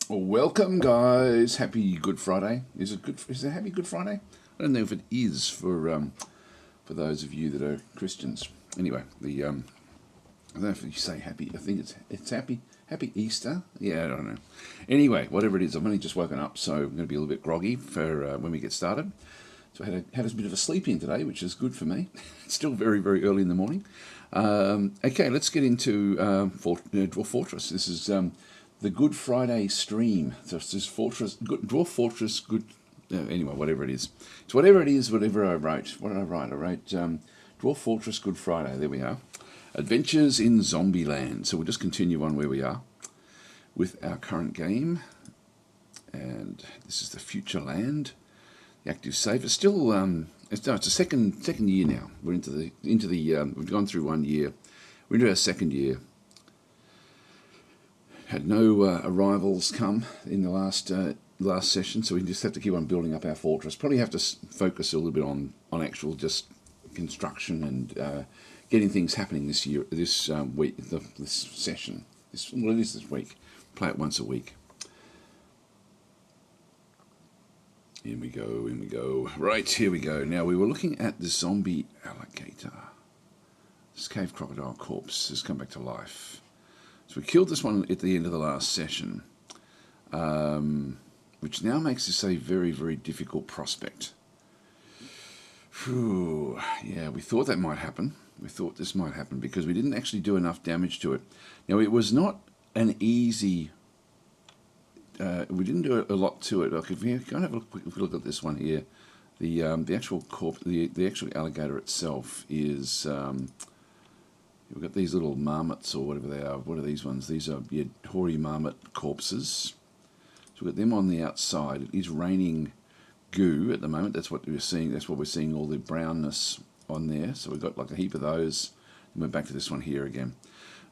Well, welcome, guys. Happy Good Friday. Is it good? Is it Happy Good Friday? I don't know if it is for those of you that are Christians. Anyway, I don't know if you say happy. I think it's Happy Easter. Yeah, I don't know. Anyway, whatever it is, I've only just woken up, so I'm going to be a little bit groggy for when we get started. So I had a bit of a sleep in today, which is good for me. It's still very, very early in the morning. Okay, let's get into Dwarf Fortress. This is the Good Friday stream. So it's this Dwarf Fortress Good. Anyway, whatever it is. It's whatever it is, whatever I wrote. What did I write? I wrote Dwarf Fortress Good Friday. There we are. Adventures in Zombieland. So we'll just continue on where we are with our current game. And this is the future land. The active save. It's still it's a second year now. We're into the we've gone through 1 year. We're into our second year. Had no arrivals come in the last session, so we just have to keep on building up our fortress. Probably have to focus a little bit on actual just construction and getting things happening this year, this week, this session. This week. Play it once a week. In we go. Right, here we go. Now, we were looking at the zombie alligator. This cave crocodile corpse has come back to life. So we killed this one at the end of the last session, which now makes this a very, very difficult prospect. Whew. Yeah, we thought that might happen. We thought this might happen because we didn't actually do enough damage to it. Now, it was not an easy... we didn't do a lot to it. Like if you kind of have a quick look at this one here, the actual the actual alligator itself is we've got these little marmots or whatever they are. What are these ones? These are hoary marmot corpses. So we've got them on the outside. It is raining goo at the moment. That's what we're seeing. That's what we're seeing. All the brownness on there. So we've got like a heap of those. And we're back to this one here again.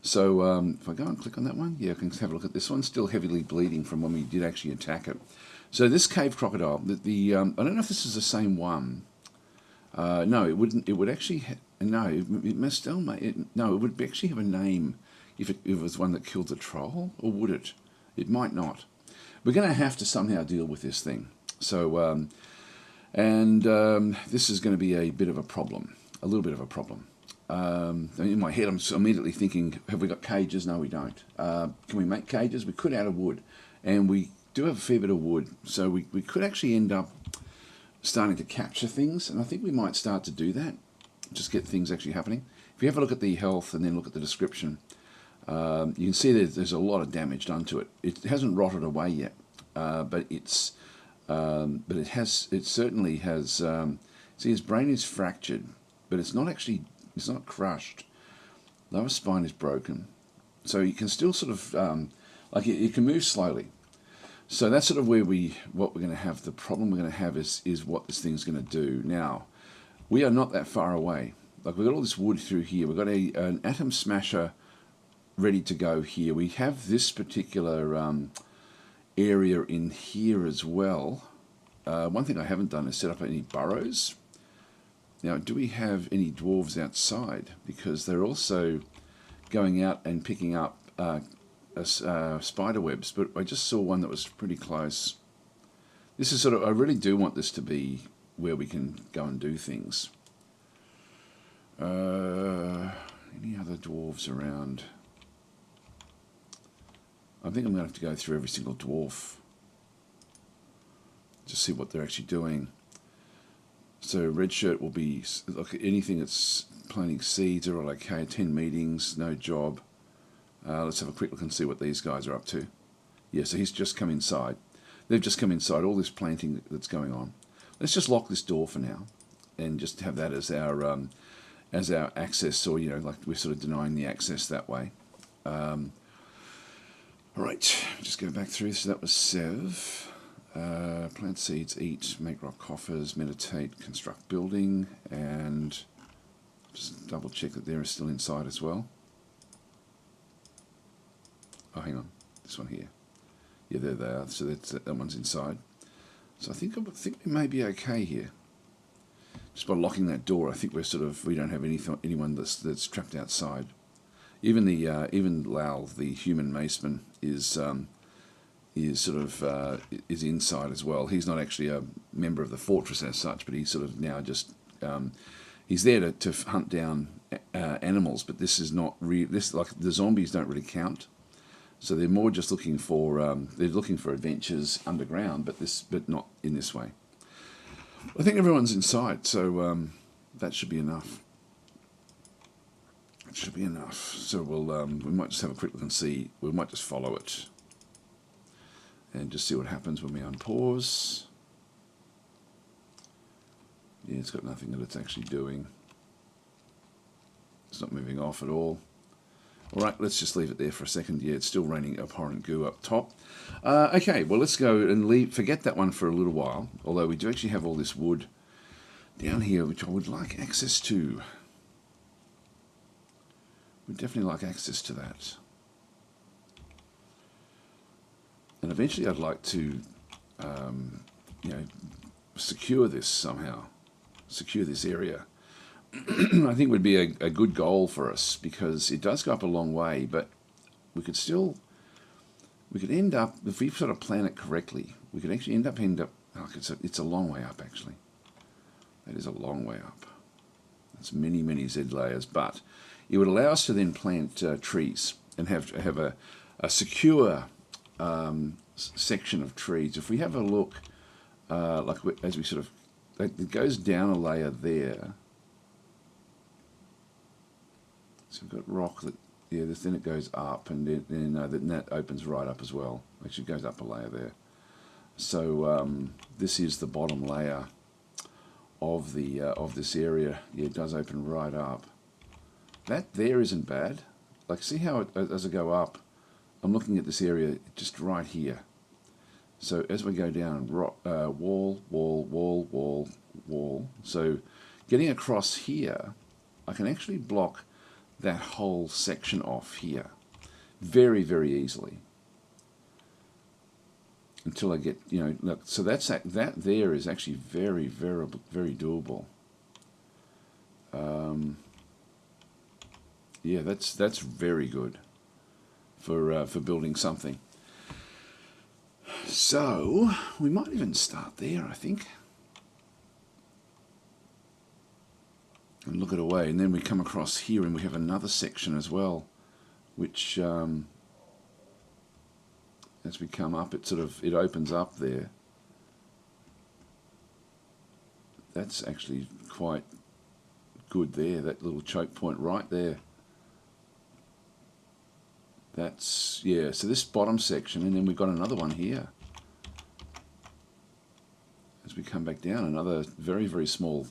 So if I go and click on that one, yeah, I can have a look at this one. Still heavily bleeding from when we did actually attack it. So this cave crocodile, I don't know if this is the same one. No, it wouldn't. It would actually. No, it must still. No, it would actually have a name if it was one that killed the troll, or would it? It might not. We're going to have to somehow deal with this thing. So, this is going to be a bit of a problem, a little bit of a problem. In my head, I'm immediately thinking, have we got cages? No, we don't. Can we make cages? We could out of wood. And we do have a fair bit of wood. So we could actually end up starting to capture things. And I think we might start to do that. Just get things actually happening. If you have a look at the health and then look at the description, you can see that there's a lot of damage done to it. It hasn't rotted away yet. But it certainly has, see, his brain is fractured, but it's not actually... It's not crushed. Lower spine is broken. So you can still sort of, it can move slowly. So that's sort of what we're going to have. The problem we're going to have is what this thing's going to do. Now, we are not that far away. Like, we've got all this wood through here. We've got an atom smasher ready to go here. We have this particular area in here as well. One thing I haven't done is set up any burrows. Now, do we have any dwarves outside? Because they're also going out and picking up spider webs, but I just saw one that was pretty close. This is sort of, I really do want this to be where we can go and do things. Any other dwarves around? I think I'm going to have to go through every single dwarf to see what they're actually doing. So red shirt will be like anything that's planting seeds are all okay. 10 meetings, no job. Let's have a quick look and see what these guys are up to. Yeah, so he's just come inside. They've just come inside. All this planting that's going on. Let's just lock this door for now, and just have that as our access, or like we're sort of denying the access that way. All right, just go back through. So that was Sev. Plant seeds, eat, make rock coffers, meditate, construct building, and just double check that they're still inside as well. Oh, hang on, this one here. Yeah, there they are. So that one's inside. So I think we may be okay here. Just by locking that door, I think we don't have anyone that's trapped outside. Even Lal, the human maceman, is is sort of is inside as well. He's not actually a member of the fortress as such, but he's sort of now just he's there to hunt down animals. But this is not this, like, the zombies don't really count, so they're more just looking for adventures underground, but not in this way. I think everyone's inside, so that should be enough. It should be enough. So we might just have a quick look and see. We might just follow it and just see what happens when we unpause. Yeah, it's got nothing that it's actually doing. It's not moving off at all. All right, let's just leave it there for a second. Yeah, it's still raining abhorrent goo up top. Okay, well, let's go and forget that one for a little while, although we do actually have all this wood down here, which I would like access to. We'd definitely like access to that. And eventually I'd like to, secure this somehow. Secure this area. I think would be a good goal for us, because it does go up a long way, but we could end up, if we sort of plan it correctly, we could actually end up, it's a long way up actually. That is a long way up. That's many, many Z layers, but it would allow us to then plant trees and have a secure section of trees. If we have a look, as we sort of, it goes down a layer there. So we've got rock that, yeah, then it goes up, and then that opens right up as well. Actually, it goes up a layer there. So this is the bottom layer of this area. Yeah, it does open right up. That there isn't bad. Like, see how as I go up, I'm looking at this area just right here. So as we go down, wall, wall, wall, wall, wall. So getting across here, I can actually block that whole section off here very, very easily. Until I get, look, so that there is actually very, very, very doable. Yeah, that's very good for building something. So we might even start there, I think, and look at away, and then we come across here, and we have another section as well, which as we come up, it opens up there. That's actually quite good there, that little choke point right there. That's, yeah, so this bottom section, and then we've got another one here. As we come back down, another very, very small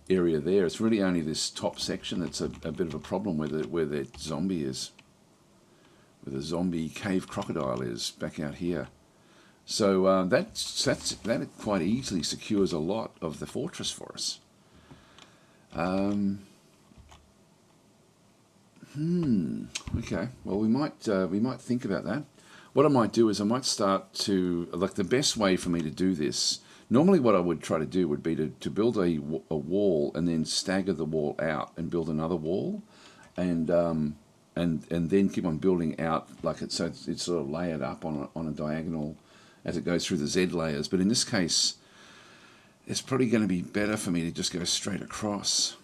area there. It's really only this top section that's a bit of a problem where the zombie is. Where the zombie cave crocodile is, back out here. So that quite easily secures a lot of the fortress for us. Okay. Well, we might think about that. What I might do is I might start to, like, the best way for me to do this. Normally, what I would try to do would be to build a wall and then stagger the wall out and build another wall, and then keep on building out, like it's sort of layered up on a diagonal as it goes through the Z layers. But in this case, it's probably going to be better for me to just go straight across.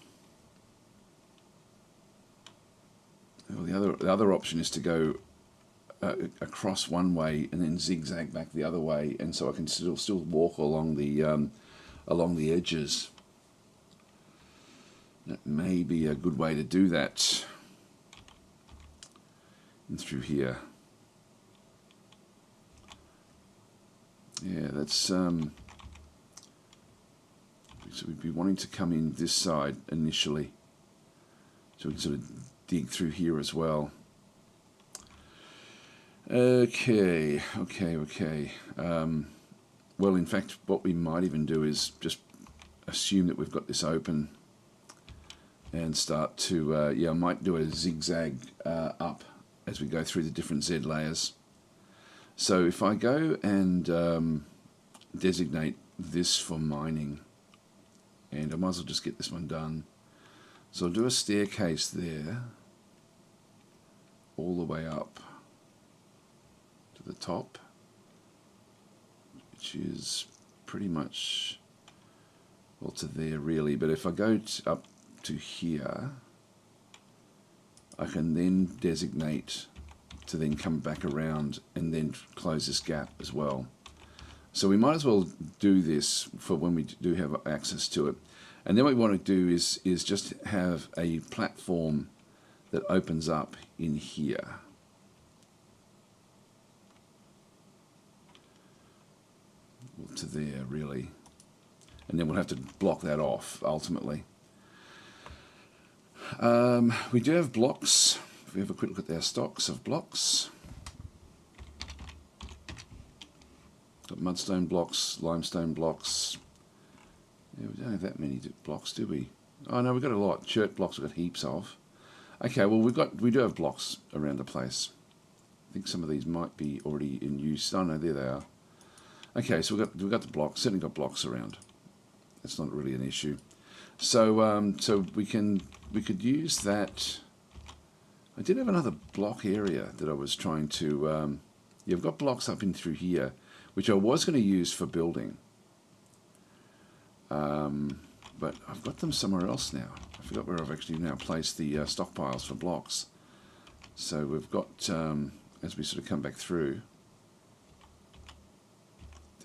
Well, the other option is to go across one way and then zigzag back the other way, and so I can still walk along the edges. That may be a good way to do that. And through here. Yeah, that's so we'd be wanting to come in this side initially, so we can sort of dig through here as well. Okay. Well, in fact, what we might even do is just assume that we've got this open and start to, I might do a zigzag up as we go through the different Z layers. So if I go and designate this for mining, and I might as well just get this one done. So I'll do a staircase there, all the way up to the top. which is pretty much, well, to there really. But if I go up to here, I can then designate to then come back around and then close this gap as well. So we might as well do this for when we do have access to it. And then what we want to do is just have a platform that opens up in here. Well, to there really. And then we'll have to block that off ultimately. We do have blocks. If we have a quick look at our stocks of blocks. Got mudstone blocks, limestone blocks. Yeah, we don't have that many blocks, do we? Oh no, we've got a lot. Chert blocks we've got heaps of. Okay, well we do have blocks around the place. I think some of these might be already in use. Oh no, there they are. Okay, so we've got the blocks. Certainly got blocks around. That's not really an issue. So so we could use that. I did have another block area that I was trying to. Yeah, I've got blocks up in through here, which I was going to use for building. But I've got them somewhere else now. I forgot where I've actually now placed the stockpiles for blocks. So we've got, as we sort of come back through,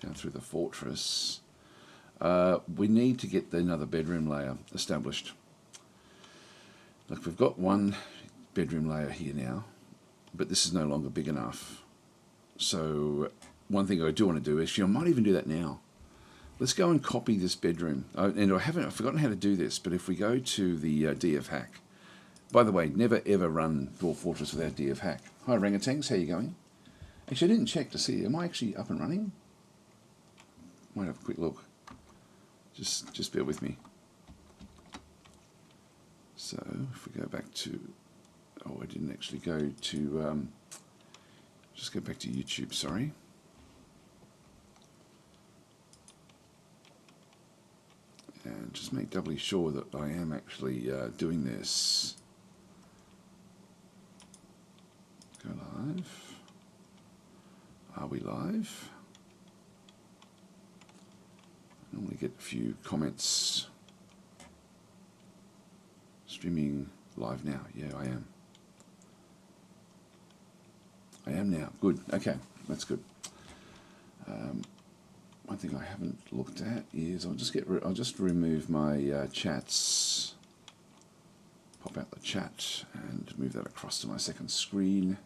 down through the fortress, we need to get another bedroom layer established. Look, we've got one bedroom layer here now, but this is no longer big enough. So one thing I do want to do, actually I might even do that now. Let's go and copy this bedroom. And I've forgotten how to do this, but if we go to the DFHack, by the way, never ever run Dwarf Fortress without DFHack. Hi orangutans, how you going? Actually, I didn't check to see, am I actually up and running? Might have a quick look. Just bear with me. So if we go back to, oh, I didn't actually go to, just go back to YouTube, sorry. And just make doubly sure that I am actually doing this. Go live. Are we live? I normally get a few comments. Streaming live now. Yeah, I am. I am now. Good. Okay, that's good. One thing I haven't looked at is I'll just remove my chats. Pop out the chat and move that across to my second screen.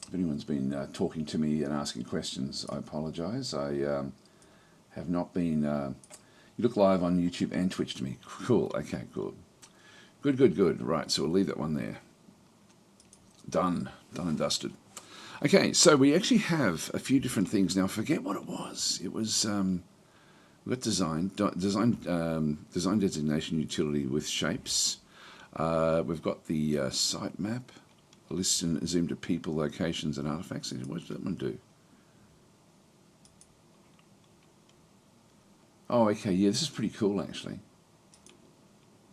If anyone's been talking to me and asking questions, I apologise. I have not been. You look live on YouTube and Twitch to me. Cool. Okay. Good. Good. Right. So we'll leave that one there. Done and dusted. Okay, so we actually have a few different things now. I forget what it was. It was we've got design designation utility with shapes. We've got the site map, list and zoom to people, locations, and artifacts. What does that one do? Oh, okay. Yeah, this is pretty cool actually.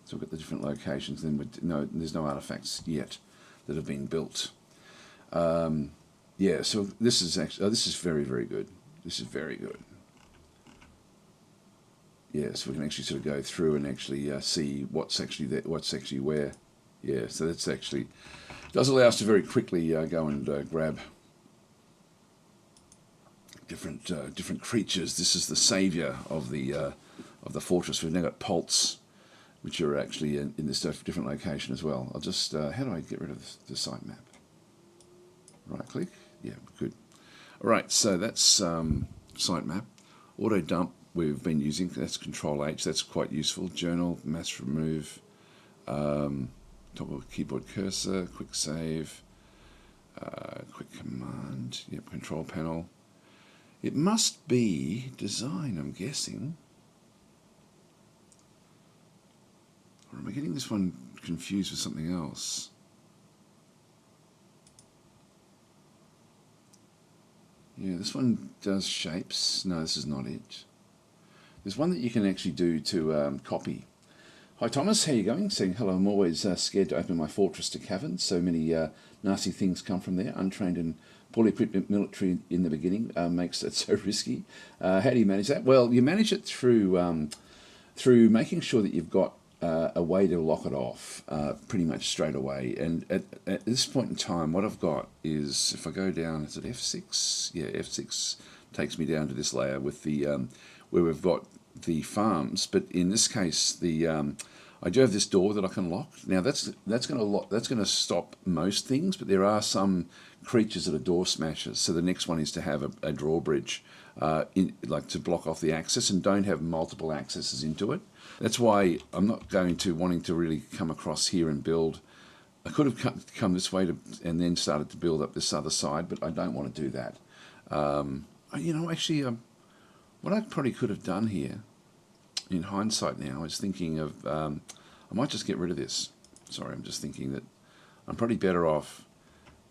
So we've got the different locations. Then there's no artifacts yet that have been built. Yeah, so this is actually this is very good. This is very good. Yeah, so we can actually sort of go through and actually see what's actually there, what's actually where. Yeah, so that's actually does allow us to very quickly go and grab different creatures. This is the savior of the fortress. We've now got Pults, which are actually in this different location as well. I'll just how do I get rid of the site map? Right click. Yeah, good. All right, so that's site map. Auto dump we've been using. That's Control H. That's quite useful. Journal, mass remove, top of keyboard cursor, quick save, quick command. Yep, control panel. It must be design, I'm guessing. Or am I getting this one confused with something else? Yeah, this one does shapes. No, this is not it. There's one that you can actually do to copy. Hi Thomas, how you going? Saying hello. I'm always scared to open my fortress to Cavern. So many nasty things come from there. Untrained and poorly equipped military in the beginning makes it so risky. How do you manage that? Well, you manage it through making sure that you've got a way to lock it off pretty much straight away. And at this point in time, what I've got is, if I go down, is it F6? Yeah, F6 takes me down to this layer with the where we've got the farms, but in this case, the I do have this door that I can lock. Now that's going to stop most things, but there are some creatures that are door smashers. So the next one is to have a drawbridge, like to block off the access, and don't have multiple accesses into it. That's why I'm not going to wanting to really come across here and build. I could have come this way and then started to build up this other side, but I don't want to do that. Actually, what I probably could have done here, in hindsight now, is thinking of, I might just get rid of this. Sorry, I'm just thinking that I'm probably better off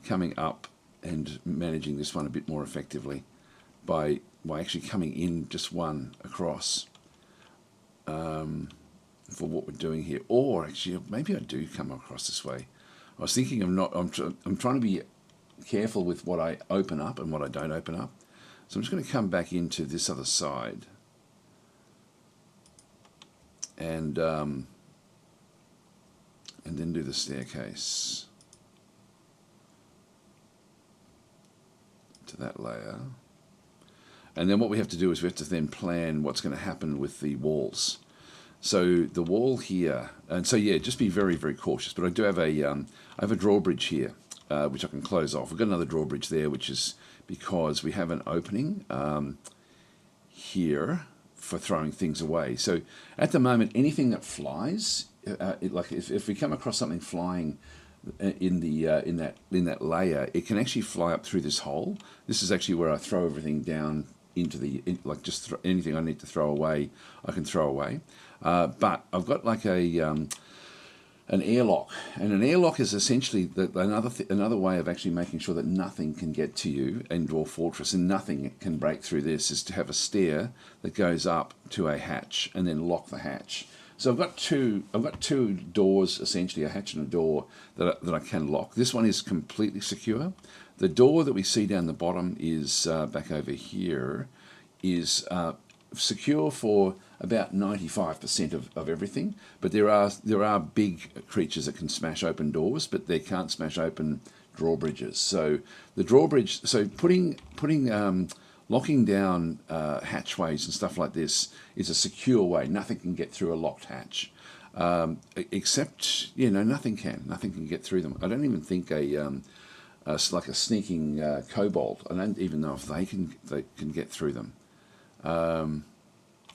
coming up and managing this one a bit more effectively by actually coming in just one across for what we're doing here. Or actually, maybe I do come across this way. I was thinking of I'm trying to be careful with what I open up and what I don't open up. So I'm just going to come back into this other side and then do the staircase to that layer. And then what we have to do is we have to then plan what's going to happen with the walls. So the wall here, and so yeah, just be very, very cautious. But I do have a drawbridge here, which I can close off. We've got another drawbridge there, which is because we have an opening here for throwing things away. So at the moment, anything that flies, like if we come across something flying in that layer, it can actually fly up through this hole. This is actually where I throw everything down into anything I need to throw away, I can throw away. But I've got like an airlock, and an airlock is essentially another way of actually making sure that nothing can get to you in Dwarf Fortress, and nothing can break through this, is to have a stair that goes up to a hatch and then lock the hatch. So I've got two doors, essentially a hatch and a door that I can lock. This one is completely secure. The door that we see down the bottom is back over here is secure for about 95% of everything, but there are big creatures that can smash open doors, but they can't smash open drawbridges. So the drawbridge, so locking down hatchways and stuff like this is a secure way. Nothing can get through a locked hatch, except nothing can get through them. I don't even think like a sneaking kobold. I don't even know if they can get through them. I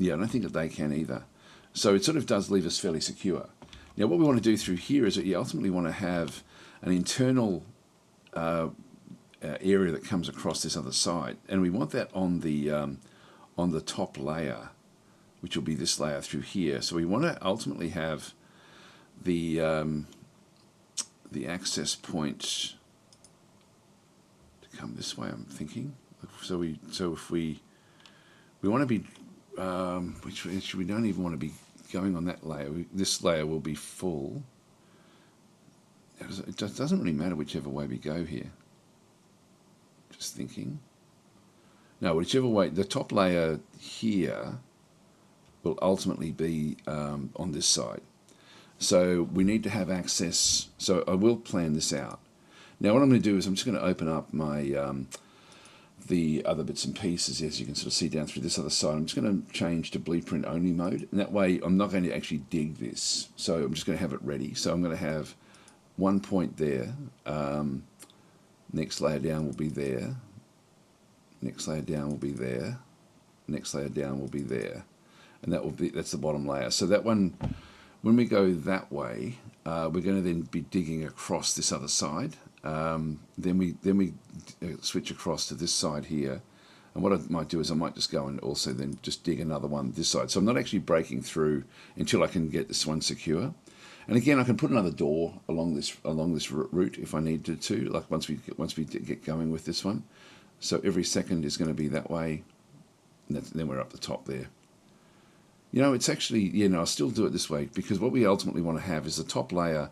don't think that they can either. So it sort of does leave us fairly secure. Now, what we want to do through here is that you ultimately want to have an internal area that comes across this other side, and we want that on the top layer, which will be this layer through here. So we want to ultimately have the access point to come this way, I'm thinking. So if we want to be which we don't even want to be going on that layer. This layer will be full. It just doesn't really matter whichever way we go here. Just thinking. No, whichever way, the top layer here will ultimately be on this side. So we need to have access. So I will plan this out. Now what I'm going to do is I'm just going to open up my the other bits and pieces, as you can sort of see down through this other side. I'm just going to change to blueprint only mode, and that way I'm not going to actually dig this. So I'm just going to have it ready. So I'm going to have one point there. Next layer down will be there. Next layer down will be there. Next layer down will be there, and that's the bottom layer. So that one, when we go that way, we're going to then be digging across this other side. Then we switch across to this side here, and what I might do is I might just go and also then just dig another one this side. So I'm not actually breaking through until I can get this one secure. And again, I can put another door along this route if I needed to. Like once we get going with this one. So every second is going to be that way, and then we're up the top there. You know, it's actually, you know, I'll still do it this way, because what we ultimately want to have is the top layer.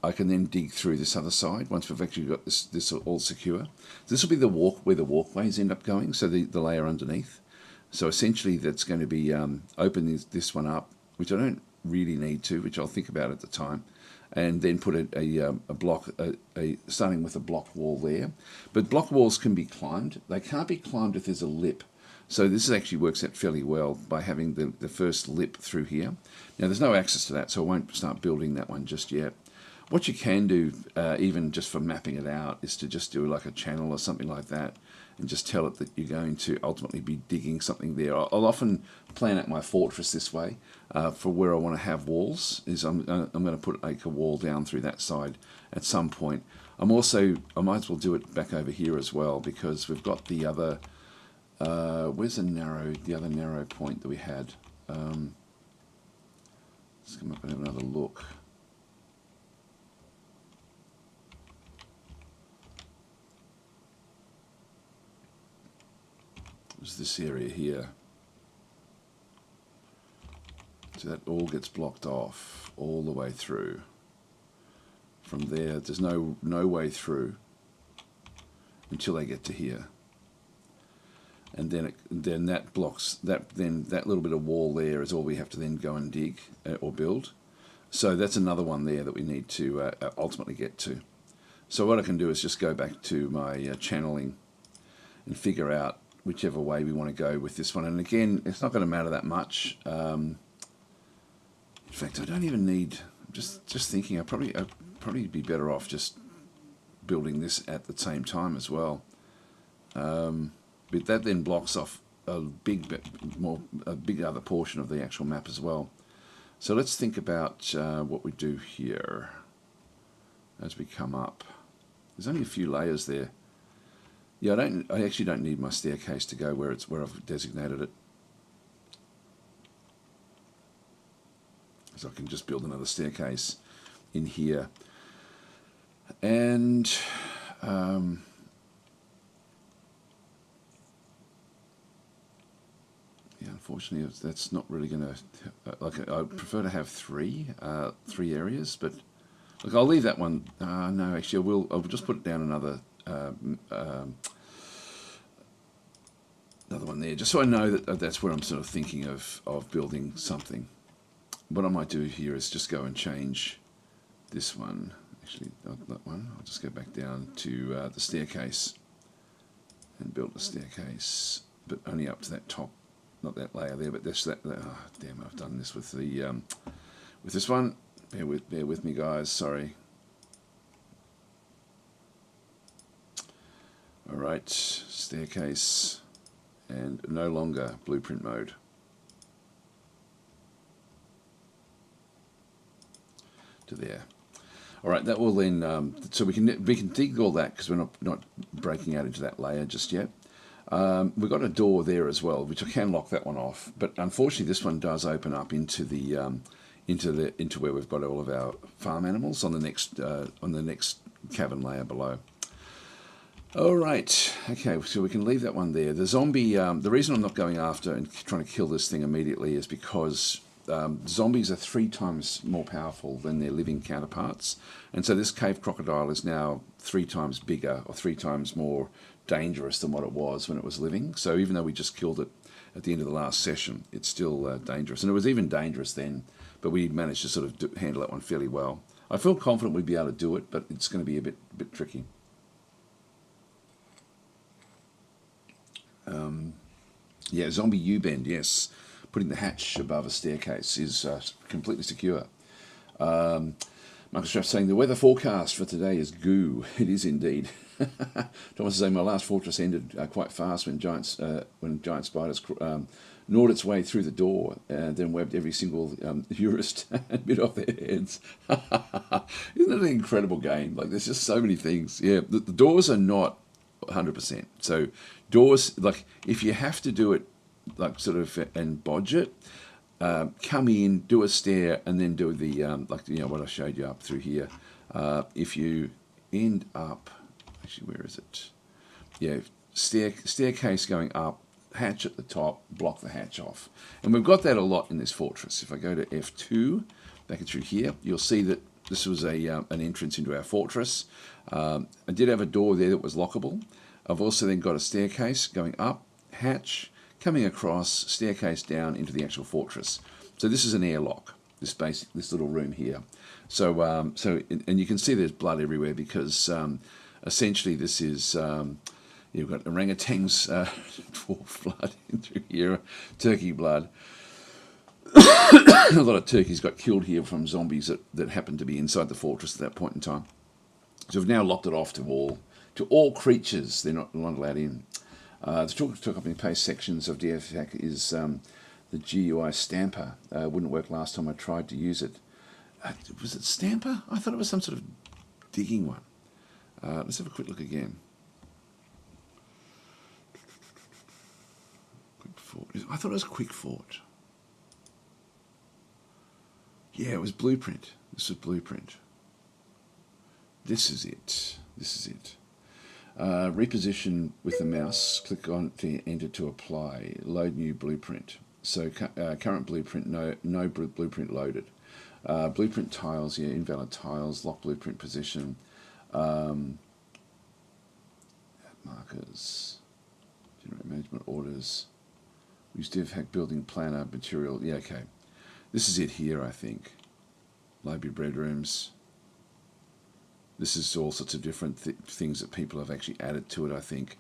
I can then dig through this other side once we've actually got this all secure. This will be the where the walkways end up going, so the layer underneath. So essentially that's going to be open this one up, which I don't really need to, which I'll think about at the time, and then put a block, starting with a block wall there. But block walls can be climbed. They can't be climbed if there's a lip. So this actually works out fairly well by having the first lip through here. Now there's no access to that, so I won't start building that one just yet. What you can do, even just for mapping it out, is to just do like a channel or something like that, and just tell it that you're going to ultimately be digging something there. I'll often plan out my fortress this way for where I want to have walls. I'm going to put like a wall down through that side at some point. I might as well do it back over here as well, because we've got the other. Where's the other narrow point that we had? Let's come up and have another look. There's this area here. So that all gets blocked off all the way through. From there, there's no way through until they get to here. And then that blocks that. Then that little bit of wall there is all we have to then go and dig or build. So that's another one there that we need to ultimately get to. So what I can do is just go back to my channeling and figure out whichever way we want to go with this one. And again, it's not going to matter that much. In fact, I don't even need. Just thinking, I'd probably be better off just building this at the same time as well. But that then blocks off a big other portion of the actual map as well. So let's think about what we do here as we come up. There's only a few layers there. Yeah, I actually don't need my staircase to go where I've designated it. So I can just build another staircase in here. And yeah, unfortunately, that's not really going to. I prefer to have three areas, but look, I'll leave that one. No, actually, I'll just put down another one there, just so I know that that's where I'm sort of thinking of building something. What I might do here is just go and change this one. Actually, not that one. I'll just go back down to the staircase and build the staircase, but only up to that top. Not that layer there, but that's that. Oh, damn! I've done this with this one. Bear with me, guys. Sorry. All right, staircase, and no longer blueprint mode. To there. All right, that will then. So we can dig all that because we're not breaking out into that layer just yet. We've got a door there as well, which I can lock that one off. But unfortunately, this one does open up into where we've got all of our farm animals on the next cavern layer below. All right, okay, so we can leave that one there. The zombie. The reason I'm not going after and trying to kill this thing immediately is because zombies are 3 times more powerful than their living counterparts, and so this cave crocodile is now 3 times bigger or 3 times more dangerous than what it was when it was living. So even though we just killed it at the end of the last session, it's still dangerous, and it was even dangerous then, but we managed to sort of handle that one fairly well. I feel confident we'd be able to do it, but it's going to be a bit tricky. Yeah, zombie U-bend, yes. Putting the hatch above a staircase is completely secure. Marcus Straff saying the weather forecast for today is goo. It is indeed. Thomas is saying my last fortress ended quite fast when giant spiders gnawed its way through the door and then webbed every single jurist and bit off their heads. Isn't it an incredible game? Like, there's just so many things. Yeah, the doors are not 100%. So doors, like, if you have to do it like sort of and bodge it, come in, do a stair, and then do the what I showed you up through here. If you end up, actually, where is it? Yeah, staircase going up, hatch at the top, block the hatch off. And we've got that a lot in this fortress. If I go to F2, back through here, you'll see that this was an entrance into our fortress. I did have a door there that was lockable. I've also then got a staircase going up, hatch, coming across, staircase down into the actual fortress. So this is an airlock, this little room here. So, and you can see there's blood everywhere because essentially this is, you've got orangutans, dwarf blood in through here, turkey blood. A lot of turkeys got killed here from zombies that happened to be inside the fortress at that point in time. So we've now locked it off to all creatures. They're not allowed in. The talk copy and paste sections of DFHack is the GUI stamper. Wouldn't work last time I tried to use it. Was it stamper? I thought it was some sort of digging one. Let's have a quick look again. Quickfort. I thought it was Quickfort. Yeah, it was Blueprint. This was Blueprint. This is it. This is it. Reposition with the mouse. Click on to enter to apply. Load new blueprint. So current blueprint, no blueprint loaded. Blueprint tiles, yeah, invalid tiles. Lock blueprint position. Markers. Generate management orders. Use DFHack building planner material. Yeah, okay. This is it here, I think. Library bedrooms. This is all sorts of different things that people have actually added to it, I think.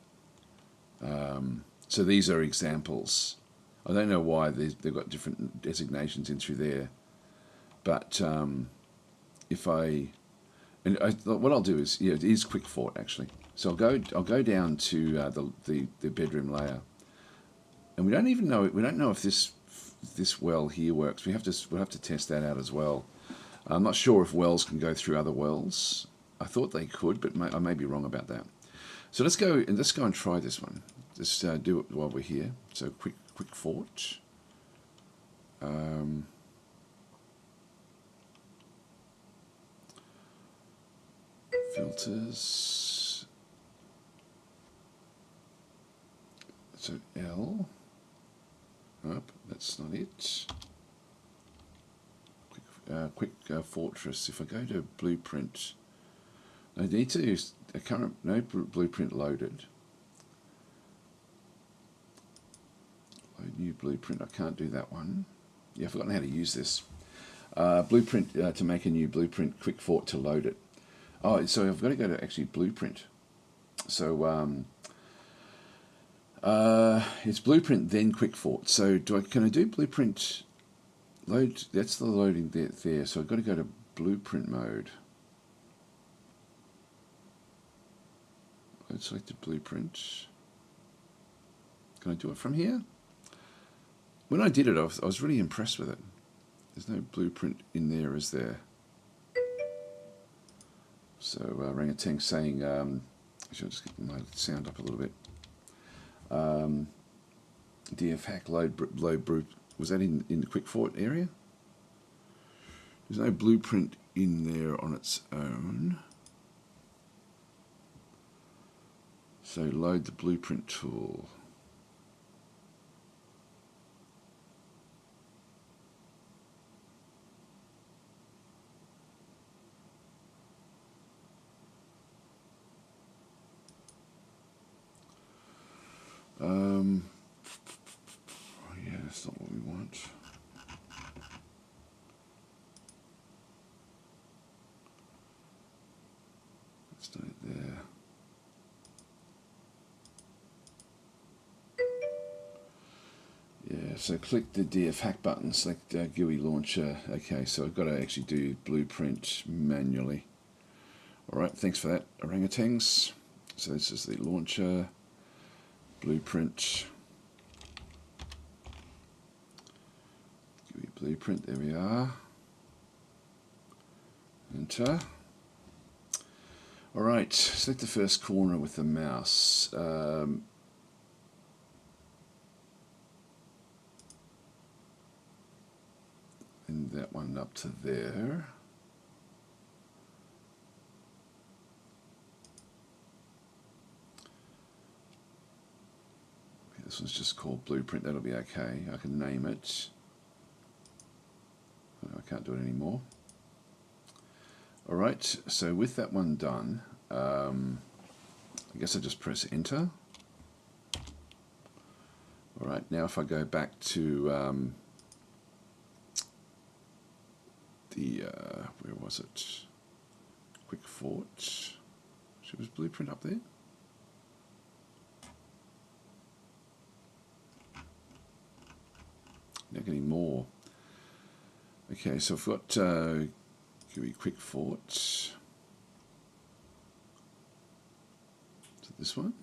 So these are examples. I don't know why they've got different designations in through there. But what I'll do is, yeah, it is Quickfort actually. So I'll go down to the bedroom layer, and we don't know if this well here works. We'll have to test that out as well. I'm not sure if wells can go through other wells. I thought they could, but I may be wrong about that. So let's go and try this one. Just do it while we're here. So Quickfort. Filters. So L. Nope, that's not it. Quick Fortress. If I go to Blueprint, I need to use a current blueprint loaded. Load new blueprint. I can't do that one. Yeah, I've forgotten how to use this. Blueprint to make a new blueprint. Quickfort to load it. Oh, so I've got to go to actually Blueprint. So it's Blueprint then Quickfort. So can I do Blueprint load? That's the loading there. So I've got to go to Blueprint mode. Load selected Blueprint. Can I do it from here? When I did it, I was really impressed with it. There's no blueprint in there, is there? So Orangutan saying, I should just get my sound up a little bit. DFHack load was that in the Quickfort area? There's no blueprint in there on its own. So load the blueprint tool. Yeah, that's not what we want. Let's do it there. Yeah, so click the DFHack button, select GUI launcher. Okay, so I've got to actually do blueprint manually. Alright, thanks for that, orangutans. So this is the launcher, blueprint. GUI blueprint, there we are. Enter. Alright, select the first corner with the mouse. And that one up to there. Okay, This one's just called Blueprint. That'll be okay. I can name it. Oh, I can't do it anymore. Alright, so with that one done, I guess I just press enter. Alright, now if I go back to where was it? Quickfort. Was Blueprint up there? Not getting more. Okay, so I've got Quickfort. Is it this one?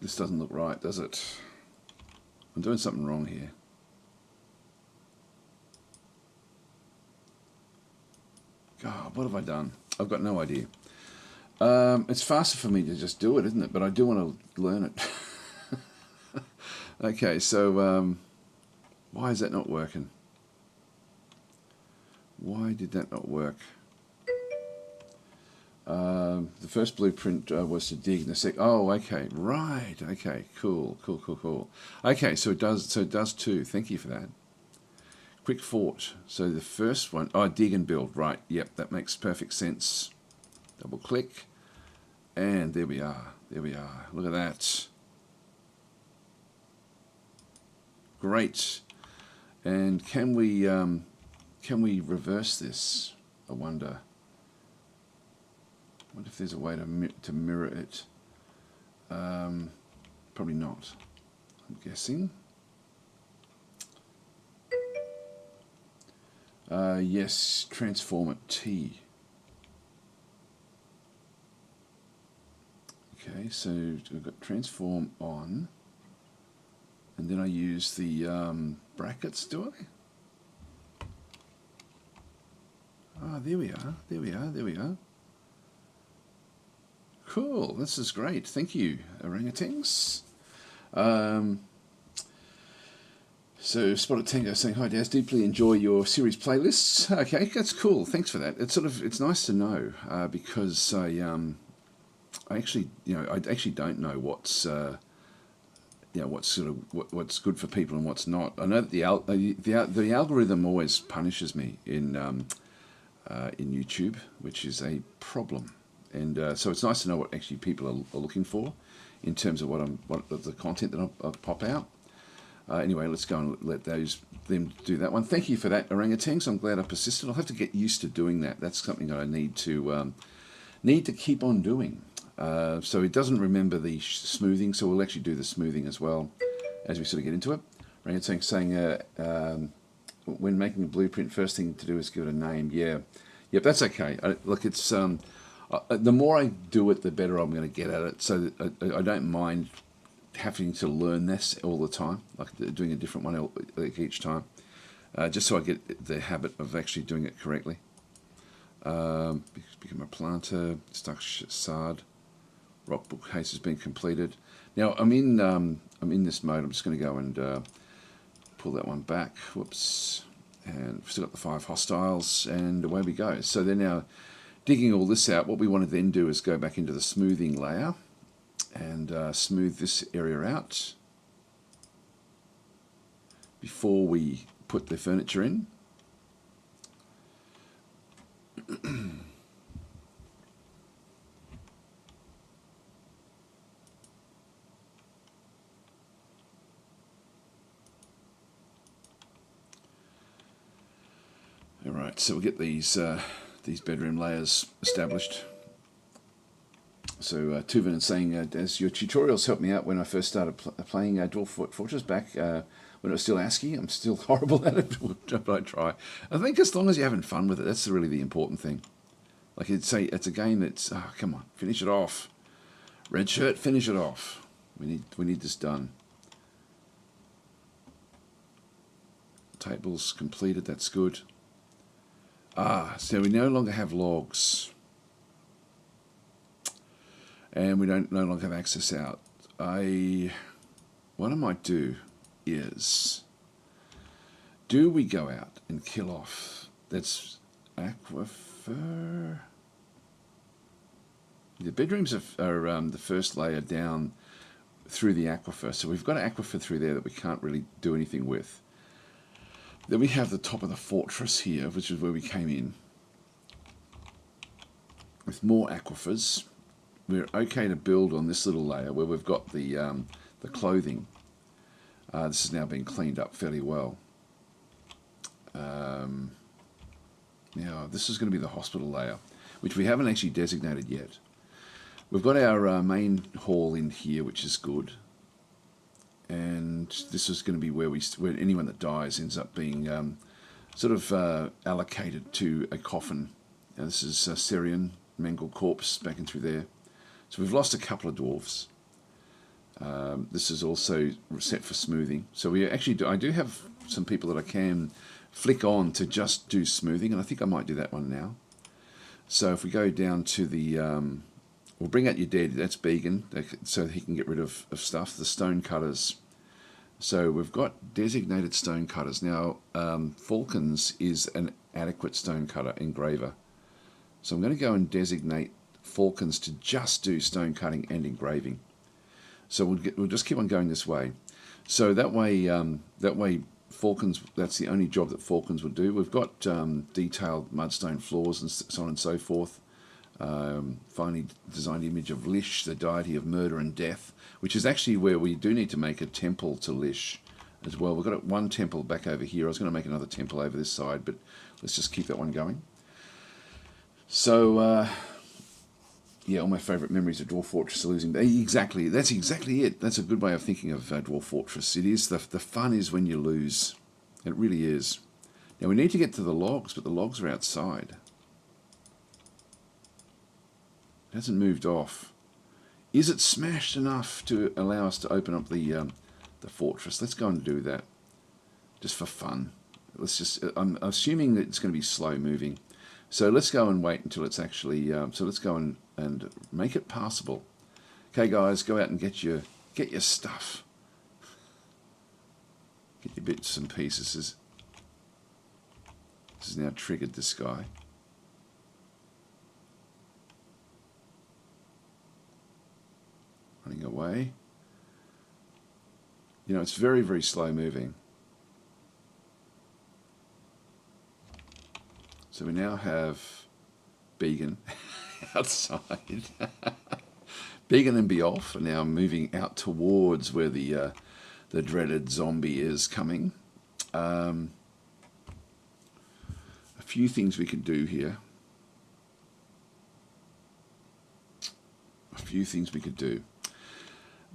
This doesn't look right, does it? I'm doing something wrong here. God, what have I done? I've got no idea. It's faster for me to just do it, isn't it? But I do want to learn it. Okay, so why is that not working? Why did that not work? The first blueprint was to dig, and the second. Oh, okay, right. Okay, cool. Okay, so it does too. Thank you for that. Quickfort. So the first one, dig and build. Right. Yep, that makes perfect sense. Double click, and there we are. Look at that. Great. And can we reverse this? I wonder. I wonder if there's a way to mirror it. Probably not, I'm guessing. Yes, transform at T. Okay, so we've got transform on, and then I use the brackets, do I? Ah, there we are. Cool, this is great. Thank you, orangutans. So Spotted Tango saying, hi Daz, deeply enjoy your series playlists. Okay, that's cool. Thanks for that. It's nice to know because I actually don't know what's what's good for people and what's not. I know that the algorithm always punishes me in YouTube, which is a problem. And so it's nice to know what actually people are looking for in terms of what the content that I pop out. Anyway, let's go and let them do that one. Thank you for that, orangutans. I'm glad I persisted. I'll have to get used to doing that. That's something that I need to keep on doing. So it doesn't remember the smoothing, so we'll actually do the smoothing as well as we sort of get into it. Orangutan saying when making a blueprint, first thing to do is give it a name. Yeah, yep, that's okay. Look, it's the more I do it, the better I'm going to get at it. So I don't mind having to learn this all the time, like doing a different one like each time, just so I get the habit of actually doing it correctly. Become a planter, stuck sard, rock bookcase has been completed. Now I'm in this mode. I'm just going to go and pull that one back. Whoops, and we've still got the 5 hostiles, and away we go. So they're now digging all this out. What we want to then do is go back into the smoothing layer and smooth this area out before we put the furniture in. All right, so we'll get these bedroom layers established. So Tuvin is saying, as your tutorials helped me out when I first started playing Dwarf Fortress back when it was still ASCII. I'm still horrible at it, but I try. I think as long as you're having fun with it, that's really the important thing. Like it's a game that's, come on, finish it off. Red shirt, finish it off. We need this done. Tables completed, that's good. So we no longer have logs. And we no longer have access out. What I might do is Do we go out and kill off? That's aquifer. The bedrooms are the first layer down through the aquifer. So we've got an aquifer through there that we can't really do anything with. Then we have the top of the fortress here, which is where we came in, with more aquifers. We're okay to build on this little layer where we've got the clothing. This has now been cleaned up fairly well. Now this is going to be the hospital layer, which we haven't actually designated yet. We've got our main hall in here, which is good, and this is going to be where anyone that dies ends up being sort of allocated to a coffin. Now this is Syrian mangled corpse back in through there. So we've lost a couple of dwarves. This is also set for smoothing. So we actually I do have some people that I can flick on to just do smoothing, and I think I might do that one now. So if we go down to the we'll bring out your dead. That's Began, so he can get rid of stuff. The stone cutters. So we've got designated stone cutters. Now, Falcons is an adequate stone cutter engraver. So I'm going to go and designate Falcons to just do stone cutting and engraving. So we'll just keep on going this way. So that way Falcons, that's the only job that Falcons would do. We've got detailed mudstone floors and so on and so forth. Finally designed image of Lish, the deity of murder and death, which is actually where we do need to make a temple to Lish as well. We've got one temple back over here. I was going to make another temple over this side, but let's just keep that one going. So, yeah, all my favourite memories of Dwarf Fortress are losing. Exactly, that's exactly it. That's a good way of thinking of Dwarf Fortress. It is the fun is when you lose. It really is. Now we need to get to the logs, but the logs are outside. It hasn't moved off. Is it smashed enough to allow us to open up the fortress? Let's go and do that, just for fun. Let's just. I'm assuming that it's going to be slow moving, so let's go and wait until it's actually. So let's go and make it passable. Okay, guys, go out and get your stuff. Get your bits and pieces. This has now triggered this guy. Running away. You know, it's very, very slow moving. So we now have Began outside. Began and Biome are now moving out towards where the dreaded zombie is coming. A few things we could do here.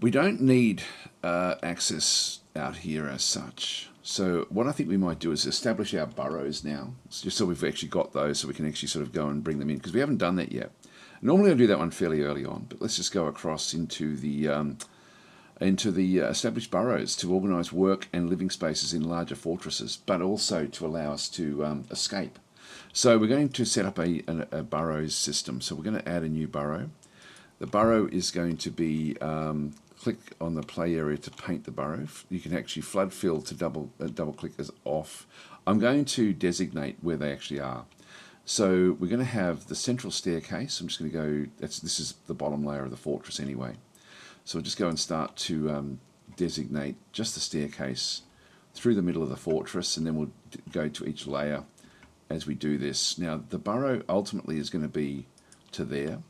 We don't need access out here as such. So what I think we might do is establish our burrows now, just so we've actually got those, so we can actually sort of go and bring them in, because we haven't done that yet. Normally I do that one fairly early on, but let's just go across into the established burrows to organise work and living spaces in larger fortresses, but also to allow us to escape. So we're going to set up a burrows system. So we're going to add a new burrow. The burrow is going to be, click on the play area to paint the burrow. You can actually flood fill to double click as off. I'm going to designate where they actually are. So we're going to have the central staircase. I'm just going to go, this is the bottom layer of the fortress anyway. So we'll just go and start to designate just the staircase through the middle of the fortress, and then we'll go to each layer as we do this. Now the burrow ultimately is going to be to there.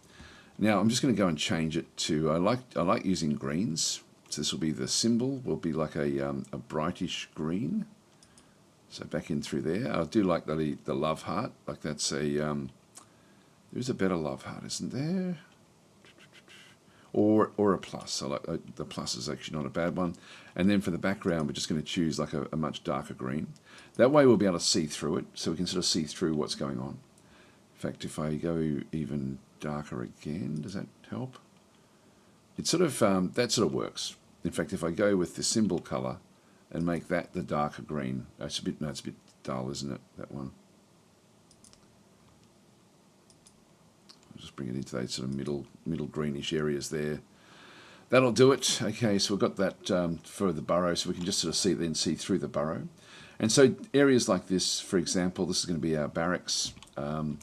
Now I'm just going to go and change it to, I like using greens. So this will be the symbol, will be like a brightish green. So back in through there. I do like the love heart, like that's a, there's a better love heart, isn't there? Or a plus. I like the plus is actually not a bad one. And then for the background, we're just going to choose like a much darker green. That way we'll be able to see through it, so we can sort of see through what's going on. In fact, if I go even darker again, does that help? It sort of that sort of works. In fact, if I go with the symbol color and make that the darker green, it's a bit dull, isn't it? That one. I'll just bring it into those sort of middle greenish areas there. That'll do it. Okay, so we've got that for the burrow, so we can just sort of see through the burrow. And so areas like this, for example, this is going to be our barracks. So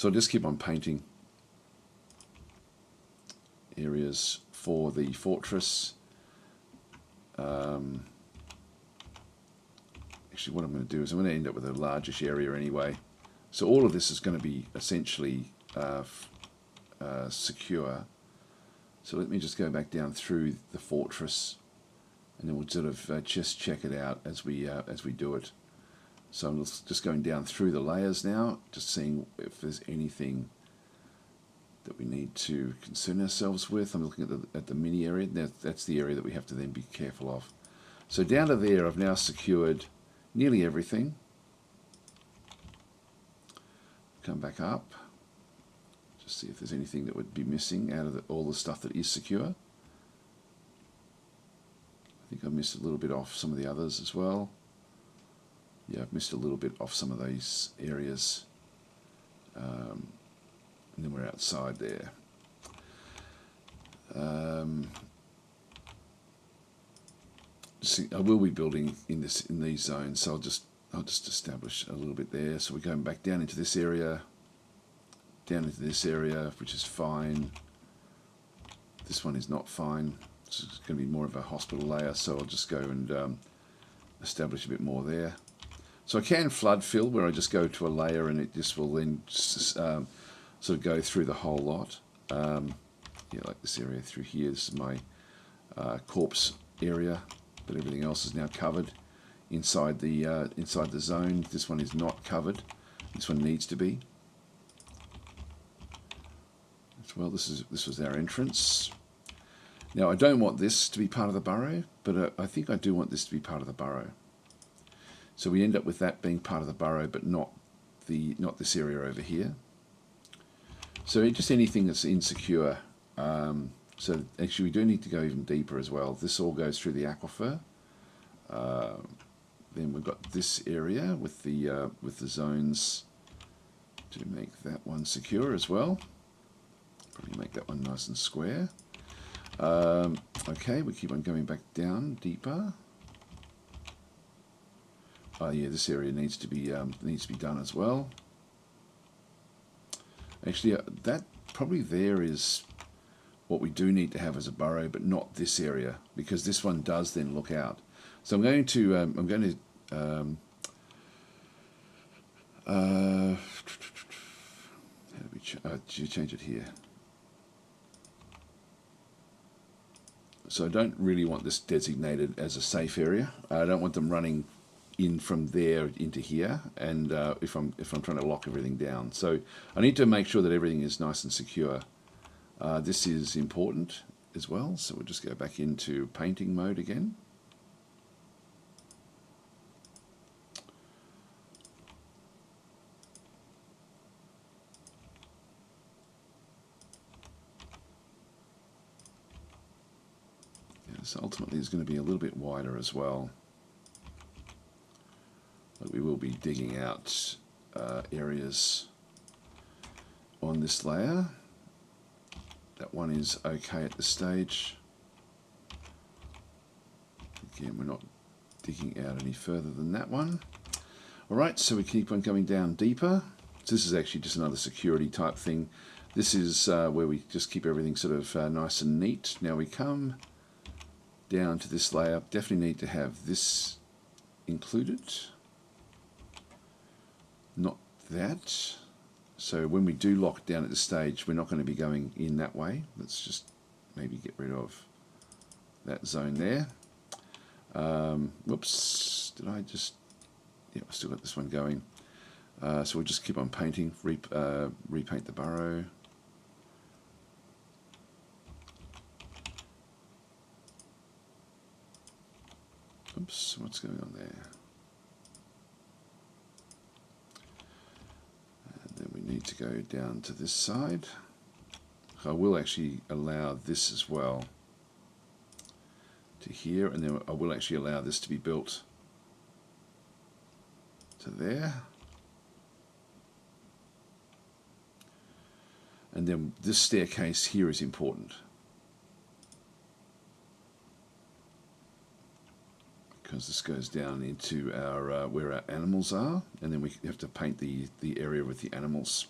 I'll just keep on painting areas for the fortress. Actually, what I'm going to do is I'm going to end up with a largish area anyway. So all of this is going to be essentially secure. So let me just go back down through the fortress, and then we'll sort of just check it out as we do it. So I'm just going down through the layers now, just seeing if there's anything that we need to concern ourselves with. I'm looking at the mini area. That's the area that we have to then be careful of. So down to there, I've now secured nearly everything. Come back up, just see if there's anything that would be missing out of all the stuff that is secure. I think I've missed a little bit off some of the others as well. Yeah, I've missed a little bit off some of these areas. And then we're outside there. See, I will be building in these zones, so I'll just establish a little bit there. So we're going back down into this area, which is fine. This one is not fine. It's going to be more of a hospital layer, so I'll just go and establish a bit more there. So I can flood fill, where I just go to a layer and it just will then sort of go through the whole lot. Yeah, like this area through here. This is my corpse area, but everything else is now covered inside the zone. This one is not covered. This one needs to be. As well, this was our entrance. Now I don't want this to be part of the burrow, but I think I do want this to be part of the burrow. So we end up with that being part of the burrow, but not this area over here. So just anything that's insecure. So actually we do need to go even deeper as well. This all goes through the aquifer. Then we've got this area with the zones to make that one secure as well. Probably make that one nice and square. Okay, we keep on going back down deeper. Oh yeah, this area needs to be done as well. Actually, that probably there is what we do need to have as a burrow, but not this area, because this one does then look out. So I'm going to how do we change it here? So I don't really want this designated as a safe area. I don't want them running in from there into here, and if I'm trying to lock everything down. So I need to make sure that everything is nice and secure. This is important as well, so we'll just go back into painting mode again. So ultimately it's going to be a little bit wider as well. But we will be digging out areas on this layer. That one is okay at this stage. Again, we're not digging out any further than that one. Alright, so we keep on going down deeper. So this is actually just another security type thing. This is where we just keep everything sort of nice and neat. Now we come down to this layer. Definitely need to have this included. Not that. So when we do lock down at this stage, we're not going to be going in that way. Let's just maybe get rid of that zone there. Whoops, did I just... Yeah, I've still got this one going. So we'll just keep on painting, repaint the burrow. Oops, what's going on there? And then we need to go down to this side. I will actually allow this as well to here, and then I will actually allow this to be built to there. And then this staircase here is important, because this goes down into our where our animals are, and then we have to paint the area with the animals.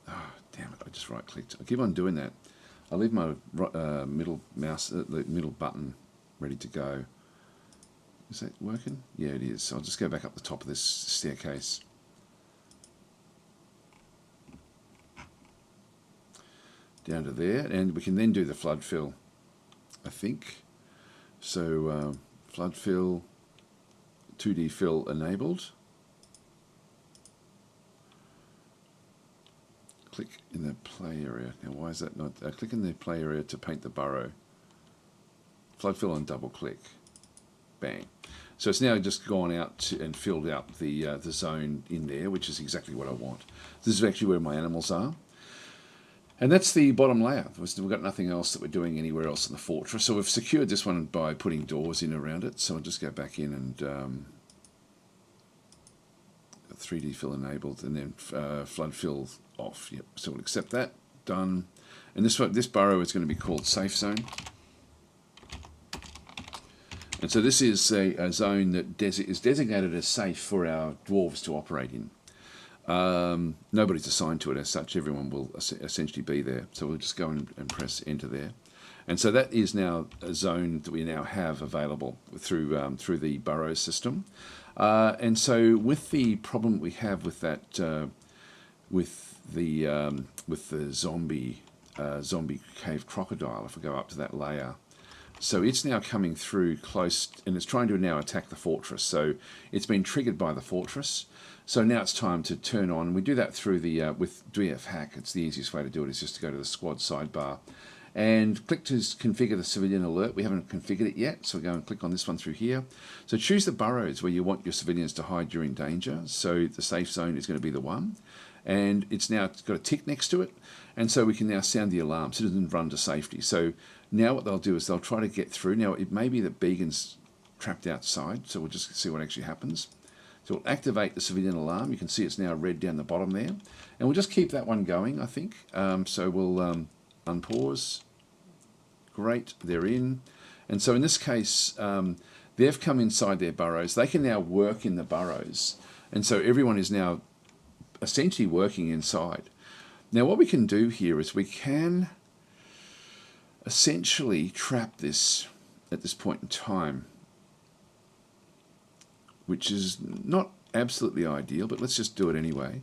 Oh, damn it, I just right clicked. I keep on doing that. I'll leave my middle mouse, the middle button ready to go. Is that working? Yeah, it is. So I'll just go back up the top of this staircase. Down to there, and we can then do the flood fill, I think. So flood fill, 2D fill enabled. Click in the play area. Now why is that not? Click in the play area to paint the burrow. Flood fill and double click. Bang. So it's now just gone out and filled out the zone in there, which is exactly what I want. This is actually where my animals are. And that's the bottom layer. We've got nothing else that we're doing anywhere else in the fortress. So we've secured this one by putting doors in around it. So I'll just go back in and 3D fill enabled, and then flood fill off. Yep. So we'll accept that. Done. And this burrow is going to be called Safe Zone. And so this is a zone that is designated as safe for our dwarves to operate in. Nobody's assigned to it as such. Everyone will essentially be there. So we'll just go and press enter there. And so that is now a zone that we now have available through the burrow system. And so with the problem we have with that, with the zombie cave crocodile, if we go up to that layer, so it's now coming through close, and it's trying to now attack the fortress. So it's been triggered by the fortress. So now it's time to turn on. We do that through the with DFHack. It's the easiest way to do it is just to go to the squad sidebar and click to configure the civilian alert. We haven't configured it yet, so we go and click on this one through here. So choose the burrows where you want your civilians to hide during danger. So the safe zone is going to be the one. And it's got a tick next to it. And so we can now sound the alarm. Citizens run to safety. So now what they'll do is they'll try to get through. Now it may be that Began's trapped outside, so we'll just see what actually happens. So we'll activate the civilian alarm. You can see it's now red down the bottom there. And we'll just keep that one going, I think. So we'll unpause. Great, they're in. And so in this case, they've come inside their burrows. They can now work in the burrows. And so everyone is now essentially working inside. Now what we can do here is we can essentially trap this at this point in time, which is not absolutely ideal, but let's just do it anyway.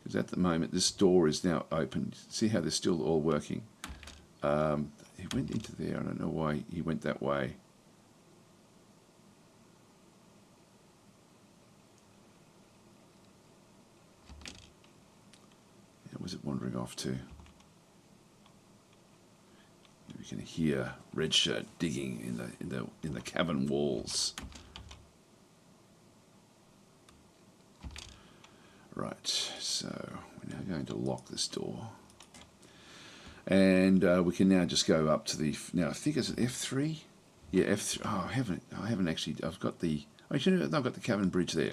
Because at the moment this door is now open. See how they're still all working. He went into there. I don't know why he went that way. Was it wandering off to? We can hear Red Shirt digging in the cavern walls. Right, so we're now going to lock this door, and we can now just go up to the. Now I think it's an F3. Yeah, F3. Oh, I haven't actually. I've got the. Actually, I've got the cavern bridge there.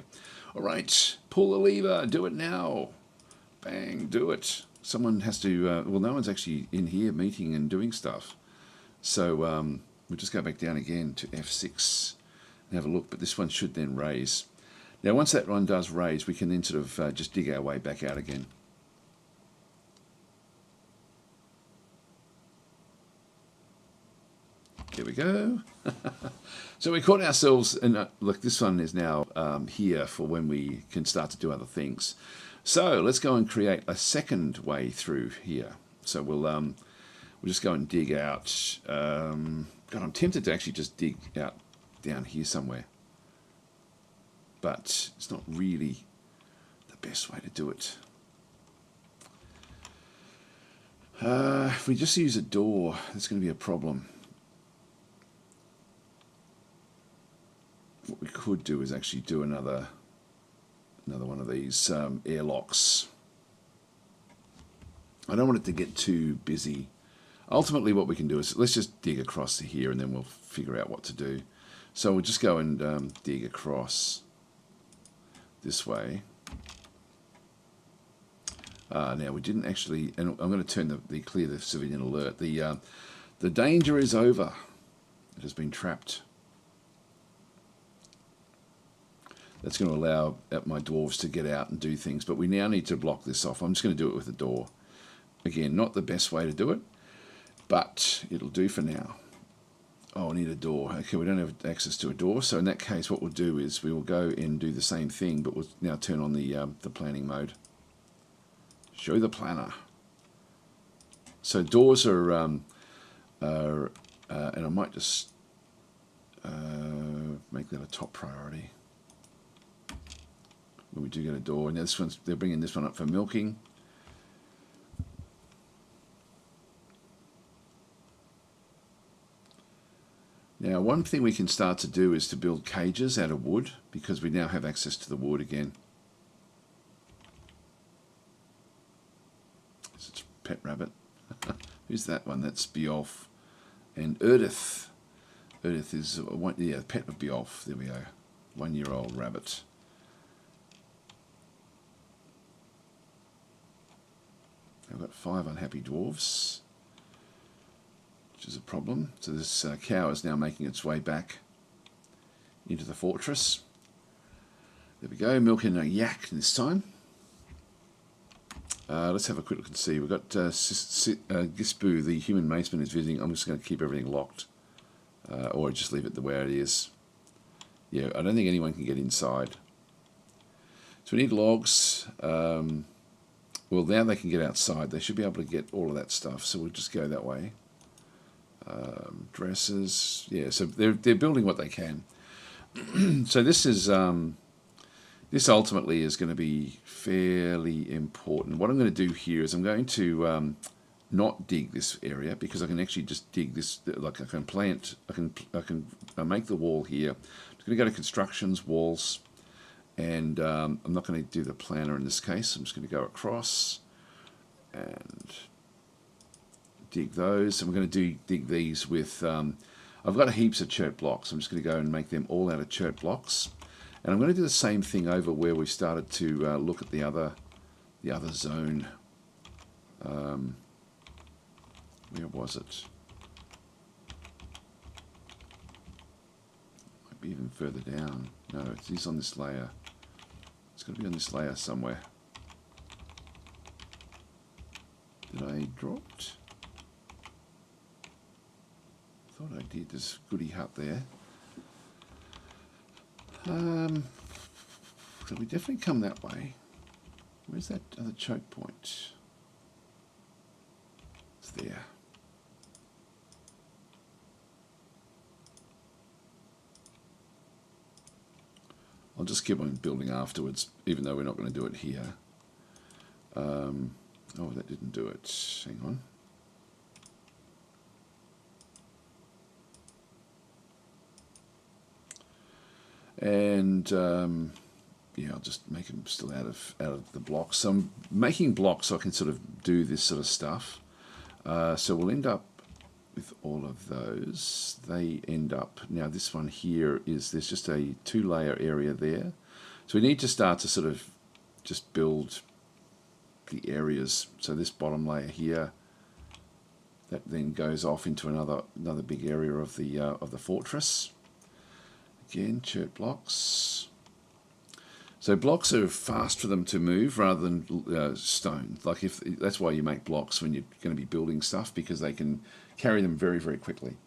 All right, pull the lever. Do it now. Bang, do it. Someone has to, well, no one's actually in here meeting and doing stuff. So we'll just go back down again to F6 and have a look. But this one should then raise. Now, once that one does raise, we can then sort of just dig our way back out again. There we go. So we caught ourselves, and look, this one is now here for when we can start to do other things. So let's go and create a second way through here. So we'll just go and dig out. God, I'm tempted to actually just dig out down here somewhere, but it's not really the best way to do it. If we just use a door, that's going to be a problem. What we could do is actually do another one of these airlocks. I don't want it to get too busy. Ultimately what we can do is let's just dig across to here and then we'll figure out what to do. So we'll just go and dig across this way. Now we didn't actually, and I'm going to turn the clear the civilian alert. The danger is over. It has been trapped. That's going to allow my dwarves to get out and do things. But we now need to block this off. I'm just going to do it with a door. Again, not the best way to do it, but it'll do for now. Oh, I need a door. Okay, we don't have access to a door, so in that case what we'll do is we will go and do the same thing, but we'll now turn on the planning mode. Show the planner. So doors are and I might just make that a top priority when we do get a door. Now they're bringing this one up for milking. Now, one thing we can start to do is to build cages out of wood, because we now have access to the wood again. It's a pet rabbit. Who's that one? That's Biome. And Edith. Edith is, yeah, pet of Biome. There we go. 1-year-old rabbit. I've got 5 unhappy dwarves, which is a problem. So this cow is now making its way back into the fortress. There we go, milking a yak this time. Let's have a quick look and see. We've got Gisbu, the human maceman, is visiting. I'm just going to keep everything locked, or just leave it the way it is. Yeah, I don't think anyone can get inside. So we need logs. Well, now they can get outside. They should be able to get all of that stuff. So we'll just go that way. Dresses, yeah. So they're building what they can. So this is this ultimately is going to be fairly important. What I'm going to do here is I'm going to not dig this area, because I can actually just dig this. Like I can plant. I can make the wall here. I'm going to go to constructions, walls. And I'm not going to do the planner in this case. I'm just going to go across and dig those. And we're going to dig these with... I've got heaps of chert blocks. I'm just going to go and make them all out of chert blocks. And I'm going to do the same thing over where we started to look at the other zone. Where was it? Might be even further down. No, it is on this layer. It's got to be on this layer somewhere. Did I drop it? I thought I did. There's a goody hut there. So we definitely come that way. Where's that other choke point? It's there. I'll just keep on building afterwards, even though we're not going to do it here. Oh, that didn't do it. Hang on. And yeah, I'll just make them still out of the blocks. So I'm making blocks so I can sort of do this sort of stuff. So we'll end up with all of those. They end up, now this one here is, there's just a 2-layer area there. So we need to start to sort of just build the areas. So this bottom layer here, that then goes off into another big area of the fortress. Again, chert blocks. So blocks are fast for them to move rather than stone. Like that's why you make blocks when you're going to be building stuff, because they can carry them very, very quickly.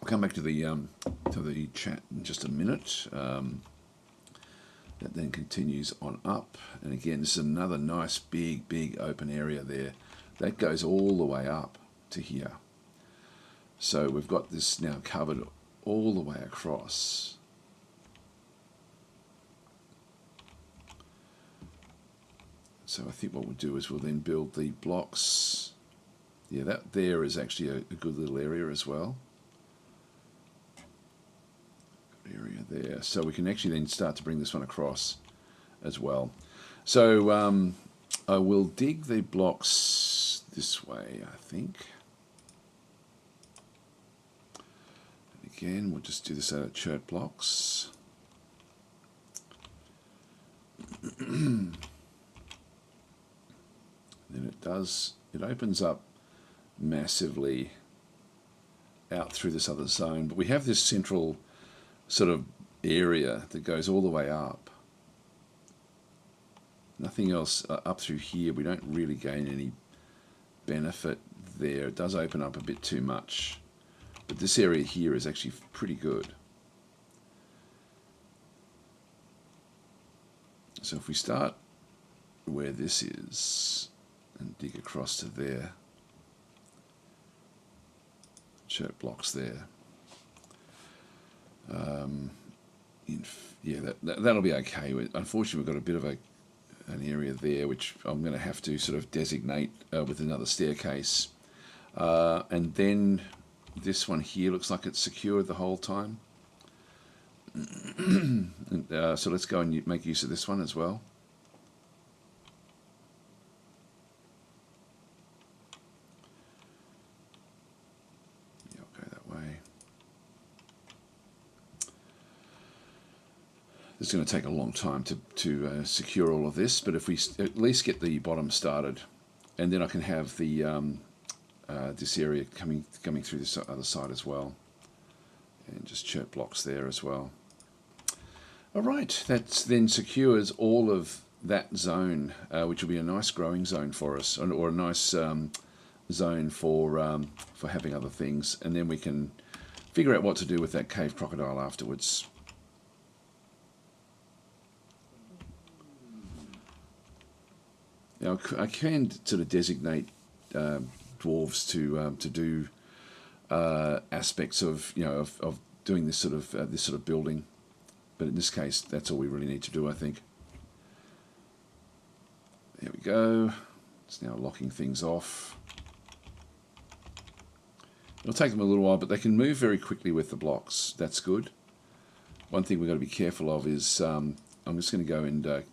I'll come back to the chat in just a minute. That then continues on up, and again, this is another nice big open area there. That goes all the way up to here. So we've got this now covered all the way across. So I think what we'll do is we'll then build the blocks. Yeah, that there is actually a good little area as well. Good area there. So we can actually then start to bring this one across as well. So I will dig the blocks this way, I think. Again, we'll just do this out of chert blocks. Then it opens up massively out through this other zone. But we have this central sort of area that goes all the way up. Nothing else up through here. We don't really gain any benefit there. It does open up a bit too much. But this area here is actually pretty good. So if we start where this is and dig across to there, chert blocks there. Yeah, that'll be okay. Unfortunately, we've got a bit of an area there which I'm going to have to sort of designate with another staircase. And then this one here looks like it's secured the whole time. And, so let's go and make use of this one as well. Yeah, I'll go that way. It's going to take a long time to secure all of this, but if we at least get the bottom started, and then I can have the this area coming through this other side as well, and just chert blocks there as well. All right, that then secures all of that zone, which will be a nice growing zone for us, or a nice zone for having other things, and then we can figure out what to do with that cave crocodile afterwards. Now, I can sort of designate dwarves to do aspects of of doing this sort of building, but in this case, that's all we really need to do, I think. There we go. It's now locking things off. It'll take them a little while, but they can move very quickly with the blocks. That's good. One thing we've got to be careful of is I'm just going to go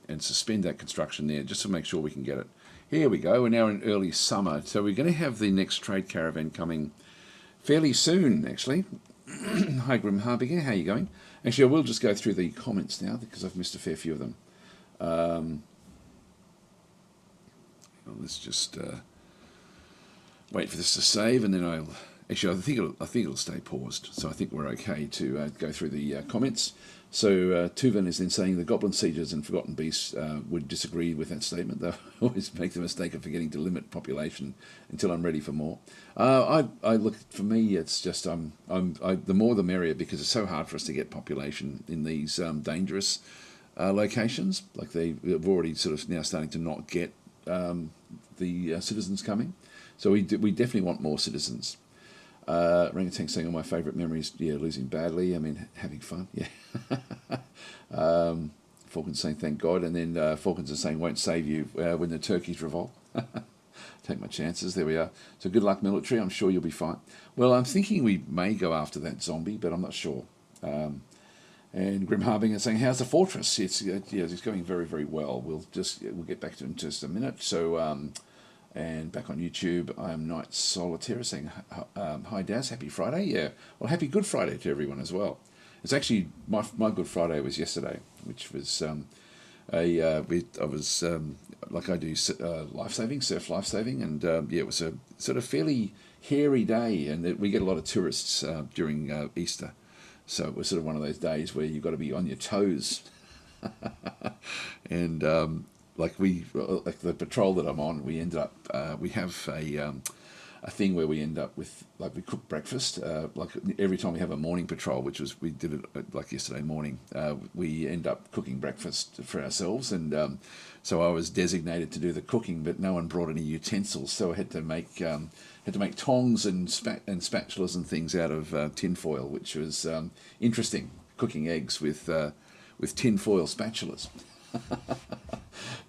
and suspend that construction there just to make sure we can get it. Here we go. We're now in early summer, so we're going to have the next trade caravan coming fairly soon, actually. Hi, Grim Harbinger. How are you going? Actually, I will just go through the comments now because I've missed a fair few of them. Well, let's just wait for this to save, and then I'll... Actually, I think it'll stay paused, so I think we're okay to go through the comments. So Tuvan is then saying the Goblin Siegers and Forgotten Beasts would disagree with that statement. They always make the mistake of forgetting to limit population until I'm ready for more. I look, for me, it's just the more the merrier, because it's so hard for us to get population in these dangerous locations. Like they've already sort of now starting to not get the citizens coming. So we definitely want more citizens. Rangatang saying all my favourite memories, yeah, losing badly, I mean, having fun, yeah. Falcons saying thank God, and then Falcons are saying won't save you when the turkeys revolt. Take my chances, there we are. So good luck, military, I'm sure you'll be fine. Well, I'm thinking we may go after that zombie, but I'm not sure. And Grim Harbinger saying, how's the fortress? It's going very, very well. We'll get back to it in just a minute. So, and back on YouTube, I am Knight Solitaire saying, hi Daz, happy Friday. Yeah, well, happy Good Friday to everyone as well. It's actually, my Good Friday was yesterday, which was, I was, like I do lifesaving, surf lifesaving, and yeah, it was a sort of fairly hairy day, and we get a lot of tourists during Easter. So it was sort of one of those days where you've got to be on your toes. And like the patrol that I'm on, we end up we have a thing where we end up with, like, we cook breakfast like every time we have a morning patrol, which was, we did it like yesterday morning, we end up cooking breakfast for ourselves, and so I was designated to do the cooking, but no one brought any utensils, so I had to make tongs and spatulas and things out of tin foil, which was interesting, cooking eggs with tin foil spatulas.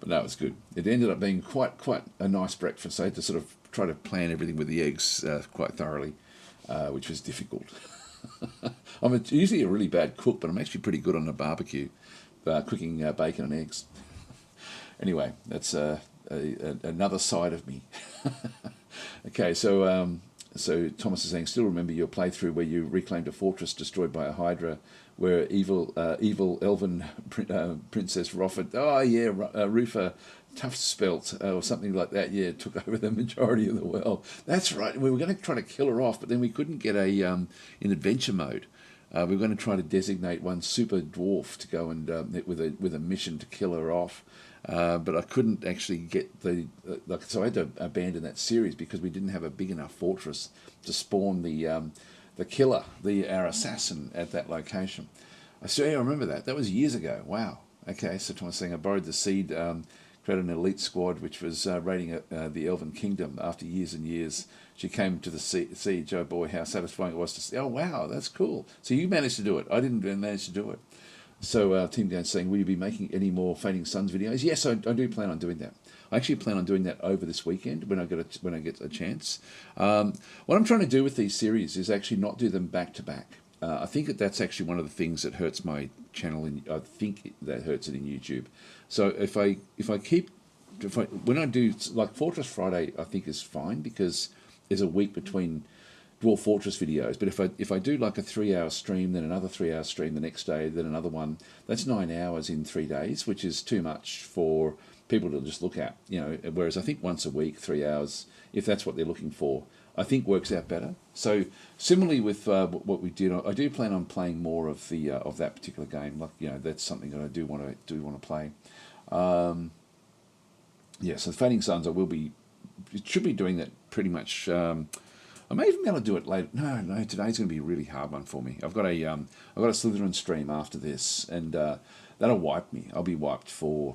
But no, it was good. It ended up being quite a nice breakfast. I had to sort of try to plan everything with the eggs quite thoroughly, which was difficult. I'm usually a really bad cook, but I'm actually pretty good on a barbecue, cooking bacon and eggs. Anyway, that's another side of me. Okay, so Thomas is saying, still remember your playthrough where you reclaimed a fortress destroyed by a Hydra, where evil elven Princess Rofford, oh yeah, Rufa, tough spelt or something like that. Yeah, took over the majority of the world. That's right. We were going to try to kill her off, but then we couldn't get a in adventure mode. We were going to try to designate one super dwarf to go and with a mission to kill her off. But I couldn't actually get so I had to abandon that series because we didn't have a big enough fortress to spawn the killer, our assassin at that location. I remember that. That was years ago. Wow. Okay, so Thomas saying I borrowed the seed, created an elite squad which was raiding the Elven Kingdom after years and years. She came to the siege. Oh boy, how satisfying it was to see. Oh wow, that's cool. So you managed to do it. I didn't manage to do it. So Team Dan's saying, will you be making any more Fading Suns videos? Yes, I do plan on doing that. I actually plan on doing that over this weekend when I get a chance. What I'm trying to do with these series is actually not do them back to back. I think that's actually one of the things that hurts my channel. I think that hurts it in YouTube. So when I do like Fortress Friday, I think is fine because there's a week between Dwarf Fortress videos. But if I do like a 3-hour stream, then another 3-hour stream the next day, then another one, that's 9 hours in 3 days, which is too much for people to just look at. Whereas I think once a week, 3 hours, if that's what they're looking for, I think works out better. So similarly with what we did, I do plan on playing more of that particular game. Like that's something that I do want to play. So Fading Suns, should be doing that pretty much. I may even be able to do it later. No, today's going to be a really hard one for me. I've got a Slytherin stream after this, and that'll wipe me. I'll be wiped for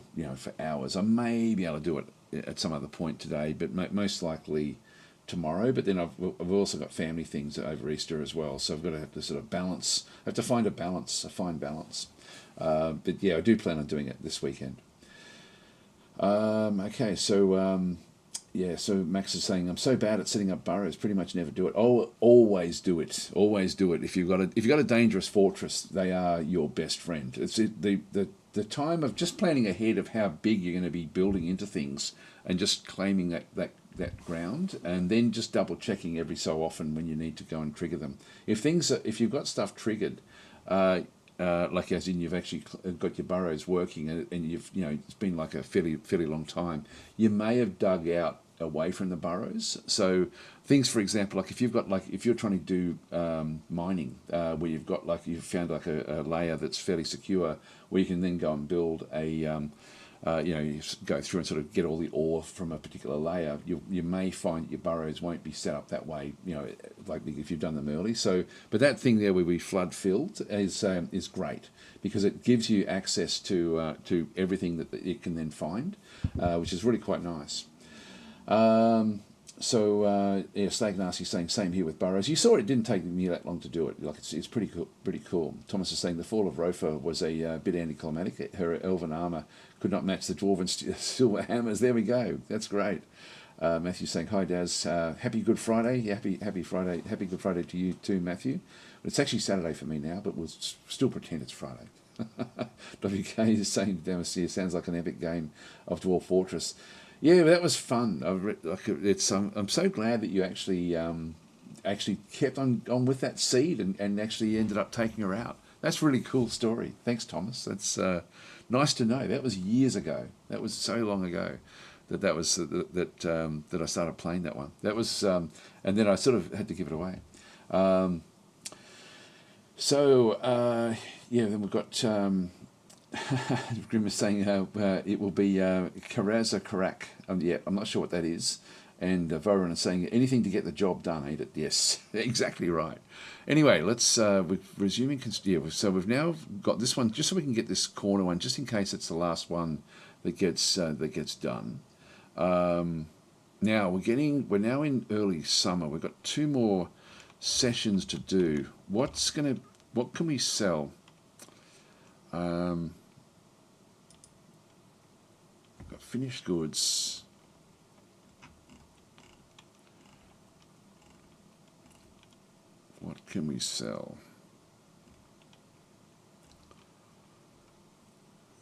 hours. I may be able to do it at some other point today, but most likely tomorrow. But then I've also got family things over Easter as well, so I've got to have to sort of balance. I have to find a fine balance. But yeah, I do plan on doing it this weekend. Okay, so. So Max is saying I'm so bad at setting up burrows, pretty much never do it. Oh, always do it. Always do it. If you've got a dangerous fortress, they are your best friend. It's the time of just planning ahead of how big you're going to be building into things and just claiming that ground, and then just double checking every so often when you need to go and trigger them. If you've got stuff triggered, like as in you've actually got your burrows working and you've it's been like a fairly long time, you may have dug out away from the burrows. So things, for example, like if you're trying to do mining, where you've found like a layer that's fairly secure, where you can then go and build you go through and sort of get all the ore from a particular layer, you may find that your burrows won't be set up that way, like if you've done them early. So, but that thing there where we flood filled is great because it gives you access to everything that it can then find, which is really quite nice. Snake Nasty saying same here with burrows. You saw it didn't take me that long to do it. Like it's pretty cool. Thomas is saying the fall of Rofa was a bit anticlimactic. Her elven armor could not match the dwarven silver hammers. There we go. That's great. Matthew's saying hi Daz. Happy Good Friday. Happy Friday. Happy Good Friday to you too, Matthew. It's actually Saturday for me now, but we'll still pretend it's Friday. WK is saying down here sounds like an epic game of Dwarf Fortress. Yeah, that was fun. I'm so glad that you actually kept on with that seed and actually ended up taking her out. That's a really cool story. Thanks, Thomas. That's nice to know. That was years ago. That was so long ago that I started playing that one. That was and then I sort of had to give it away. Then we've got. Grim is saying it will be Karaza Karak. I'm not sure what that is. And Voran is saying anything to get the job done, ain't it? Yes, exactly right. Anyway, let's we're resuming. So we've now got this one just so we can get this corner one, just in case it's the last one that gets done. Now we're now in early summer. We've got 2 more sessions to do. What can we sell? Got finished goods. What can we sell?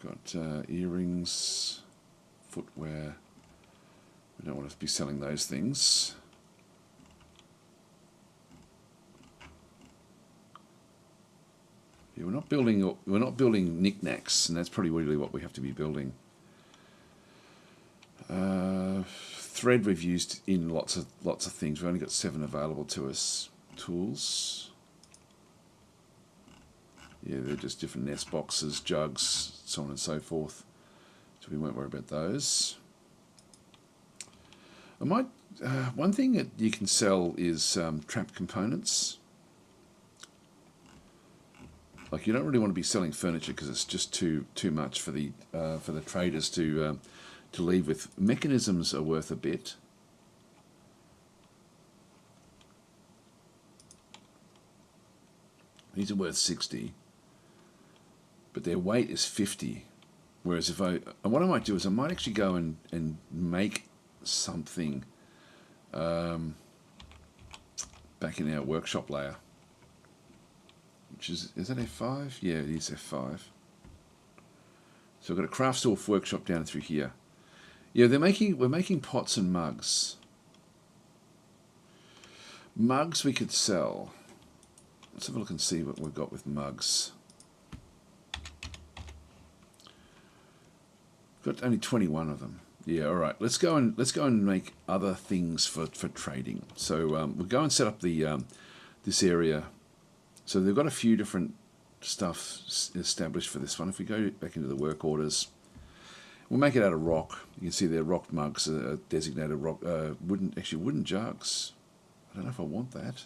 Got earrings, footwear. We don't want to be selling those things. Yeah, we're not building knickknacks, and that's probably really what we have to be building. Thread we've used in lots of things. We've only got 7 available to us. Tools. Yeah, they're just different nest boxes, jugs, so on and so forth. So we won't worry about those. I might. One thing that you can sell is trap components. Like, you don't really want to be selling furniture because it's just too much for the traders to leave with. Mechanisms are worth a bit. These are worth 60, but their weight is 50. Whereas if what I might do is I might actually go and make something back in our workshop layer. Which is that F5? Yeah, it is F5. So we've got a craft Dwarf workshop down through here. Yeah, we're making pots and mugs. Mugs we could sell. Let's have a look and see what we've got with mugs. Got only 21 of them. Yeah, all right. Let's go and make other things for trading. So we'll go and set up the this area. So they've got a few different stuff established for this one. If we go back into the work orders, we'll make it out of rock. You can see their rock mugs are designated rock, wooden jugs. I don't know if I want that.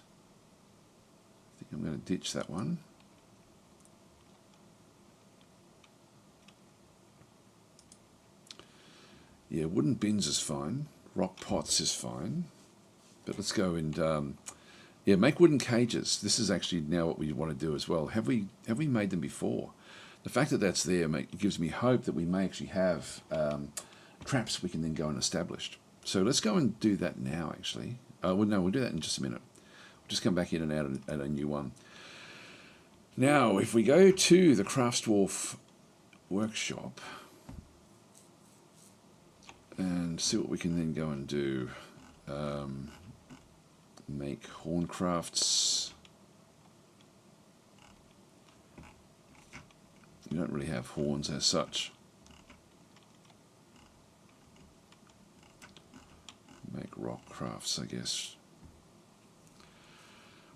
I think I'm going to ditch that one. Yeah, wooden bins is fine. Rock pots is fine. But let's go and yeah, make wooden cages. This is actually now what we want to do as well. Have we made them before? The fact that that's there gives me hope that we may actually have traps we can then go and establish. So let's go and do that now, actually. Well, no, we'll do that in just a minute. We'll just come back in and add a new one. Now, if we go to the Craft Dwarf workshop and see what we can then go and do. Make horn crafts. You don't really have horns as such. Make rock crafts, I guess.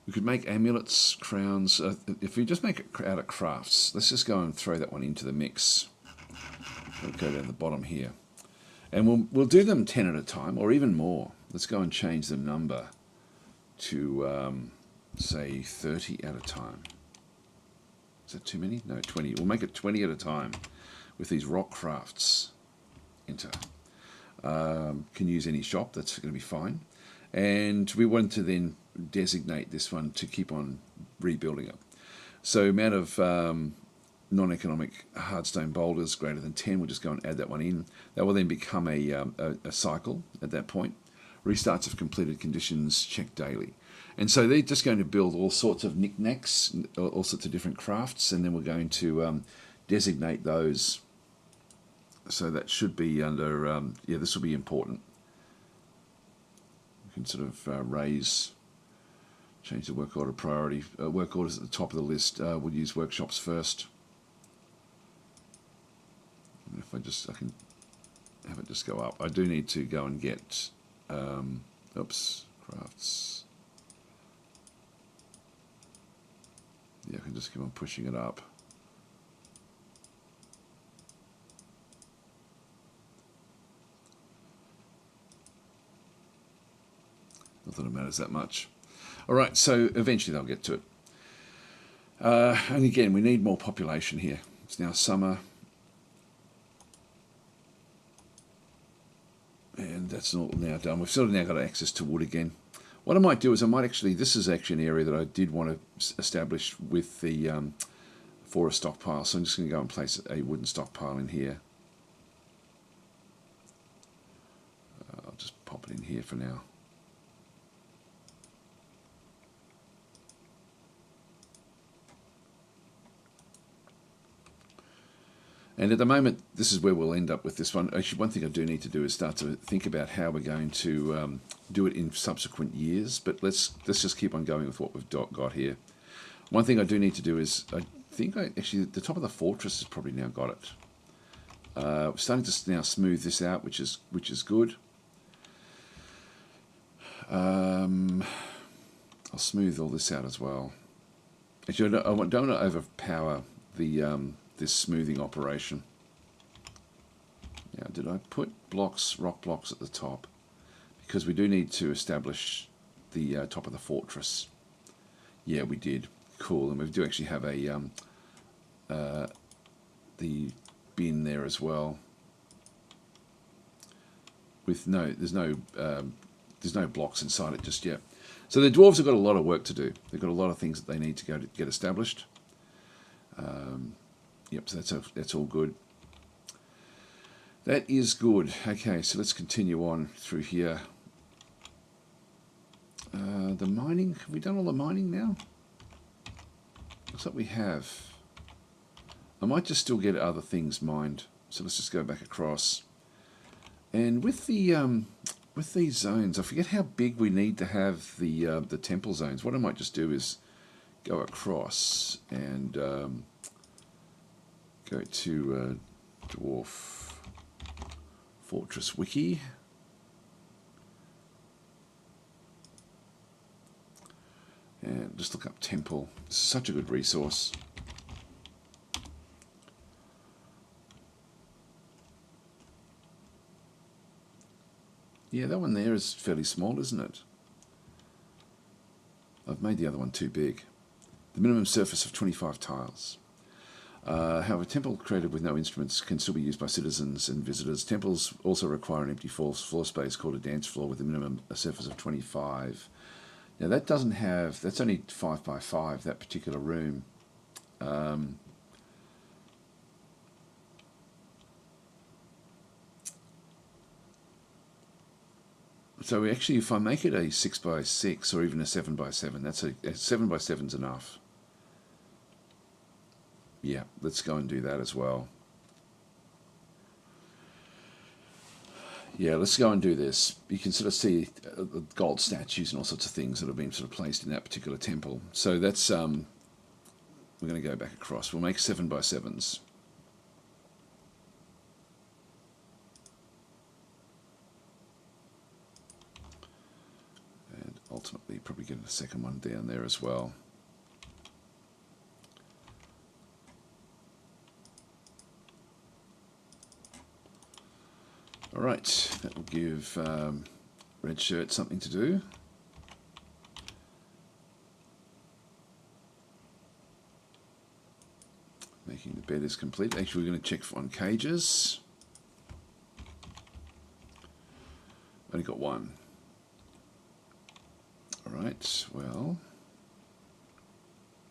We could make amulets, crowns. If we just make it out of crafts, let's just go and throw that one into the mix. We'll go down the bottom here. And we'll do them 10 at a time, or even more. Let's go and change the number to, say, 30 at a time. Is that too many? No, 20. We'll make it 20 at a time with these rock crafts. Enter. Can use any shop. That's going to be fine. And we want to then designate this one to keep on rebuilding it. So amount of non-economic hardstone boulders greater than 10, we'll just go and add that one in. That will then become a cycle at that point. Restarts of completed conditions checked daily. And so they're just going to build all sorts of knickknacks, all sorts of different crafts, and then we're going to designate those. So that should be under, yeah, this will be important. We can sort of change the work order priority. Work orders at the top of the list. We'll use workshops first. And if I can have it just go up. I do need to go and get, oops, crafts. Yeah, I can just keep on pushing it up. Not that it matters that much. All right, so eventually they'll get to it. And again, we need more population here. It's now summer. And that's all now done. We've sort of now got access to wood again. What I might do is I might actually, this is actually an area that I did want to establish with the forest stockpile. So I'm just going to go and place a wooden stockpile in here. I'll just pop it in here for now. And at the moment, this is where we'll end up with this one. Actually, one thing I do need to do is start to think about how we're going to do it in subsequent years. But let's just keep on going with what we've got here. One thing I do need to do is, I think actually the top of the fortress has probably now got it. We're starting to now smooth this out, which is good. I'll smooth all this out as well. Actually, I don't want to overpower the this smoothing operation. Now, did I put rock blocks at the top? Because we do need to establish the top of the fortress. Yeah, we did. Cool, and we do actually have a the bin there as well. With there's no blocks inside it just yet. So the dwarves have got a lot of work to do. They've got a lot of things that they need to get established. Yep, so that's all good. That is good. Okay, so let's continue on through here. The mining, have we done all the mining now? Looks like we have. I might just still get other things mined. So let's just go back across. And with these zones, I forget how big we need to have the temple zones. What I might just do is go across and go to Dwarf Fortress Wiki. And just look up temple. It's such a good resource. Yeah, that one there is fairly small, isn't it? I've made the other one too big. The minimum surface of 25 tiles. However, a temple created with no instruments can still be used by citizens and visitors. Temples also require an empty floor space called a dance floor with a minimum surface of 25. Now that doesn't have, that's only 5 by 5, that particular room. So actually, if I make it a 6 by 6 or even a 7 by 7, that's a 7 by 7's enough. Yeah, let's go and do that as well. Yeah, let's go and do this. You can sort of see gold statues and all sorts of things that have been sort of placed in that particular temple. So that's, we're going to go back across. We'll make 7 by 7's. And ultimately probably get a second one down there as well. Alright, that will give Red Shirt something to do. Making the bed is complete. Actually, we're going to check on cages. Only got one. Alright, well,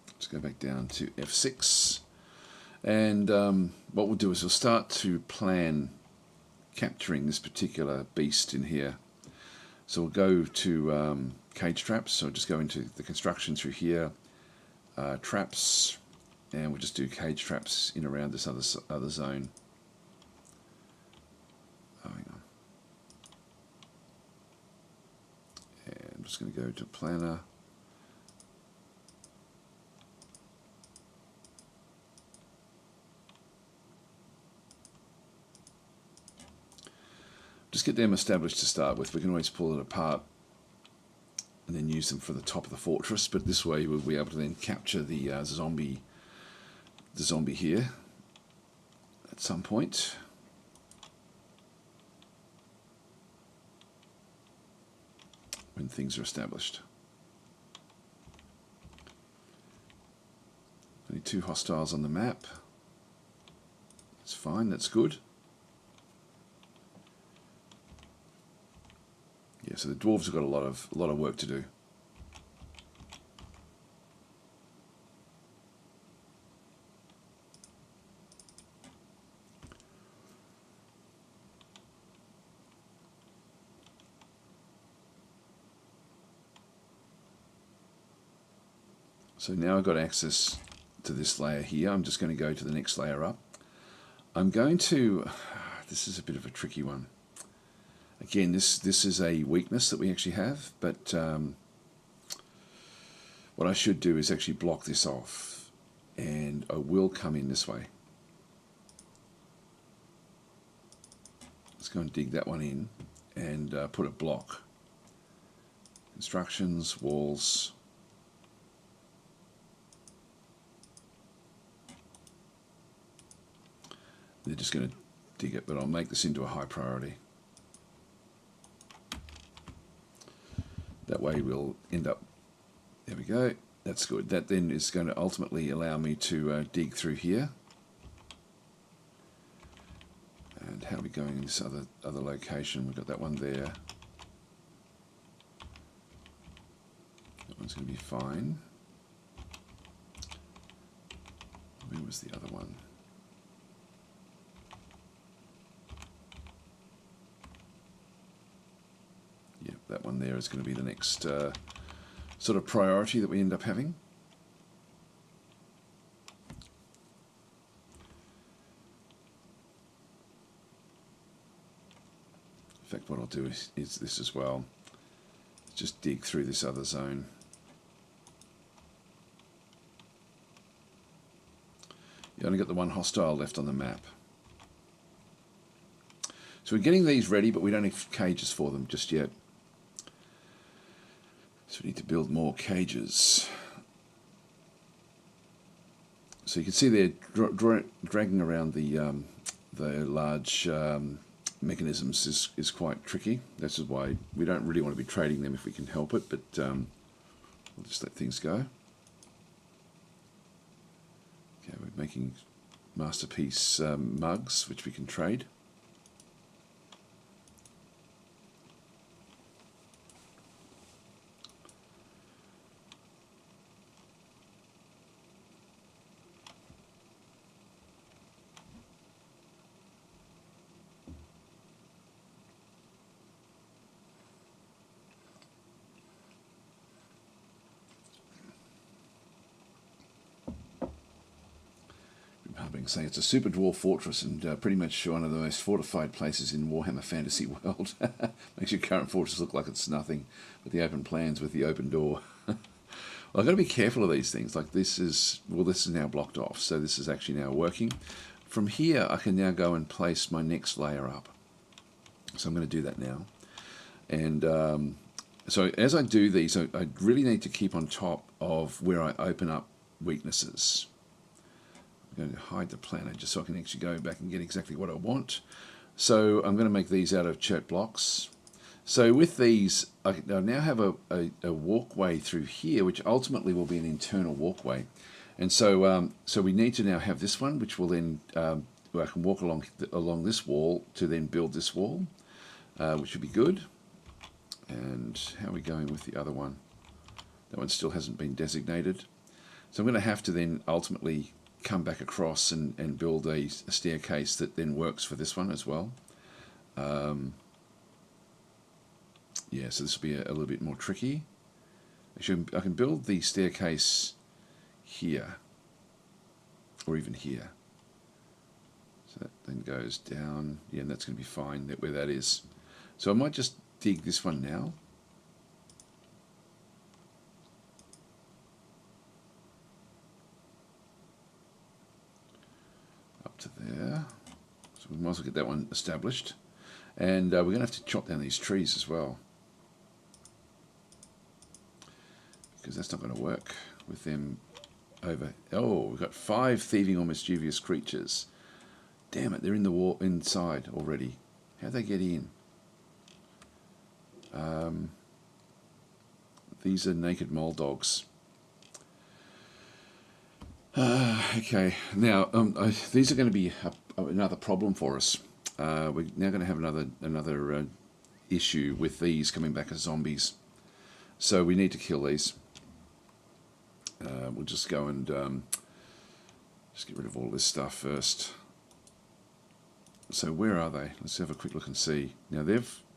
let's go back down to F6. And what we'll do is we'll start to plan capturing this particular beast in here. So we'll go to cage traps. So just go into the construction through here, traps, and we'll just do cage traps in around this other zone. Oh, hang on. And I'm just going to go to planner. Just get them established to start with. We can always pull it apart and then use them for the top of the fortress, but this way we'll be able to then capture the zombie here at some point. When things are established. Only 2 hostiles on the map. That's fine, that's good. Yeah, so the dwarves have got a lot of work to do. So now I've got access to this layer here. I'm just going to go to the next layer up. I'm going to, this is a bit of a tricky one. Again, this is a weakness that we actually have, but what I should do is actually block this off, and I will come in this way. let's go and dig that one in and put a block. Constructions, walls. They're just going to dig it, but I'll make this into a high priority. That way we'll end up, there we go, that's good. That then is going to ultimately allow me to dig through here. And how are we going in this other location? We've got that one there. That one's going to be fine. Where was the other one? Yep, that one there is going to be the next sort of priority that we end up having. In fact, what I'll do is this as well. Just dig through this other zone. You only got the one hostile left on the map. So we're getting these ready, but we don't have cages for them just yet. So we need to build more cages. So you can see they're dragging around the large mechanisms is quite tricky. This is why we don't really want to be trading them if we can help it, but we'll just let things go. Okay, we're making masterpiece mugs, which we can trade. Saying it's a super dwarf fortress and pretty much one of the most fortified places in Warhammer Fantasy World. Makes your current fortress look like it's nothing, but the open plans with the open door. Well, I've got to be careful of these things. Like this is now blocked off, so this is actually now working. From here, I can now go and place my next layer up. So I'm going to do that now. And so as I do these, I really need to keep on top of where I open up weaknesses. I'm going to hide the planner just so I can actually go back and get exactly what I want. So I'm going to make these out of chert blocks. So with these, I now have a walkway through here, which ultimately will be an internal walkway. And so so we need to now have this one, which will then, I can walk along this wall to then build this wall, which would be good. And how are we going with the other one? That one still hasn't been designated. So I'm going to have to then ultimately come back across and build a staircase that then works for this one as well. Yeah, so this will be a little bit more tricky. Actually, I can build the staircase here, or even here. So that then goes down. Yeah, and that's going to be fine where that is. So I might just dig this one now. To there, so we might as well get that one established, and we're going to have to chop down these trees as well, because that's not going to work with them over. Oh, we've got 5 thieving or mischievous creatures. Damn it, they're in the wall inside already. How'd they get in? These are naked mole dogs. Okay, now these are going to be another problem for us. We're now going to have another issue with these coming back as zombies. So we need to kill these. We'll just go and just get rid of all this stuff first. So where are they? Let's have a quick look and see. Now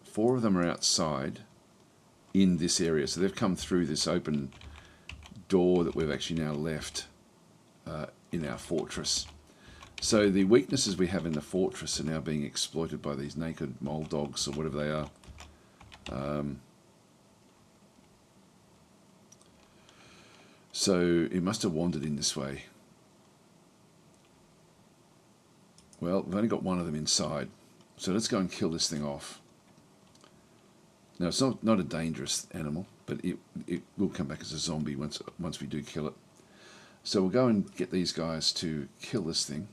4 of them are outside in this area. So they've come through this open door that we've actually now left in our fortress. So the weaknesses we have in the fortress are now being exploited by these naked mole dogs or whatever they are. So it must have wandered in this way. Well, we've only got one of them inside, So let's go and kill this thing off. Now, it's not a dangerous animal, but it will come back as a zombie once we do kill it. So we'll go and get these guys to kill this thing.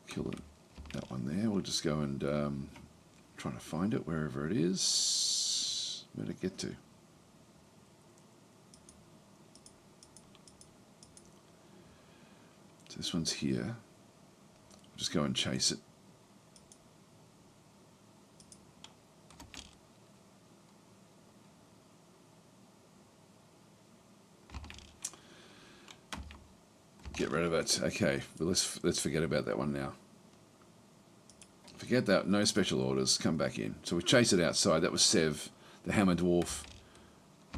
Kill that one there. We'll just go and try to find it wherever it is. Where did it get to? So this one's here. We'll just go and chase it. Get rid of it. Okay, well, let's forget about that one now. Forget that. No special orders. Come back in. So we chase it outside. That was Sev, the Hammer Dwarf.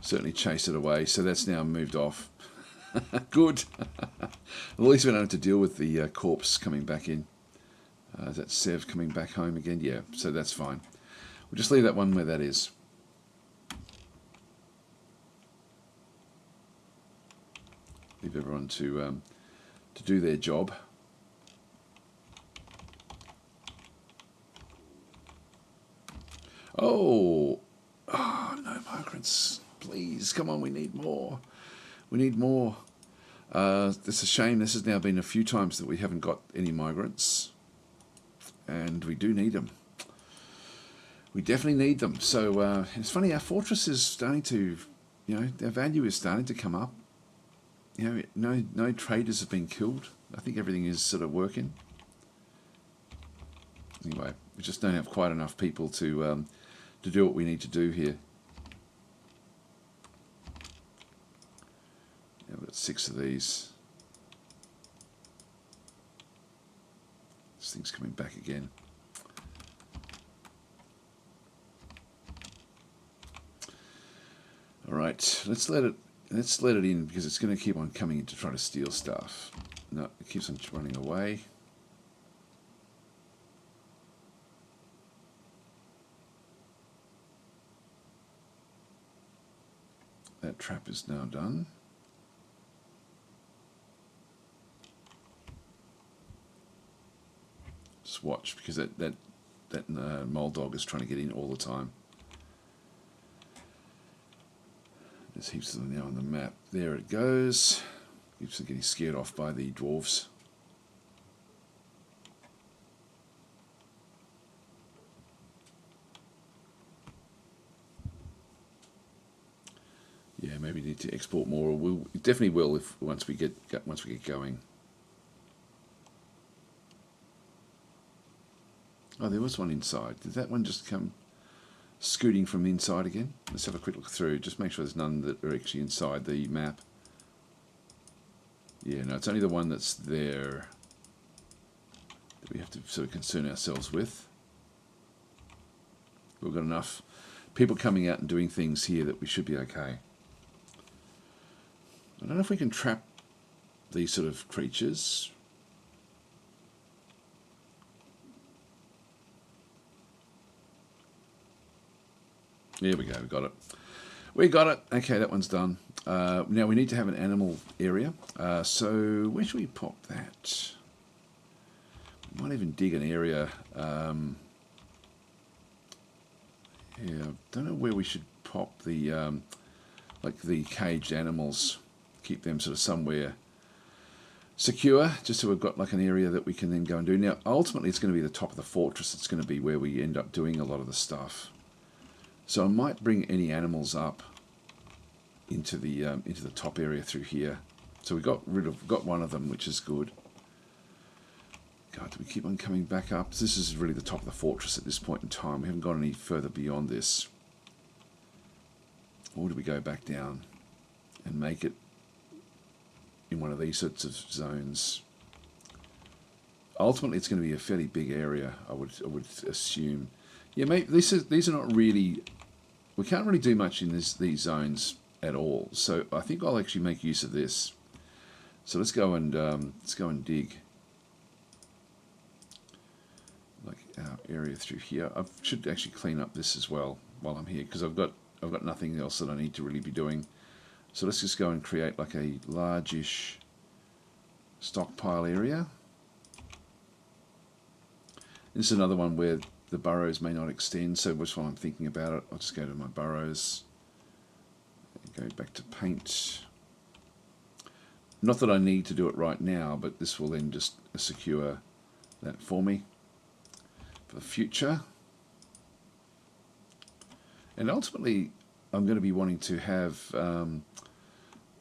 Certainly chased it away. So that's now moved off. Good. At least we don't have to deal with the corpse coming back in. Is that Sev coming back home again? Yeah. So that's fine. We'll just leave that one where that is. Leave everyone to do their job. Oh, no migrants. Please, come on, we need more. We need more. It's a shame. This has now been a few times that we haven't got any migrants. And we do need them. We definitely need them. So it's funny, our fortress is starting to, their value is starting to come up. No traders have been killed. I think everything is sort of working. Anyway, we just don't have quite enough people to do what we need to do here. Yeah, we've got 6 of these. This thing's coming back again. All right, let's let it in because it's going to keep on coming in to try to steal stuff. No, it keeps on running away. That trap is now done. Just watch because that mole dog is trying to get in all the time. There's heaps of them now on the map. There it goes. Keeps on getting scared off by the dwarves. Yeah, maybe need to export more. We'll definitely will if once we get going. Oh, there was one inside. Did that one just come scooting from inside again? Let's have a quick look through. Just make sure there's none that are actually inside the map. Yeah, no, it's only the one that's there that we have to sort of concern ourselves with. We've got enough people coming out and doing things here that we should be okay. I don't know if we can trap these sort of creatures. There we go, we got it. We got it. Okay, that one's done. Now we need to have an animal area. So where should we pop that? We might even dig an area. Yeah, don't know where we should pop the like the caged animals. Keep them sort of somewhere secure, just so we've got like an area that we can then go and do. Now, ultimately, it's going to be the top of the fortress. It's going to be where we end up doing a lot of the stuff. So I might bring any animals up into the top area through here. So we got one of them, which is good. God, do we keep on coming back up? This is really the top of the fortress at this point in time. We haven't gone any further beyond this. Or do we go back down and make it in one of these sorts of zones? Ultimately, it's going to be a fairly big area, I would assume. Yeah, maybe these are not really. We can't really do much in these zones at all. So I think I'll actually make use of this. So let's go and dig. Like our area through here. I should actually clean up this as well while I'm here because I've got nothing else that I need to really be doing. So let's just go and create like a largish stockpile area. This is another one where the burrows may not extend, so which one I'm thinking about it. I'll just go to my burrows, go back to paint. Not that I need to do it right now, but this will then just secure that for me for the future. And ultimately, I'm going to be wanting to have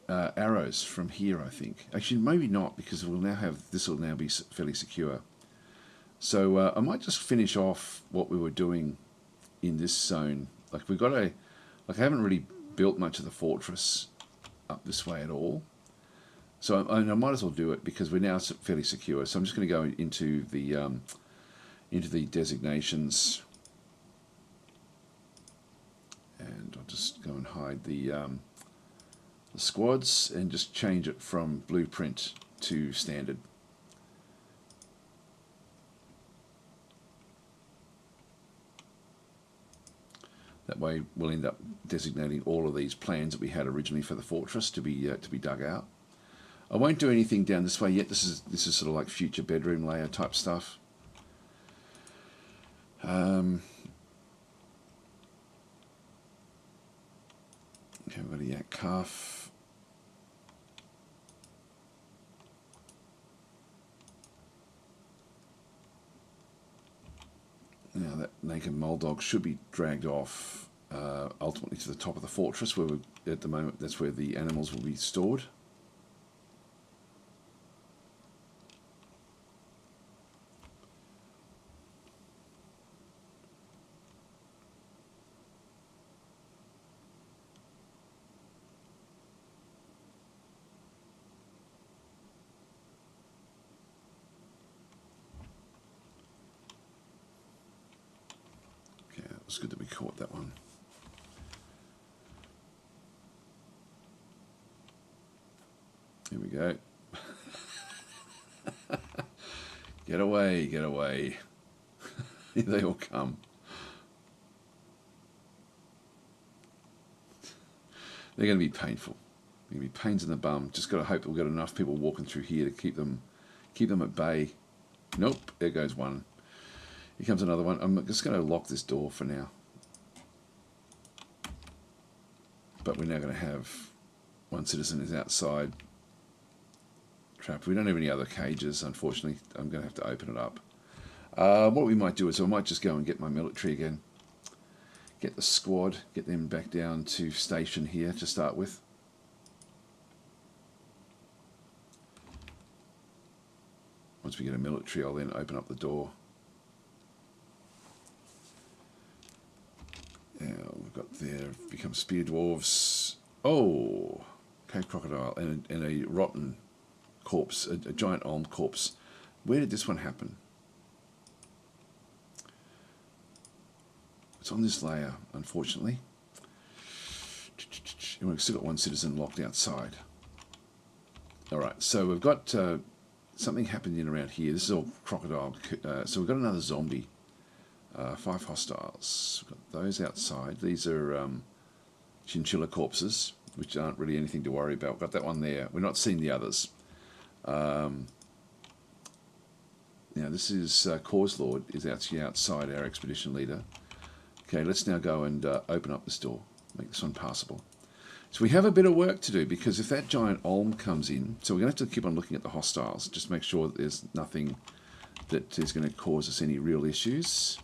arrows from here, I think. Actually, maybe not, because we'll now have, this will now be fairly secure. So I might just finish off what we were doing in this zone. Like we've got a, like I haven't really built much of the fortress up this way at all. So I might as well do it because we're now fairly secure. So I'm just going to go into the designations, and I'll just go and hide the squads and just change it from blueprint to standard. That way we'll end up designating all of these plans that we had originally for the fortress to be dug out. I won't do anything down this way yet. This is sort of like future bedroom layer type stuff. Okay, we've got a yak calf. Now that naked mole dog should be dragged off ultimately to the top of the fortress, where at the moment that's where the animals will be stored. It's good that we caught that one. Here we go. Get away, get away. Here they all come. They're going to be painful. They're going to be pains in the bum. Just got to hope that we've got enough people walking through here to keep them at bay. Nope, there goes one. Here comes another one. I'm just going to lock this door for now. But we're now going to have one citizen is outside, trapped. We don't have any other cages, unfortunately. I'm going to have to open it up. What we might do is I might just go and get my military again. Get the squad, get them back down to station here to start with. Once we get a military, I'll then open up the door. We've got there, become spear dwarves. Oh, cave crocodile and a rotten corpse, a giant olm corpse. Where did this one happen? It's on this layer, unfortunately. And we've still got one citizen locked outside. Alright, so we've got something happening around here. This is all crocodile. So we've got another zombie. 5 hostiles. We've got those outside. These are chinchilla corpses, which aren't really anything to worry about. We've got that one there. We're not seeing the others. Now this is Cause Lord is actually outside, our expedition leader. Okay, let's now go and open up this door. Make this one passable. So we have a bit of work to do, because if that giant olm comes in, so we're going to have to keep on looking at the hostiles, just make sure that there's nothing that is going to cause us any real issues.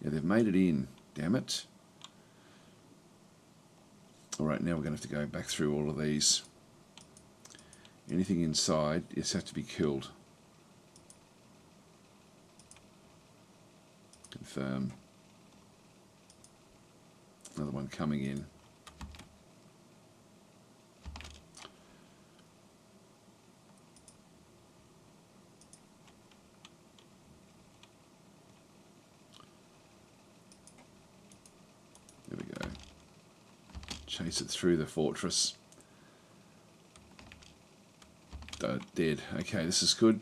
Yeah, they've made it in. Damn it. Alright, now we're going to have to go back through all of these. Anything inside is have to be killed. Confirm. Another one coming in. There we go. Chase it through the fortress. Dead. Okay, this is good.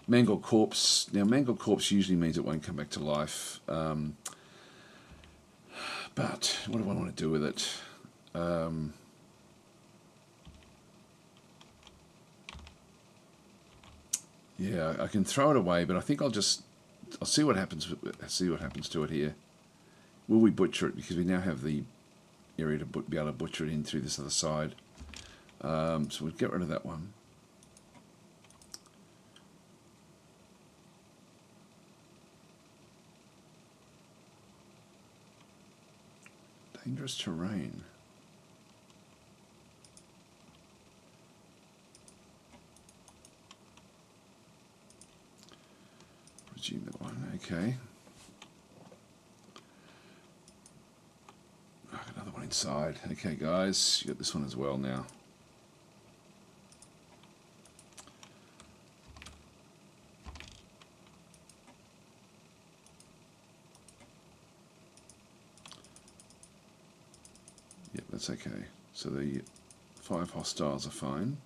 Mangled corpse. Now, mangled corpse usually means it won't come back to life. But what do I want to do with it? Yeah, I can throw it away, but I think I'll see what happens. See what happens to it here. Will we butcher it? Because we now have the area to be able to butcher it in through this other side. So we'll get rid of that one. Dangerous terrain. Resume that one. Okay. Another one inside. Okay, guys, you got this one as well now. Yep, that's okay. So the 5 hostiles are fine.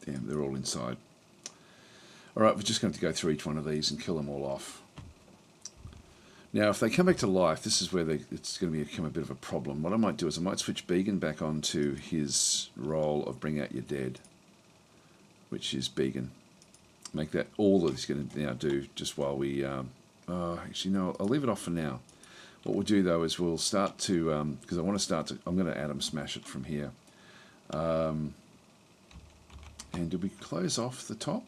Damn, they're all inside. Alright, we're just going to go through each one of these and kill them all off. Now, if they come back to life, this is where it's going to become a bit of a problem. What I might do is I might switch Began back onto his role of Bring Out Your Dead, which is Began. Make that all that he's going to now do just while we... actually, no, I'll leave it off for now. What we'll do, though, is we'll start to... because I want to start to... I'm going to Atom Smash it from here. And did we close off the top?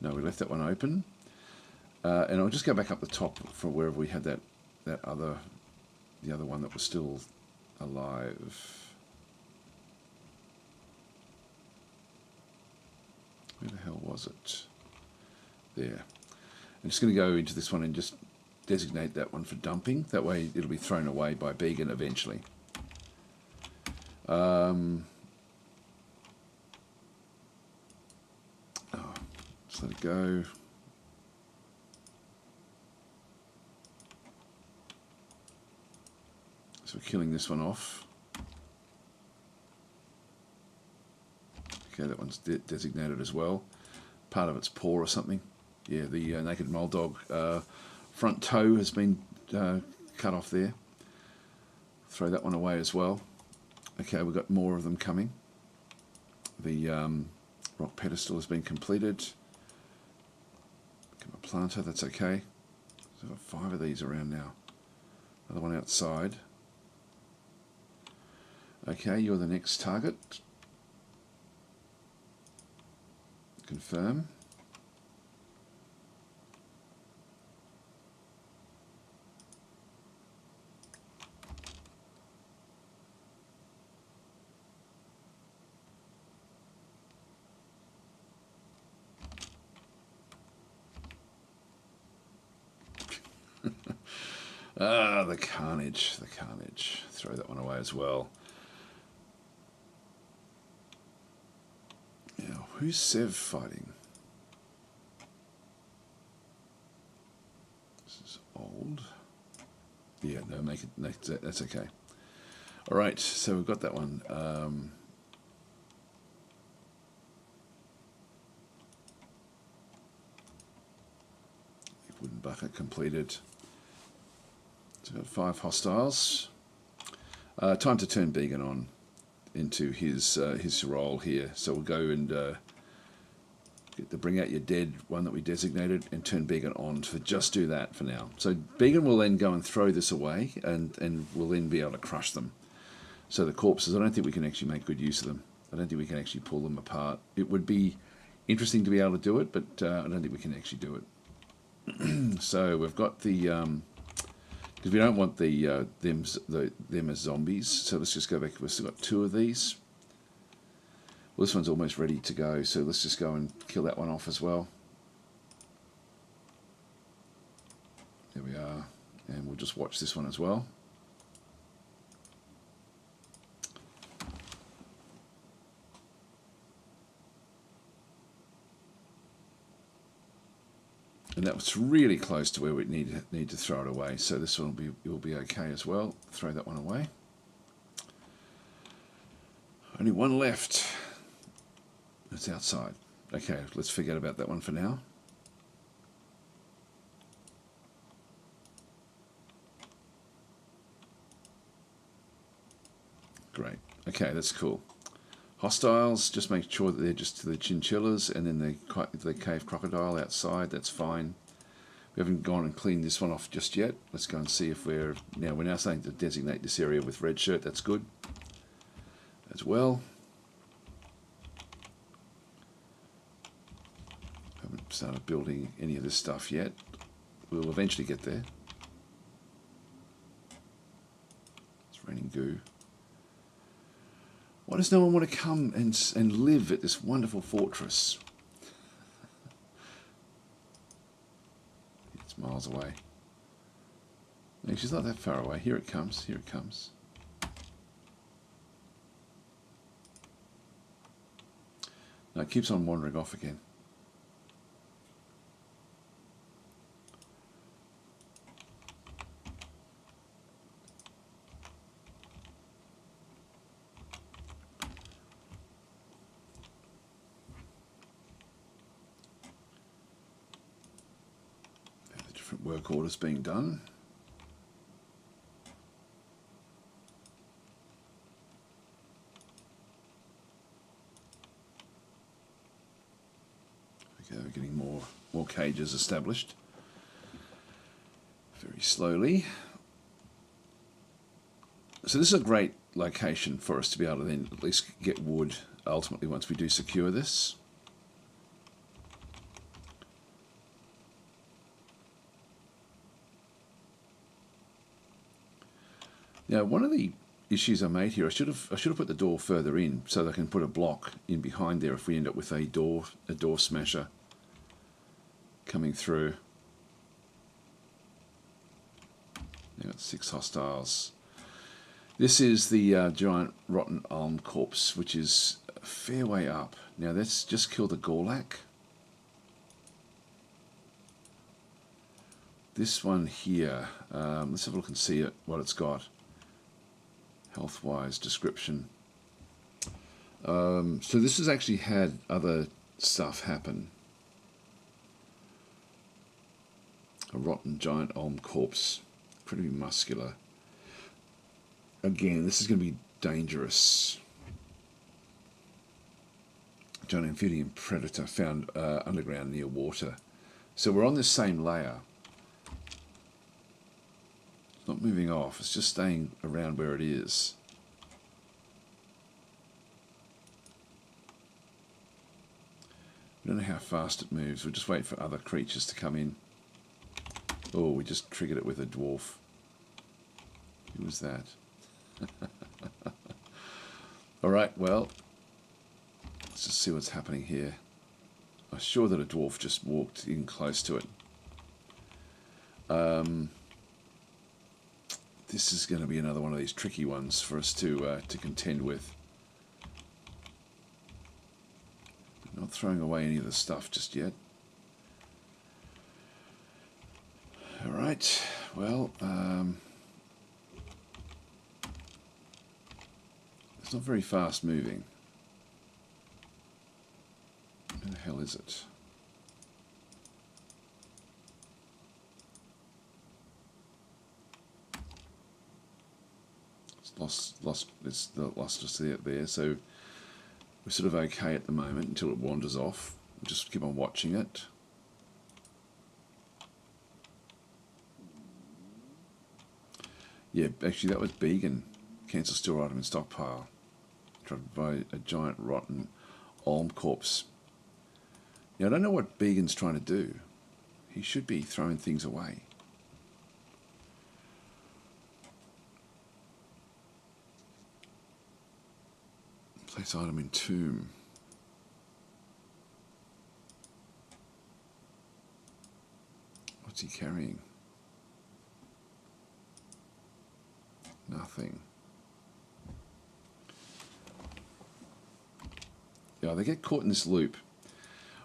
No, we left that one open. And I'll just go back up the top from wherever we had the other one that was still alive. Where the hell was it? There. I'm just going to go into this one and just designate that one for dumping. That way it'll be thrown away by Began eventually. Let's let it go. So we're killing this one off. Okay, that one's designated as well. Part of its paw or something. Yeah, the naked mole dog front toe has been cut off there. Throw that one away as well. Okay, we've got more of them coming. The rock pedestal has been completed. Get my planter, that's okay. So I've got 5 of these around now. Another one outside. Okay, you're the next target. Confirm. Ah, the carnage, the carnage. Throw that one away as well. Now, who's Sev fighting? This is old. Yeah, no, make it, that's okay. All right, so we've got that one. Wooden bucket completed. So we've got 5 hostiles. Time to turn Began on into his role here. So we'll go and get the Bring Out Your Dead one that we designated and turn Began on to just do that for now. So Began will then go and throw this away and we'll then be able to crush them. So the corpses, I don't think we can actually make good use of them. I don't think we can actually pull them apart. It would be interesting to be able to do it, but I don't think we can actually do it. So we've got the... because we don't want them as zombies, so let's just go back. We've still got 2 of these. Well, this one's almost ready to go, so let's just go and kill that one off as well. There we are, and we'll just watch this one as well. And that was really close to where we need to throw it away. So this one will be okay as well. Throw that one away. Only one left. It's outside. Okay, let's forget about that one for now. Great. Okay, that's cool. Hostiles, just make sure that they're just to the chinchillas, and then the cave crocodile outside. That's fine. We haven't gone and cleaned this one off just yet. Let's go and see if we're now starting to designate this area with red shirt. That's good as well. Haven't started building any of this stuff yet. We'll eventually get there. It's raining goo. Why does no one want to come and live at this wonderful fortress? It's miles away. No, she's not that far away. Here it comes. Here it comes. No, it keeps on wandering off again. Work orders being done. Okay, we're getting more cages established very slowly. So this is a great location for us to be able to then at least get wood ultimately once we do secure this. Now, one of the issues I made here, I should have put the door further in so that I can put a block in behind there if we end up with a door smasher coming through. Now it's 6 hostiles. This is the giant rotten elm corpse, which is a fair way up. Now let's just kill the Gorlak. This one here, let's have a look and see what it's got. Health-wise description. So this has actually had other stuff happen. A rotten giant elm corpse, pretty muscular. Again, this is going to be dangerous. Giant amphibian predator found underground near water. So we're on this same layer. Not moving off, it's just staying around where it is. We don't know how fast it moves, we'll just wait for other creatures to come in. Oh, we just triggered it with a dwarf. Who was that? Alright, well, let's just see what's happening here. I'm sure that a dwarf just walked in close to it. This is going to be another one of these tricky ones for us to contend with. Not throwing away any of the stuff just yet. All right. Well, it's not very fast moving. Where the hell is it? Lost us there, so we're sort of okay at the moment until it wanders off. We'll just keep on watching it. Yeah, actually that was Began. Cancel store item in stockpile. Tried to buy a giant rotten elm corpse. Now I don't know what Began's trying to do. He should be throwing things away. Place item in tomb. What's he carrying? Nothing. Yeah, they get caught in this loop.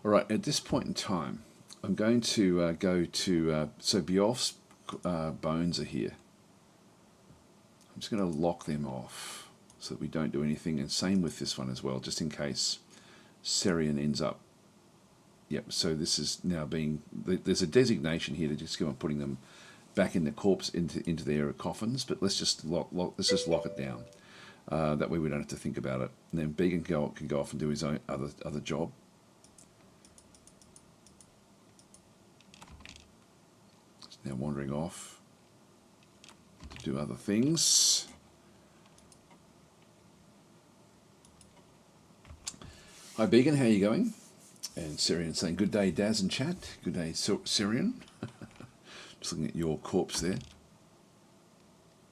Alright, at this point in time, I'm going to go to... so Biof's bones are here. I'm just going to lock them off so that we don't do anything, and same with this one as well, just in case Serian ends up. Yep, so this is now being... There's a designation here to just go on putting them back in the corpse into their coffins, but let's just lock it down. That way we don't have to think about it. And then Began can go off and do his own other job. He's now wandering off to do other things. Hi Began, how are you going? And Syrian saying, good day Daz and chat. Good day Syrian. Just looking at your corpse there.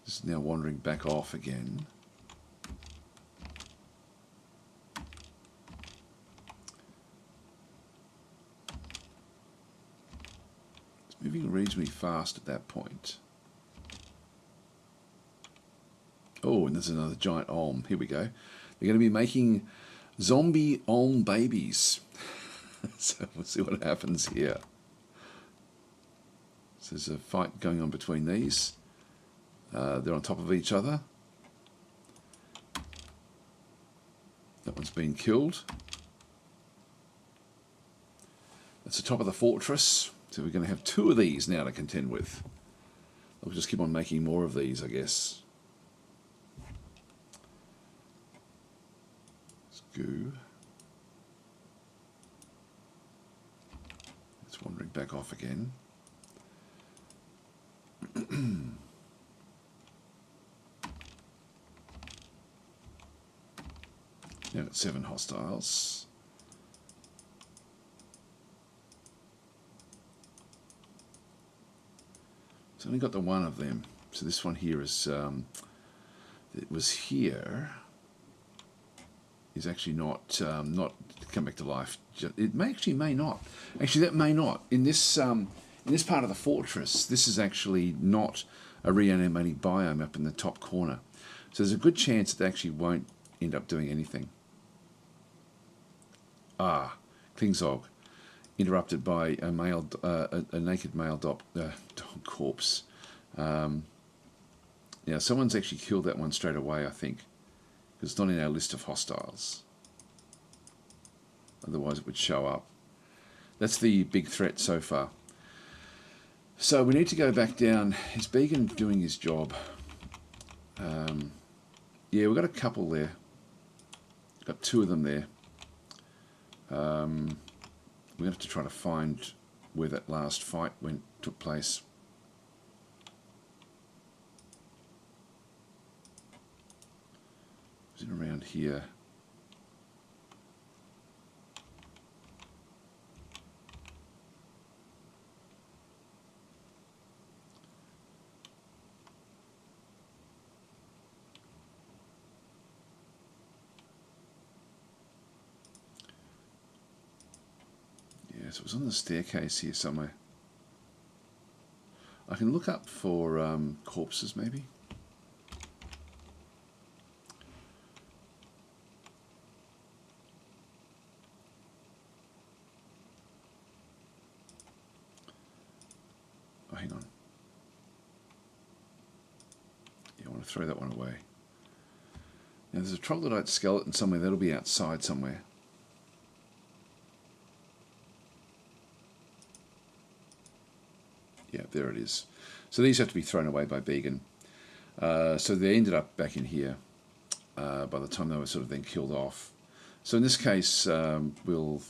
Just now wandering back off again. It's moving reasonably fast at that point. Oh, and there's another giant olm. Here we go. They're going to be making zombie olm babies. So we'll see what happens here. So there's a fight going on between these. They're on top of each other. That one's been killed. That's the top of the fortress. So we're going to have 2 of these now to contend with. I'll just keep on making more of these, I guess. Let's go. It's wandering back off again. Now got 7 hostiles. It's only got the one of them. So this one here is, it was here. Is actually not come back to life. It may not. Actually, that may not. In this part of the fortress, this is actually not a reanimating biome up in the top corner. So there's a good chance it actually won't end up doing anything. Ah, Klingzog, interrupted by a male, a naked male dog corpse. Yeah, someone's actually killed that one straight away, I think, because it's not in our list of hostiles. Otherwise, it would show up. That's the big threat so far. So we need to go back down. Is Began doing his job? Yeah, we've got a couple there. Got 2 of them there. We have to try to find where that last fight took place. Is it around here? Yes, it was on the staircase here somewhere. I can look up for corpses maybe. Oh, hang on. Yeah, I want to throw that one away. Now there's a troglodyte skeleton somewhere. That'll be outside somewhere. Yeah, there it is. So these have to be thrown away by Began. So they ended up back in here by the time they were sort of then killed off. So in this case, we'll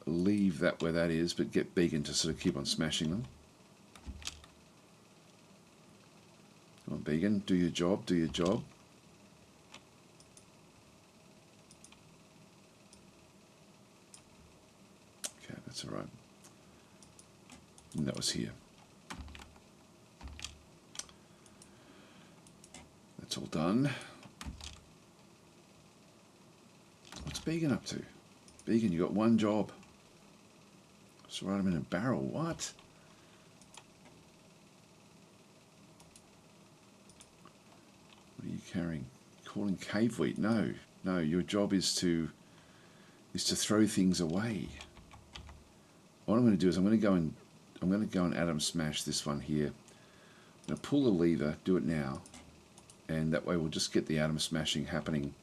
leave that where that is, but get Began to sort of keep on smashing them. Come on, Began, do your job, do your job. Okay, that's all right. And that was here. That's all done. What's Began up to? Began, you got one job. Just write him in a barrel. What? What are you carrying? Calling cave wheat? No, no. Your job is to throw things away. What I'm going to do is I'm going to go and atom smash this one here. I'm going to pull the lever. Do it now. And that way we'll just get the atom smashing happening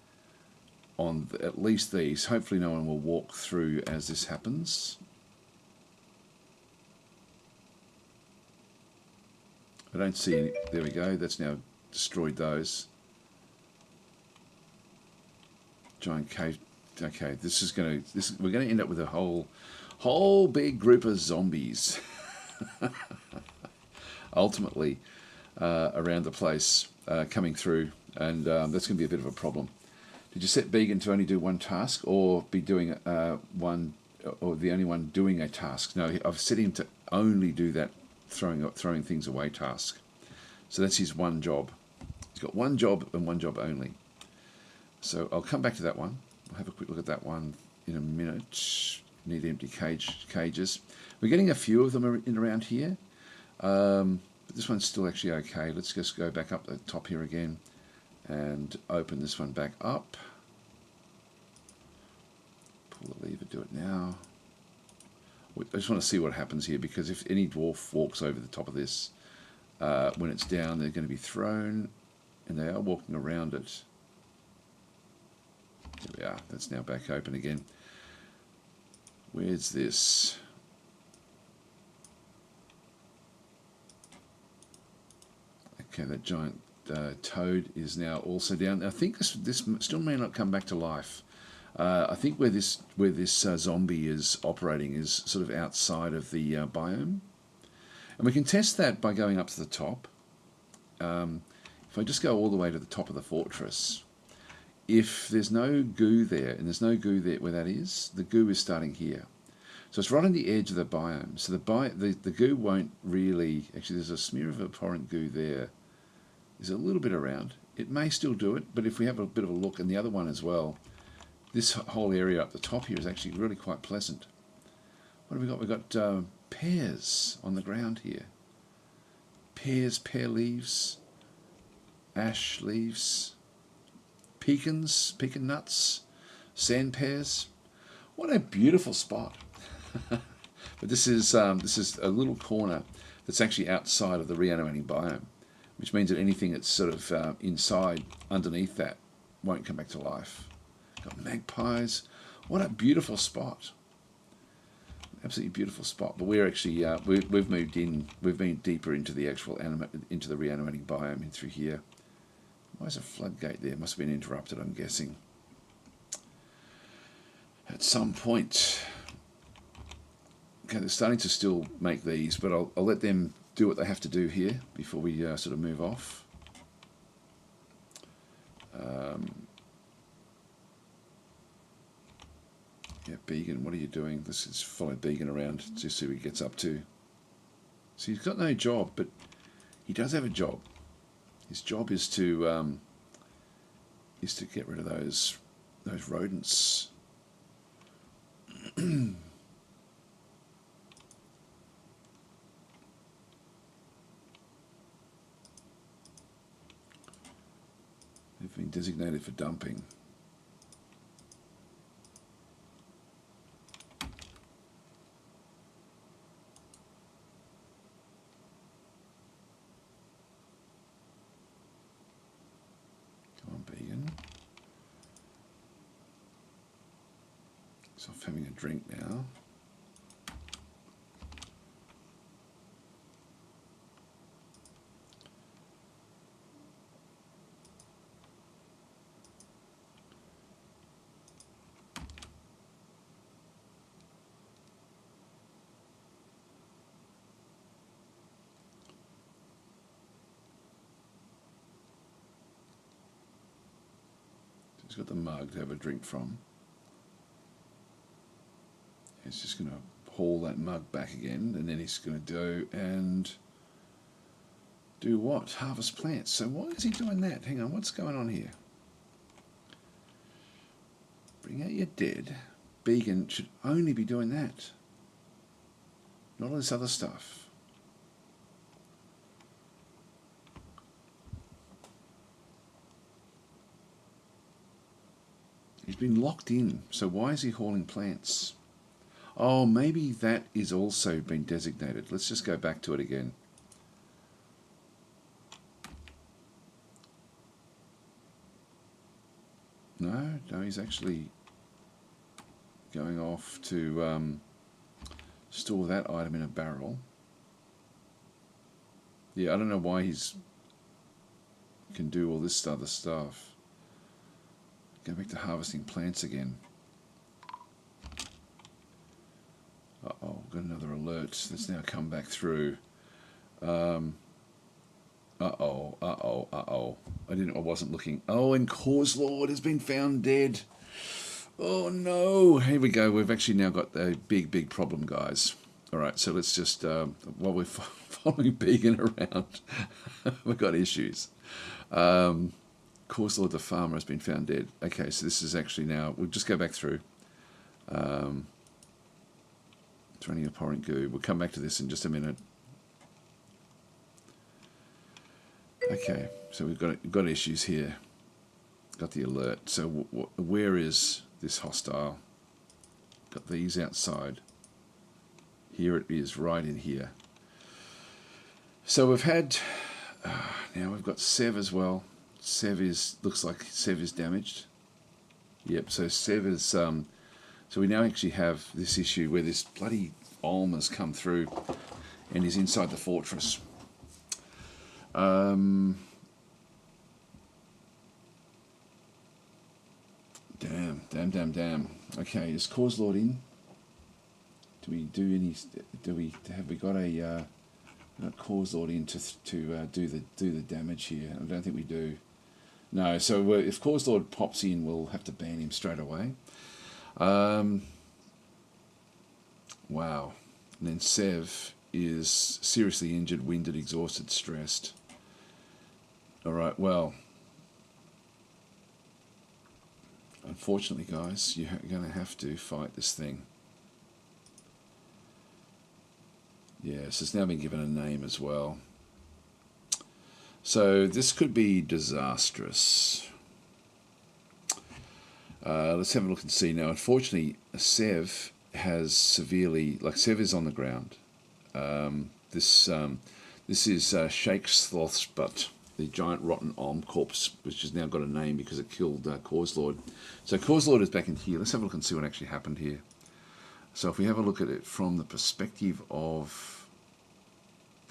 on at least these. Hopefully no one will walk through as this happens. I don't see any. There we go. That's now destroyed those. giant cave. Okay, we're gonna end up with a whole big group of zombies. Ultimately, around the place coming through, and that's going to be a bit of a problem. Did you set Began to only do one task, or be doing one, or the only one doing a task? No, I've set him to only do that throwing things away task. So that's his one job. He's got one job and one job only. So I'll come back to that one. We'll have a quick look at that one in a minute. Need empty cages. We're getting a few of them in around here. But this one's still actually okay. Let's just go back up the top here again and open this one back up. Pull the lever, do it now. I just want to see what happens here, because if any dwarf walks over the top of this, when it's down, they're going to be thrown, and they are walking around it. There we are. That's now back open again. Where's this? Okay, that giant toad is now also down. I think this still may not come back to life. I think where this zombie is operating is sort of outside of the biome, and we can test that by going up to the top. If I just go all the way to the top of the fortress, if there's no goo there, and there's no goo there where that is, the goo is starting here. So it's right on the edge of the biome. So the goo won't really... Actually, there's a smear of abhorrent goo there. There's a little bit around. It may still do it, but if we have a bit of a look, and the other one as well, this whole area up the top here is actually really quite pleasant. What have we got? We've got pears on the ground here. Pears, pear leaves, ash leaves, pecan nuts, sand pears. What a beautiful spot. But this is a little corner that's actually outside of the reanimating biome, which means that anything that's sort of inside, underneath that, won't come back to life. Got magpies. What a beautiful spot. Absolutely beautiful spot. But we're actually we've moved in. We've been deeper into the actual into the reanimating biome in through here. Why is a floodgate there? Must have been interrupted, I'm guessing, at some point. Okay, they're starting to still make these, but I'll let them do what they have to do here before we sort of move off. Yeah, Began, what are you doing? Let's just follow Began around to see what he gets up to. So he's got no job, but he does have a job. His job is to get rid of those rodents. They've been designated for dumping. Come on, Began. He's off having a drink now. He's got the mug to have a drink from. He's just going to haul that mug back again, and then he's going to do what? Harvest plants. So why is he doing that? Hang on, what's going on here? Bring out your dead. Began should only be doing that. Not all this other stuff. He's been locked in, so why is he hauling plants? Oh, maybe that is also been designated. Let's just go back to it again. No, he's actually going off to store that item in a barrel. Yeah, I don't know why he's can do all this other stuff. Go back to harvesting plants again. Uh-oh, got another alert that's now come back through. Uh-oh. I wasn't looking. Oh, and Cause Lord has been found dead. Oh no, here we go. We've actually now got a big problem, guys. All right, so let's just, while we're following Began around, we've got issues. Cause Lord the farmer has been found dead. Okay, so this is actually now, we'll just go back through. Draining abhorrent goo. We'll come back to this in just a minute. Okay, so we've got issues here. Got the alert. So where is this hostile? Got these outside. Here it is, right in here. So we've had, now we've got Sev as well. Looks like Sev is damaged. Yep, so Sev is, so we now actually have this issue where this bloody Olm has come through and is inside the fortress. Damn. Okay, is Cause Lord in? Do we do any? Have we got a Cause Lord in to do the damage here? I don't think we do. No. So if Cause Lord pops in, we'll have to ban him straight away. Wow. And then Sev is seriously injured, winded, exhausted, stressed. All right. Well. Unfortunately, guys, you're going to have to fight this thing. Yes, it's now been given a name as well. So this could be disastrous. Let's have a look and see now. Unfortunately, Sev has severely, like Sev is on the ground. This is Shake Sloth's butt. The giant rotten Olm corpse, which has now got a name because it killed Cause Lord. So Cause Lord is back in here. Let's have a look and see what actually happened here. So if we have a look at it from the perspective of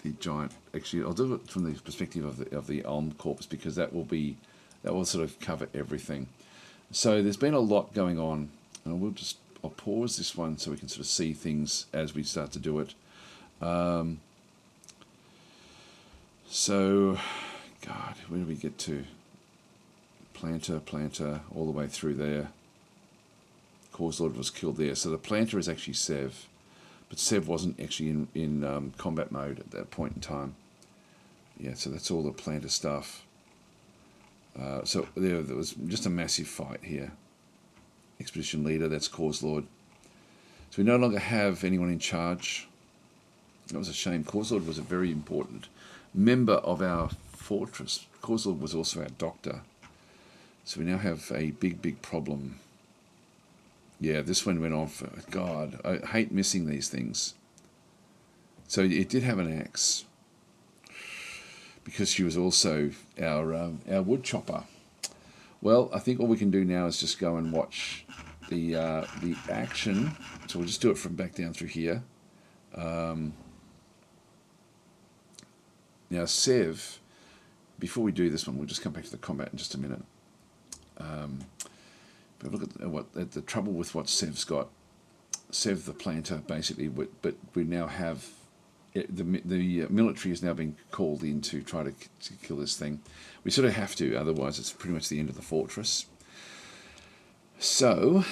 the giant, actually I'll do it from the perspective of the Olm corpse because that will sort of cover everything. So there's been a lot going on, and I'll pause this one so we can sort of see things as we start to do it. So. God, where do we get to? Planter, all the way through there. Cause Lord was killed there. So the planter is actually Sev. But Sev wasn't actually in combat mode at that point in time. Yeah, so that's all the planter stuff. So there was just a massive fight here. Expedition leader, that's Cause Lord. So we no longer have anyone in charge. That was a shame. Cause Lord was a very important member of our fortress. Cause Lord was also our doctor. So we now have a big problem. Yeah, this one went on for, God, I hate missing these things. So it did have an axe. Because she was also our wood chopper. Well, I think all we can do now is just go and watch the action. So we'll just do it from back down through here. Now Sev, before we do this one, we'll just come back to the combat in just a minute. But look at the trouble with what Sev's got. Sev the planter, basically, but we now have the military has now been called in to try to kill this thing. We sort of have to, otherwise it's pretty much the end of the fortress. So,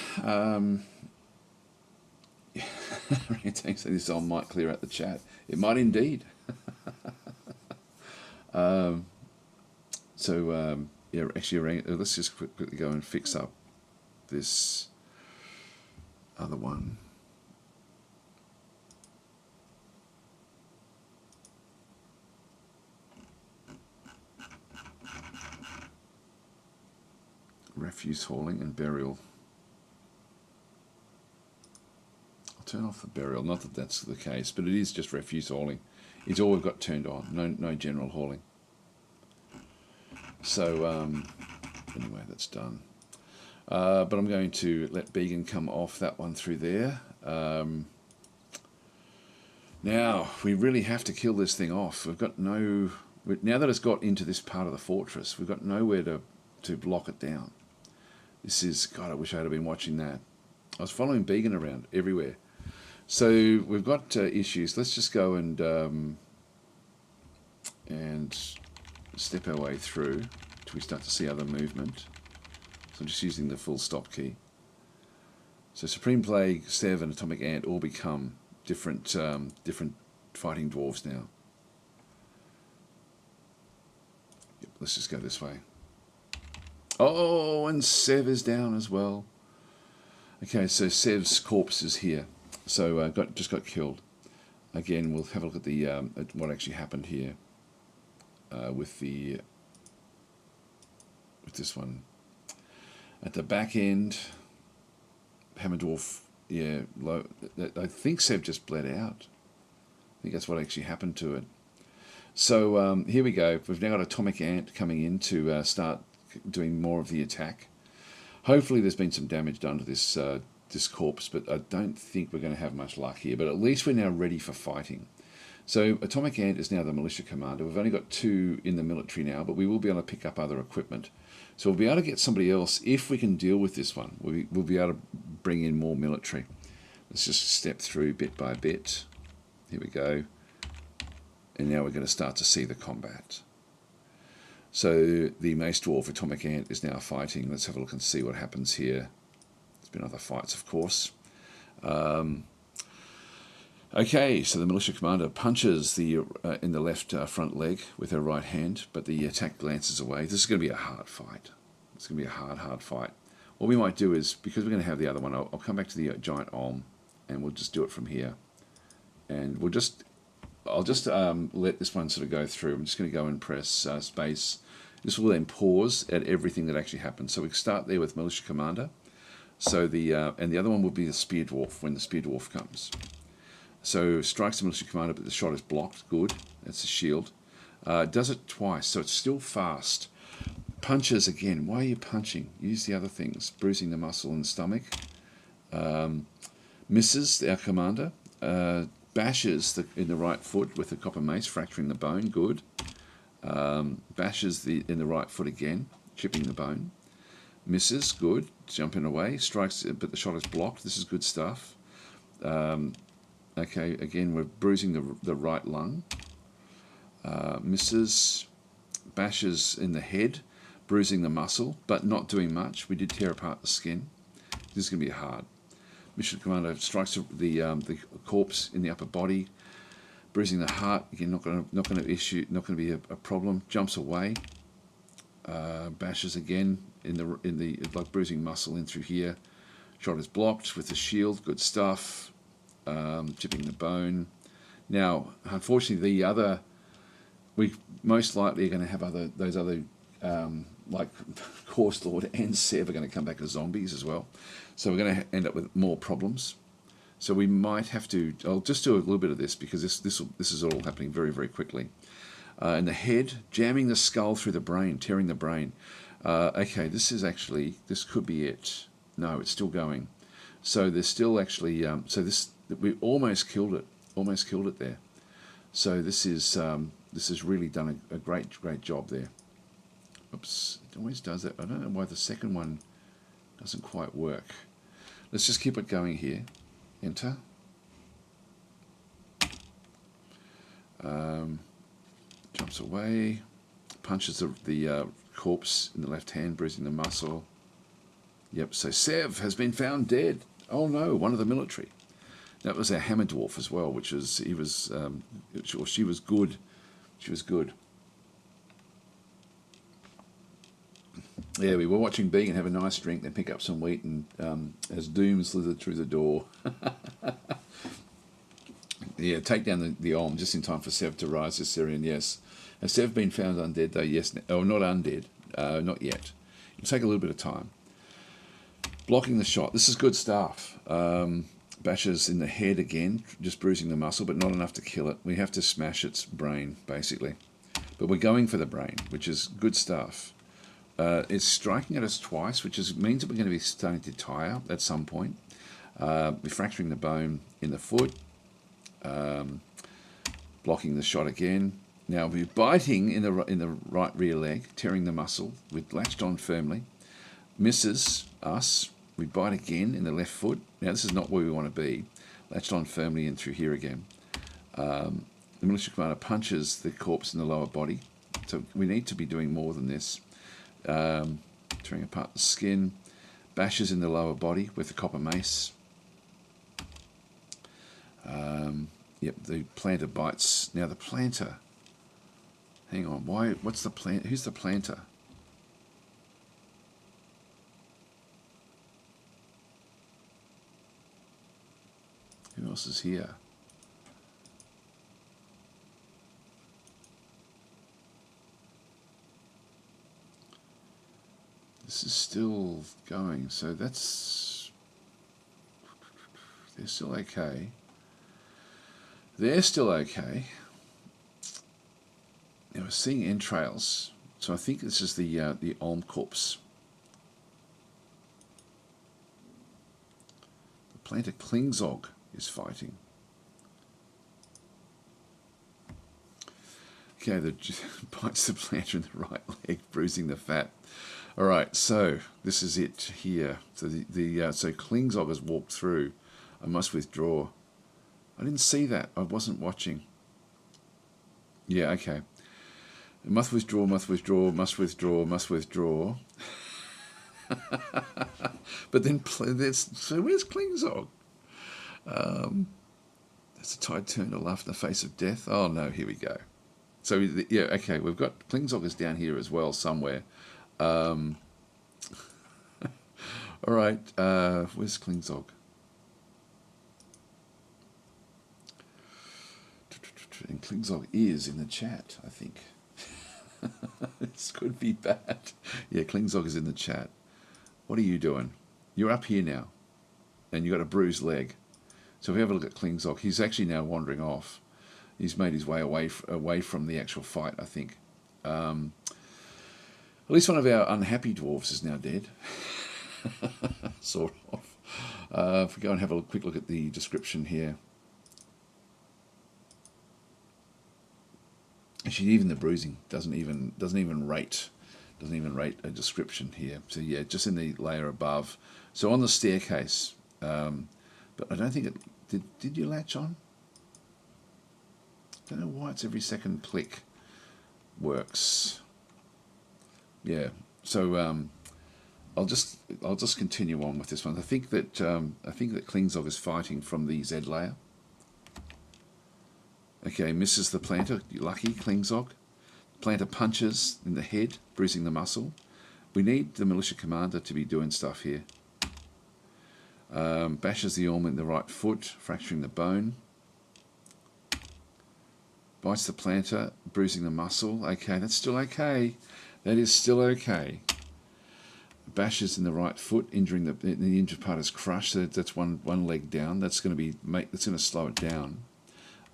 this all might clear out the chat. It might indeed. Yeah, actually, let's just quickly go and fix up this other one. Refuse hauling and burial. I'll turn off the burial, not that that's the case, but it is just refuse hauling. It's all we've got turned on, no general hauling. So, anyway, that's done. But I'm going to let Began come off that one through there. Now, we really have to kill this thing off. We've got now that it's got into this part of the fortress, we've got nowhere to lock it down. This is, God, I wish I had been watching that. I was following Began around everywhere. So we've got issues. Let's just go and step our way through till we start to see other movement. So I'm just using the full stop key. So Supreme Plague, Sev, and Atomic Ant all become different fighting dwarves now. Yep, let's just go this way. Oh, and Sev is down as well. Okay, so Sev's corpse is here. So just got killed. Again, we'll have a look at the at what actually happened here with this one. At the back end, Hammer Dwarf, yeah, low. I think Sev just bled out. I think that's what actually happened to it. So here we go. We've now got Atomic Ant coming in to start doing more of the attack. Hopefully there's been some damage done to this corpse, but I don't think we're going to have much luck here. But at least we're now ready for fighting. So Atomic Ant is now the militia commander. We've only got 2 in the military now, but we will be able to pick up other equipment. So we'll be able to get somebody else if we can deal with this one. We'll be able to bring in more military. Let's just step through bit by bit. Here we go. And now we're going to start to see the combat. So the Mace Dwarf Atomic Ant is now fighting. Let's have a look and see what happens here. There's been other fights, of course. Okay, so the militia commander punches the in the left front leg with her right hand, but the attack glances away. This is going to be a hard fight. It's going to be a hard fight. What we might do is, because we're going to have the other one, I'll come back to the giant Olm, and we'll just do it from here. And I'll just let this one sort of go through. I'm just going to go and press space. This will then pause at everything that actually happens. So we start there with militia commander. So and the other one will be the spear dwarf when the spear dwarf comes. So strikes the militia commander, but the shot is blocked. Good. That's a shield. Does it twice, so it's still fast. Punches again. Why are you punching? Use the other things. Bruising the muscle and stomach. Misses our commander. Bashes in the right foot with the copper mace, fracturing the bone. Good. Bashes in the right foot again, chipping the bone. Misses. Good. Jumping away. Strikes, but the shot is blocked. This is good stuff. Okay, again, we're bruising the right lung. Misses. Bashes in the head, bruising the muscle, but not doing much. We did tear apart the skin. This is going to be hard. Mission commander strikes the corpse in the upper body, bruising the heart. Again, not going to be a problem. Jumps away. Bashes again in the like bruising muscle in through here. Shot is blocked with the shield. Good stuff. Chipping the bone. Now, unfortunately, we most likely are going to have those other like Course Lord and Sev are going to come back as zombies as well. So we're going to end up with more problems. So we might have to. I'll just do a little bit of this because this is all happening very, very quickly. And the head jamming the skull through the brain, tearing the brain. Okay, this could be it. No, it's still going. So there's still actually. We almost killed it. Almost killed it there. So this has really done a great job there. Oops, it always does that. I don't know why the second one doesn't quite work. Let's just keep it going here. Enter. Jumps away. Punches the corpse in the left hand, bruising the muscle. Yep, so Sev has been found dead. Oh no, one of the military. That was our Hammer Dwarf as well, she was good. She was good. Yeah, we were watching Began have a nice drink, then pick up some wheat, and as Doom slithered through the door. Yeah, take down the Olm just in time for Sev to rise this Syrian, yes. Has Sev been found undead though? Yes. Oh, not undead. Not yet. It'll take a little bit of time. Blocking the shot. This is good stuff. Bashes in the head again, just bruising the muscle, but not enough to kill it. We have to smash its brain, basically. But we're going for the brain, which is good stuff. It's striking at us twice, which means that we're going to be starting to tire at some point. We're fracturing the bone in the foot. Blocking the shot again. Now we're biting in the right rear leg, tearing the muscle. We're latched on firmly. misses us. We bite again in the left foot. Now this is not where we want to be. Latched on firmly in through here again. The militia commander punches the corpse in the lower body. So we need to be doing more than this. Tearing apart the skin. Bashes in the lower body with the copper mace. Yep, the planter bites. Now the planter. Hang on, why? What's the plant? Who's the planter? Who else is here? This is still going, so that's... They're still okay. They're still okay. Now we're seeing entrails, so I think this is the Olm corpse. The planter Klingzog is fighting. Okay, the bites the planter in the right leg, bruising the fat. All right, so this is it here. So so Klingzog has walked through. I must withdraw. I didn't see that. I wasn't watching. Yeah, okay. Must withdraw, must withdraw, must withdraw, must withdraw. But then, so where's Klingzog? That's a tide turn to laugh in the face of death. Oh no, here we go. So yeah, okay, we've got Klingzog is down here as well somewhere. All right, where's Klingzog? And Klingzog is in the chat, I think. This could be bad. Yeah, Klingzog is in the chat. What are you doing? You're up here now, and you got a bruised leg. So if we have a look at Klingzog, he's actually now wandering off. He's made his way away from the actual fight, I think. At least one of our unhappy dwarves is now dead. Sort of. If we go and have a quick look at the description here. Actually, even the bruising doesn't even rate a description here. So yeah, just in the layer above. So on the staircase, but I don't think it did. You latch on? Don't know why it's every second click works. Yeah. So I'll just continue on with this one. I think that Klingzog is fighting from the Z layer. Okay, misses the planter. Lucky Klingzog. Planter punches in the head, bruising the muscle. We need the militia commander to be doing stuff here. Bashes the Orm in the right foot, fracturing the bone. Bites the planter, bruising the muscle. Okay, that's still okay. That is still okay. Bashes in the right foot, injuring the injured part is crushed. So that's one leg down. That's going to slow it down.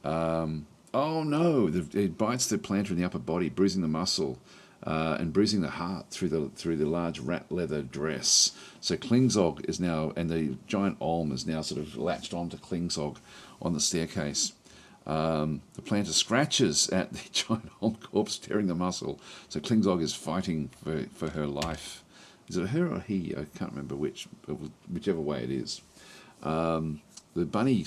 Oh no! It bites the planter in the upper body, bruising the muscle and bruising the heart through the large rat leather dress. So Klingzog is now, and the giant Olm is now sort of latched onto Klingzog on the staircase. The planter scratches at the giant Olm corpse, tearing the muscle. So Klingzog is fighting for her life. Is it her or he? I can't remember which, whichever way it is. The bunny.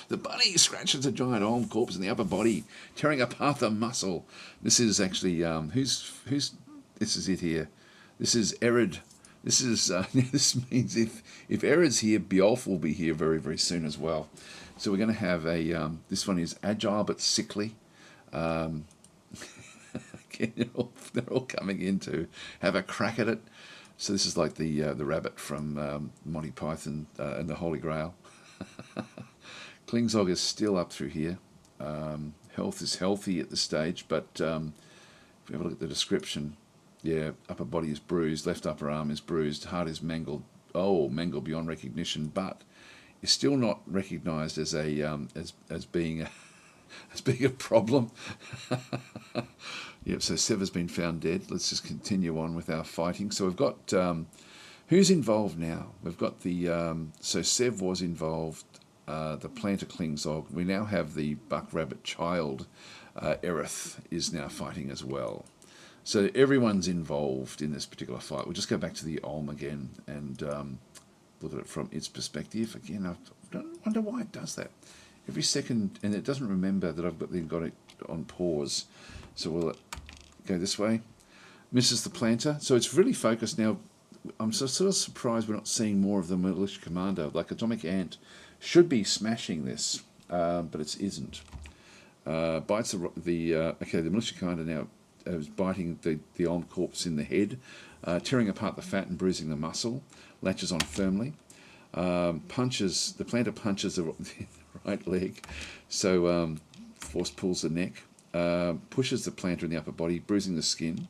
The bunny scratches a giant Olm corpse in the upper body, tearing apart the muscle. This is actually who's this is it here. This is Erid. This is this means if Erid's here, Biolf will be here very, very soon as well. So we're going to have a this one is agile but sickly. Again, they're all coming in to have a crack at it. So this is like the rabbit from Monty Python and the Holy Grail. Klingzog is still up through here. Health is healthy at this stage, but if we have a look at the description, yeah, upper body is bruised, left upper arm is bruised, heart is mangled. Oh, mangled beyond recognition, but is still not recognised as a as being a problem. Yep. So Sev has been found dead. Let's just continue on with our fighting. So we've got who's involved now. We've got the so Sev was involved. The planter Klingzog. We now have the buck rabbit child. Erith is now fighting as well. So everyone's involved in this particular fight. We'll just go back to the Ulm again and look at it from its perspective. Again, I wonder why it does that. Every second, and it doesn't remember that I've got it on pause. So we'll go this way. Misses the planter. So it's really focused now. I'm sort of surprised we're not seeing more of the militia commander. Like Atomic Ant should be smashing this, but it isn't. Bites the militia commander now is biting the Ulm corpse in the head, tearing apart the fat and bruising the muscle. Latches on firmly. The planter punches the right leg, so force pulls the neck. Pushes the planter in the upper body, bruising the skin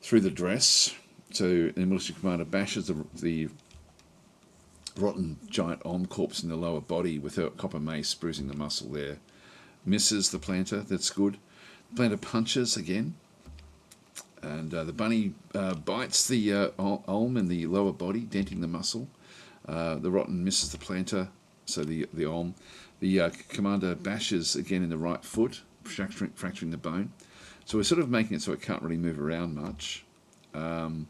through the dress. So the military commander bashes the rotten giant Ulm corpse in the lower body with her copper mace, bruising the muscle there. Misses the planter, that's good. The planter punches again, and the bunny bites the Ulm in the lower body, denting the muscle. The rotten misses the planter, so the Ulm. The commander bashes again in the right foot, fracturing the bone. So we're sort of making it so it can't really move around much. The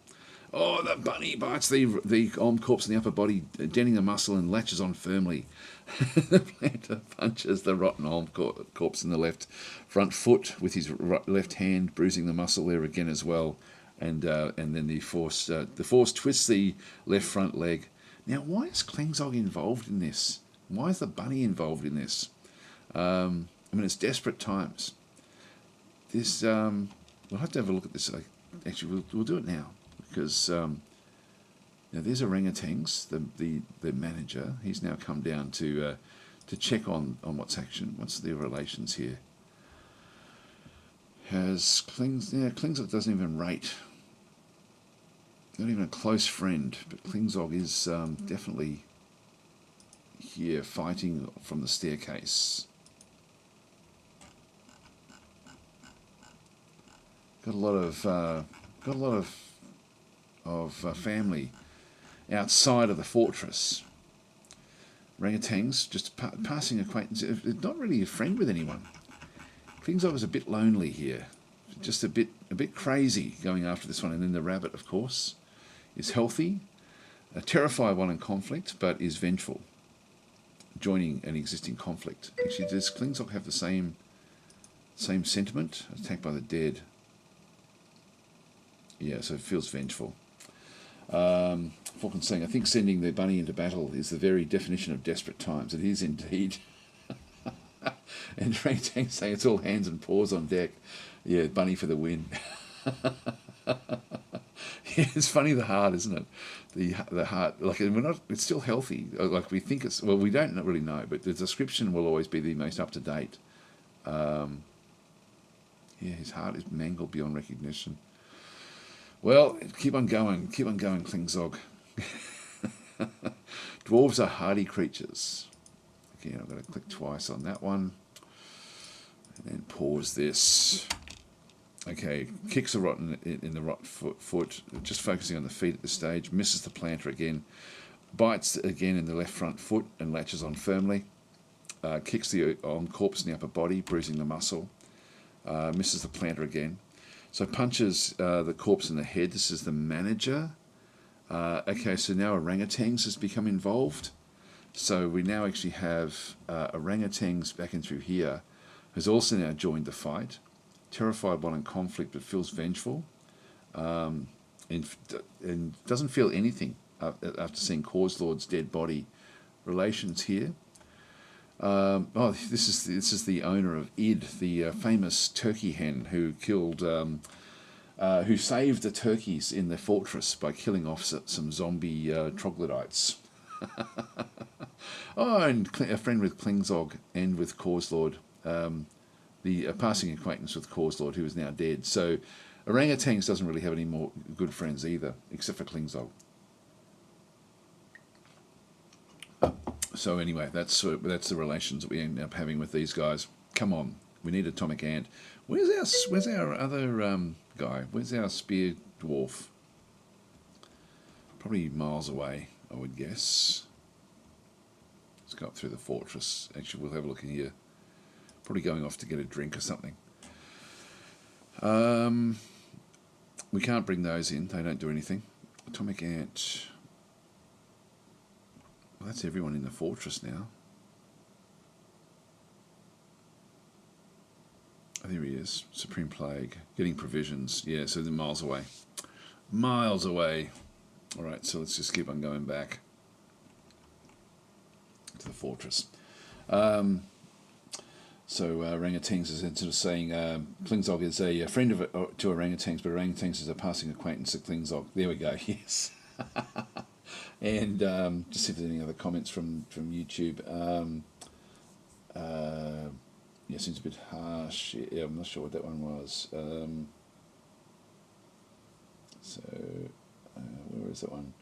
bunny bites the Ulm corpse in the upper body, denting the muscle and latches on firmly. The planter punches the rotten Ulm corpse in the left front foot with his left hand, bruising the muscle there again as well. And then the force twists the left front leg. Now, why is Klingzog involved in this? Why is the bunny involved in this? It's desperate times. This we'll have to have a look at this. Actually, we'll do it now because now there's orangutans. The manager. He's now come down to check on what's the relations here. Has Klingzog doesn't even rate. Not even a close friend, but Klingzog is definitely here fighting from the staircase. Got a lot of family outside of the fortress. Orangutans just passing acquaintance. Not really a friend with anyone. Klingzog is a bit lonely here, just a bit crazy going after this one. And then the rabbit, of course, is healthy, terrified while in conflict, but is vengeful, joining an existing conflict. Actually, does Klingzog have the same sentiment? Attacked by the dead. Yeah, so it feels vengeful. Falcon's saying, I think sending the bunny into battle is the very definition of desperate times. It is indeed. And Rangtang saying it's all hands and paws on deck. Yeah, bunny for the win. Yeah, it's funny, the heart, isn't it? The heart, like, we're not. It's still healthy. Like we think it's. Well, we don't really know, but the description will always be the most up to date. Yeah, his heart is mangled beyond recognition. Well, keep on going, Klingzog. Dwarves are hardy creatures. Okay, I'm going to click twice on that one, and then pause this. Okay, kicks a rotten in the right foot, just focusing on the feet at this stage. Misses the planter again, bites again in the left front foot and latches on firmly. Kicks the corpse in the upper body, bruising the muscle. Misses the planter again. So punches the corpse in the head. This is the manager. Okay, so now orangutans has become involved. So we now actually have orangutans back in through here, who's also now joined the fight. Terrified while in conflict, but feels vengeful. And doesn't feel anything after seeing Cause Lord's dead body. Relations here. This is the owner of Id, the famous turkey hen who killed, who saved the turkeys in the fortress by killing off some zombie troglodytes. And a friend with Klingzog and with Cause Lord, the passing acquaintance with Cause Lord, who is now dead. So orangutans doesn't really have any more good friends either, except for Klingzog. So anyway, that's the relations that we end up having with these guys. Come on, we need Atomic Ant. Where's our other guy? Where's our spear dwarf? Probably miles away, I would guess. Let's go up through the fortress. Actually, we'll have a look in here. Probably going off to get a drink or something. we can't bring those in. They don't do anything. Atomic Ant. Well, that's everyone in the fortress now. Oh, there he is. Supreme Plague. Getting provisions. Yeah, so they're miles away. Miles away. All right, so let's just keep on going back to the fortress. So orangutans is sort of saying Klingzog is a friend to orangutans, but orangutans is a passing acquaintance of Klingzog. There we go. Yes. And just see if there's any other comments from YouTube. Yeah, seems a bit harsh. Yeah, I'm not sure what that one was. So where is that one?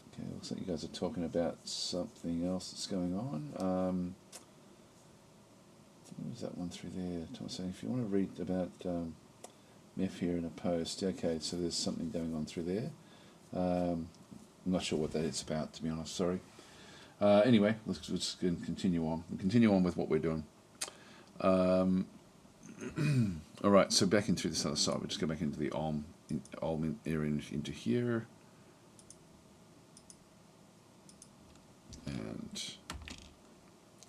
Okay, looks like you guys are talking about something else that's going on. What was that one through there? Thomas saying, if you want to read about Meph here in a post, okay, so there's something going on through there. I'm not sure what that is about, to be honest, sorry. Anyway, let's continue on. We'll continue on with what we're doing. All right, so back in through this other side. We'll just go back into the Ulm area into here. And,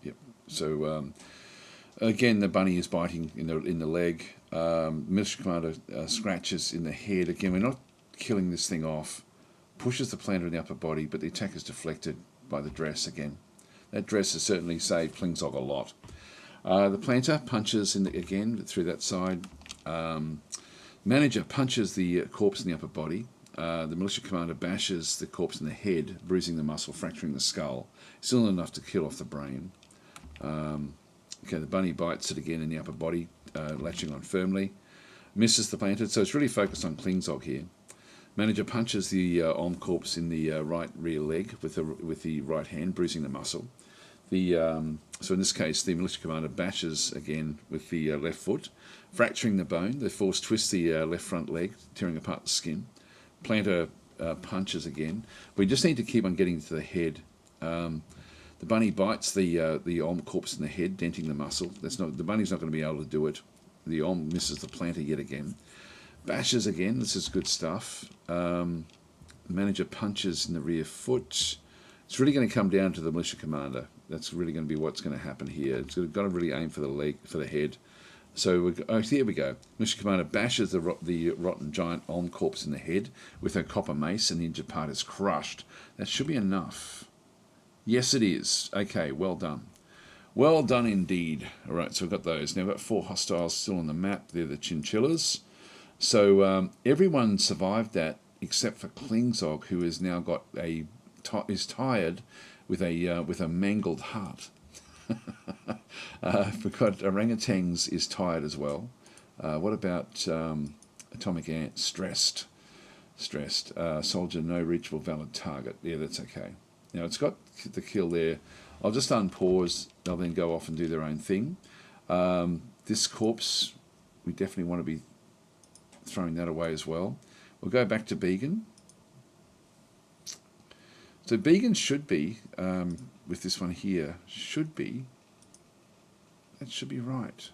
yep, so again, the bunny is biting in the leg. Military Commander scratches in the head. Again, we're not killing this thing off. Pushes the planter in the upper body, but the attack is deflected by the dress again. That dress has certainly saved Klingzog a lot. The planter punches again through that side. Manager punches the corpse in the upper body. The militia commander bashes the corpse in the head, bruising the muscle, fracturing the skull. Still enough to kill off the brain. Okay, the bunny bites it again in the upper body, latching on firmly. Misses the planter, so it's really focused on Klingzog here. Manager punches the Ulm corpse in the right rear leg with the right hand, bruising the muscle. So in this case, the militia commander bashes again with the left foot, fracturing the bone. The force twists the left front leg, tearing apart the skin. Planter punches again. We just need to keep on getting to the head. The bunny bites the Ulm corpse in the head, denting the muscle. The bunny's not going to be able to do it. The Ulm misses the planter yet again. Bashes again. This is good stuff. Manager punches in the rear foot. It's really going to come down to the militia commander. That's really going to be what's going to happen here. It's got to really aim for the leg, for the head. So here we go. Militia commander bashes the rotten giant Ulm corpse in the head with her copper mace, and the injured part is crushed. That should be enough. Yes, it is. Okay, well done. Well done indeed. All right, so we've got those. Now we've got 4 hostiles still on the map. They're the chinchillas. So everyone survived that except for Klingzog, who has now got is tired with a mangled heart. Because orangutans is tired as well. What about Atomic Ant? Stressed. Soldier, no reachable valid target. Yeah, that's okay. Now it's got the kill there. I'll just unpause. They'll then go off and do their own thing. This corpse, we definitely want to be throwing that away as well. We'll go back to Began. So Began should be, with this one here, that should be right.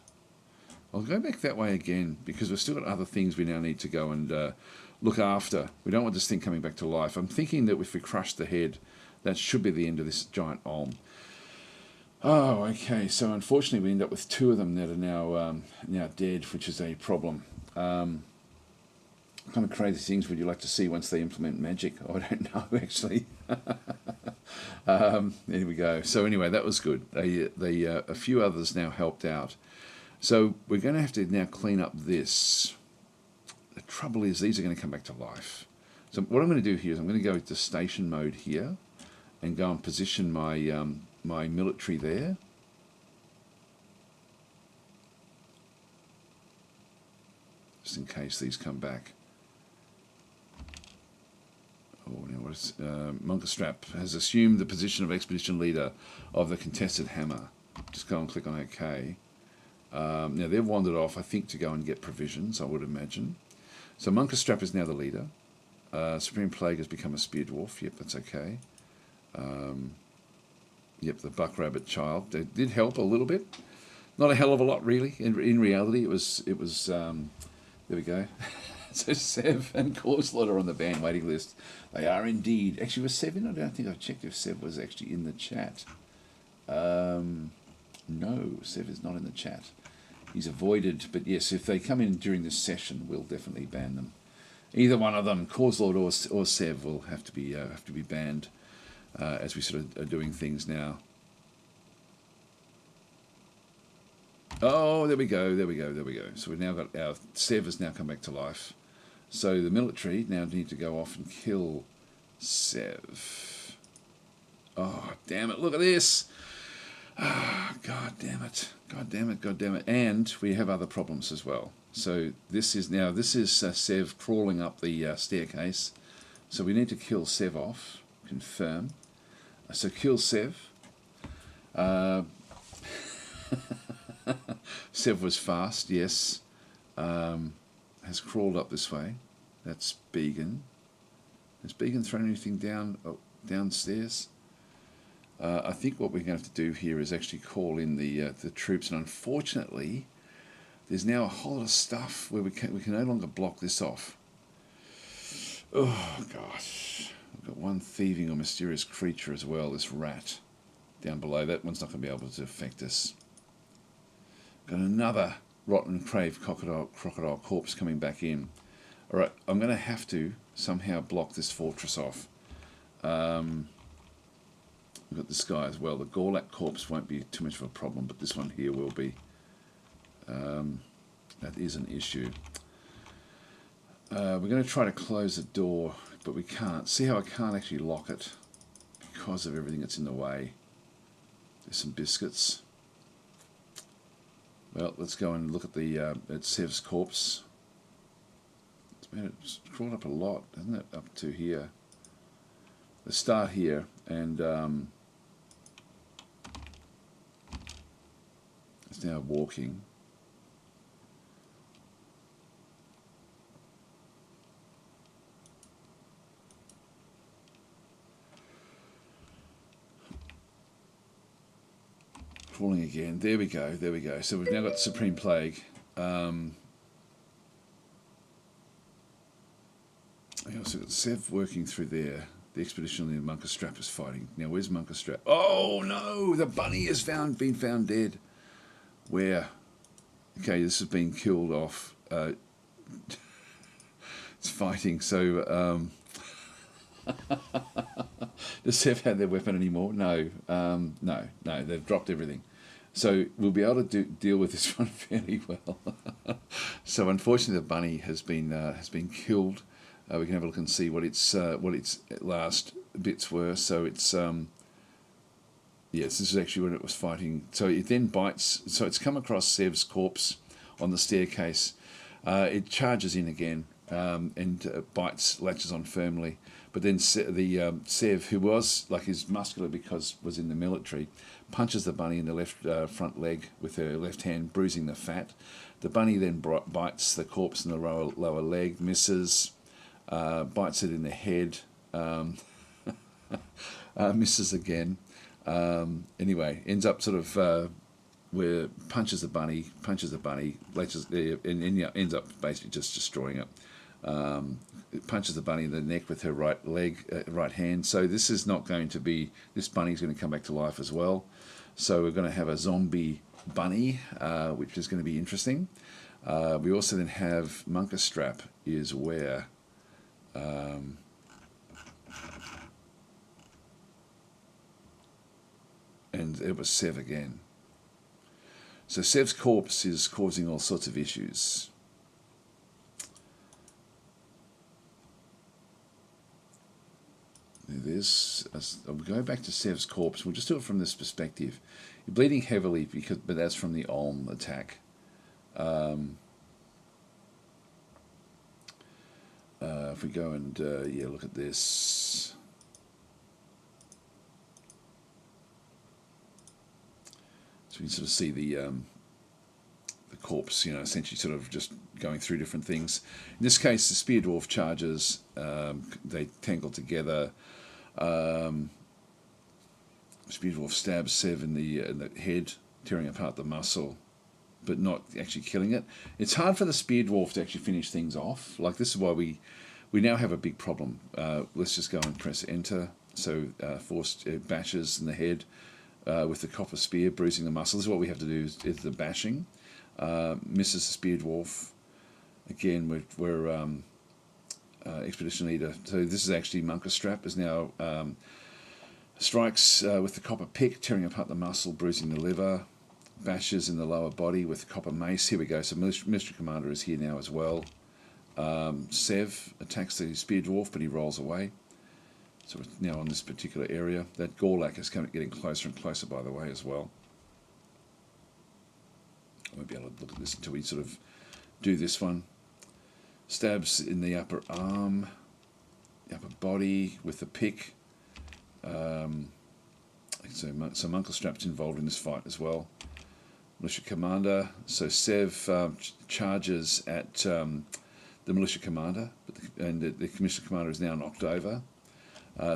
I'll go back that way again because we've still got other things we now need to go and look after. We don't want this thing coming back to life. I'm thinking that if we crush the head, that should be the end of this giant Ulm. Oh, okay. So unfortunately, we end up with 2 of them that are now dead, which is a problem. What kind of crazy things would you like to see once they implement magic? I don't know, actually. There we go. So anyway, that was good. A few others now helped out. So we're going to have to now clean up this. The trouble is these are going to come back to life. So what I'm going to do here is I'm going to go into station mode here and go and position my my military there. Just in case these come back. Oh, now what is Munkerstrap has assumed the position of expedition leader of the contested hammer. Just go and click on OK. Now they've wandered off, I think, to go and get provisions, I would imagine. So Munkerstrap is now the leader. Supreme Plague has become a spear dwarf. Yep, that's okay. Yep, the buck rabbit child. They did help a little bit. Not a hell of a lot, really. In reality, it was. There we go. So Sev and Corslot are on the band waiting list. They are indeed. Actually, was Sev in? I don't think I checked if Sev was actually in the chat. No, Sev is not in the chat. He's avoided. But yes, if they come in during this session, we'll definitely ban them. Either one of them, Corslot or Sev, will have to be banned as we sort of are doing things now. Oh, there we go. So we've now got our Sev has now come back to life. So the military now need to go off and kill Sev. Oh, damn it! Look at this. Ah, God damn it! And we have other problems as well. So this is Sev crawling up the staircase. So we need to kill Sev off. Confirm. So kill Sev. Sev was fast, yes. Has crawled up this way. That's Began. Has Began thrown anything downstairs? I think what we're going to have to do here is actually call in the troops, and unfortunately, there's now a whole lot of stuff where we can no longer block this off. Oh gosh, we've got one thieving or mysterious creature as well. This rat down below. That one's not going to be able to affect us. Got another rotten crave crocodile corpse coming back in. All right, I'm going to have to somehow block this fortress off. We've got this guy as well. The Gorlak corpse won't be too much of a problem, but this one here will be. That is an issue. We're going to try to close the door, but we can't. See how I can't actually lock it because of everything that's in the way. There's some biscuits. Well, let's go and look at the at Sev's corpse. It's crawled up a lot, hasn't it? Up to here. Let's start here, and it's now walking. Crawling again. There we go. So we've now got Supreme Plague. We also got Sev working through there. The expedition in Munkerstrap is fighting. Now, where's Munkerstrap? Oh no! The bunny has been found dead. Where? Okay, this has been killed off. It's fighting. So, does Sev have their weapon anymore? No. No. They've dropped everything. So we'll be able to deal with this one fairly well. So unfortunately, the bunny has been killed. We can have a look and see what its last bits were. So it's yes, this is actually when it was fighting. So it then bites. So it's come across Sev's corpse on the staircase. It charges in again and bites, latches on firmly. But then Sev, who was is muscular because was in the military, punches the bunny in the left front leg with her left hand, bruising the fat. The bunny then bites the corpse in the lower leg, misses, bites it in the head, misses again. Anyway, ends up sort of where punches the bunny, latches, and ends up basically just destroying it. It punches the bunny in the neck with her right leg, right hand. So this is not going to be. This bunny's going to come back to life as well. So we're going to have a zombie bunny, which is going to be interesting. We also then have Munkerstrap is where. And it was Sev again. So Sev's corpse is causing all sorts of issues. I'll go back to Sev's corpse. We'll just do it from this perspective. You're bleeding heavily but that's from the Ulm attack. If we go and look at this. So we can sort of see the corpse, essentially sort of just going through different things. In this case, the Spear Dwarf charges. They tangle together. Spear Dwarf stabs Sev in the head, tearing apart the muscle. but not actually killing it. It's hard for the Spear Dwarf to actually finish things off. Like, this is why we now have a big problem. Let's just go and press enter. So forced bashes in the head with the copper spear, bruising the muscle. This is what we have to do, is the bashing. Misses the Spear Dwarf. Again, we're Expedition Leader. So this is actually Monka Strap is now strikes with the copper pick, tearing apart the muscle, bruising the liver. Bashes in the lower body with the copper mace. Here we go. So Military Commander is here now as well. Sev attacks the Spear Dwarf, but he rolls away. So it's now on this particular area. That Gorlak is getting closer and closer, by the way, as well. I won't be able to look at this until we sort of do this one. Stabs in the upper arm, the upper body with the pick. So Munkle Strap's involved in this fight as well. Militia Commander. So Sev charges at the Militia Commander, and the Militia Commander is now knocked over.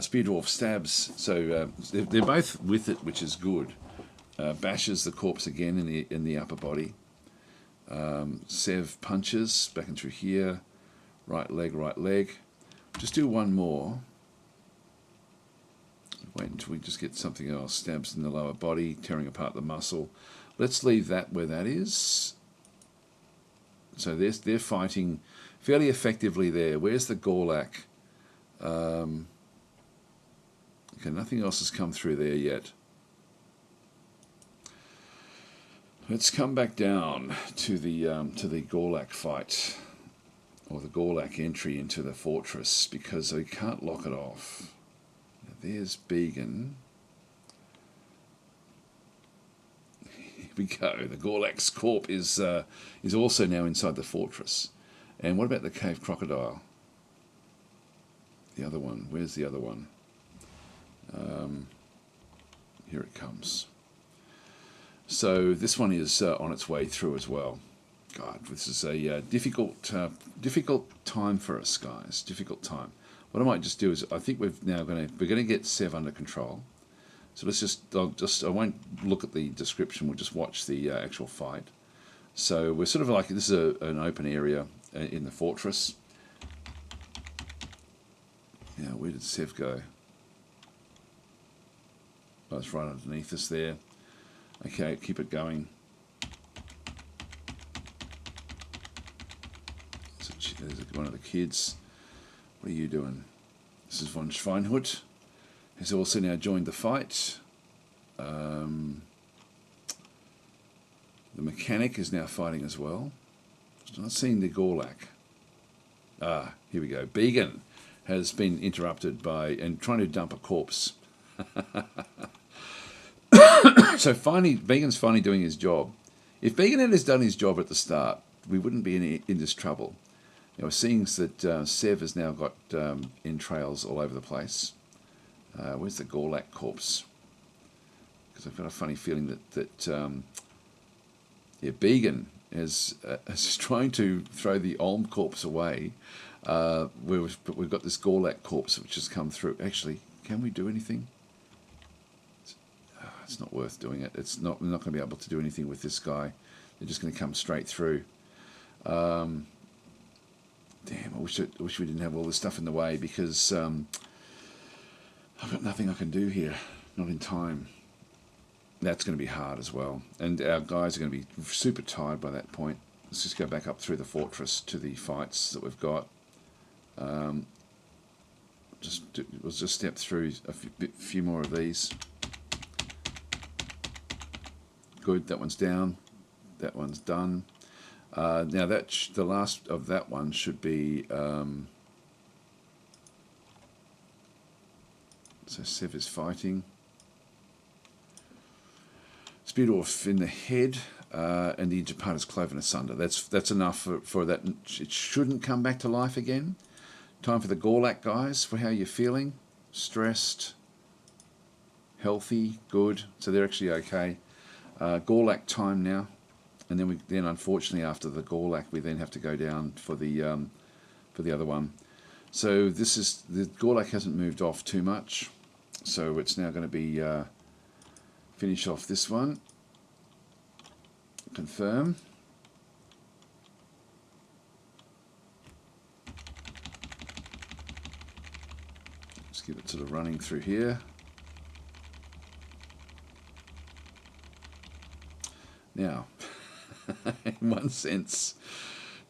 Spear Dwarf stabs, so they're both with it, which is good. Bashes the corpse again in the upper body. Sev punches back and through here. Right leg. Just do one more. Wait until we just get something else. Stabs in the lower body, tearing apart the muscle. Let's leave that where that is. So they're fighting fairly effectively there. Where's the Gorlak? Okay, nothing else has come through there yet. Let's come back down to the Gorlak fight, or the Gorlak entry into the fortress, because we can't lock it off. Now, there's Began. Here we go. The Gorlak's corp is also now inside the fortress. And what about the cave crocodile? The other one. Where's the other one? Here it comes. So this one is on its way through as well. God, this is a difficult time for us, guys. Difficult time. What I might just do is, I think we're going to get Sev under control. So let's I won't look at the description. We'll just watch the actual fight. So we're sort of like, this is an open area in the fortress. Now, where did Sev go? Oh, it's right underneath us there. Okay, keep it going. So there's one of the kids. What are you doing? This is von Schweinhut. He's also now joined the fight. The mechanic is now fighting as well. Still not seeing the Gorlak. Ah, here we go. Began has been interrupted by and trying to dump a corpse. So finally, Began's finally doing his job. If Began had done his job at the start, we wouldn't be in this trouble. You know, we're seeing that Sev has now got entrails all over the place. Where's the Gorlak corpse? Because I've got a funny feeling that Began is trying to throw the Olm corpse away. But we've got this Gorlak corpse which has come through. Actually, can we do anything? It's not worth doing it. We're not going to be able to do anything with this guy. They're just going to come straight through. Damn, I wish we didn't have all this stuff in the way, because I've got nothing I can do here. Not in time. That's going to be hard as well. And our guys are going to be super tired by that point. Let's just go back up through the fortress to the fights that we've got. We'll just step through a few more of these. Good, that one's down. That one's done. Now the last of that one should be. So Sev is fighting. Spear Dwarf in the head, and the injured part is cloven asunder. That's enough for that. It shouldn't come back to life again. Time for the Gorlak guys. For how you're feeling? Stressed, healthy, good. So they're actually okay. Gorlak time now, and then unfortunately after the Gorlak we then have to go down for the other one. So the Gorlak hasn't moved off too much, so it's now going to be finish off this one. Confirm. Just keep it sort of running through here. Now, in one sense,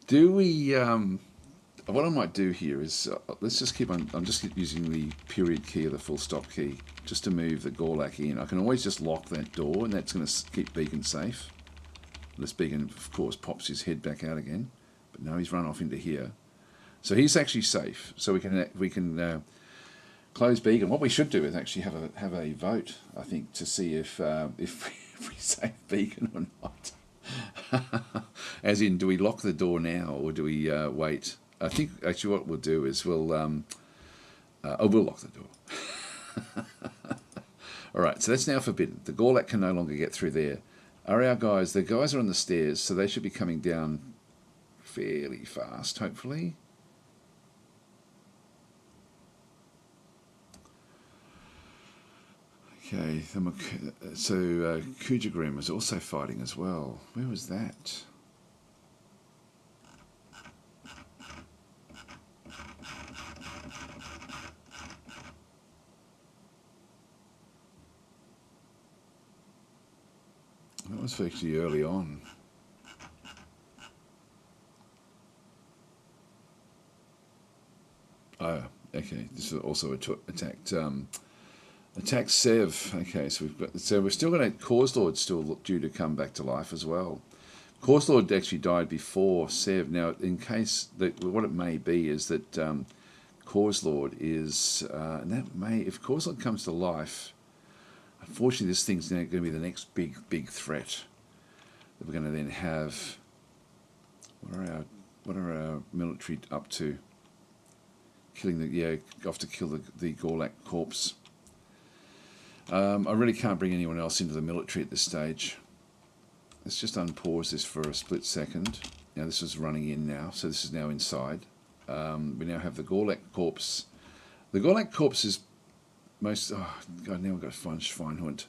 do we... what I might do here is, let's just keep on... I'm just using the period key or the full stop key just to move the Gorlak in. I can always just lock that door, and that's going to keep Beacon safe. This Beacon, of course, pops his head back out again. But now he's run off into here. So he's actually safe. So we can close Beacon. What we should do is actually have a vote, I think, to see if we save Beacon or not. As in, do we lock the door now or do we wait? I think actually what we'll do is we'll lock the door. All right, so that's now forbidden. The Gorlak can no longer get through there. Are our guys? The guys are on the stairs, so they should be coming down fairly fast, hopefully. Okay, so Kujagrim was also fighting as well. Where was that? That was actually early on. Oh, okay. This is also attacked Sev. Okay, so we're still going to... Cause Lord's still due to come back to life as well. Cause Lord actually died before Sev. Now, in case that what it may be is that Cause Lord is, and that may, if Cause Lord comes to life, unfortunately, this thing's now going to be the next big threat that we're going to then have. What are our military up to? Killing off to kill the Gorlak corpse. I really can't bring anyone else into the military at this stage. Let's just unpause this for a split second. Now this is running in now, so this is now inside. We now have the Gorlak corpse. The Gorlak corpse is most... Oh, God, now we've got Schweinhund.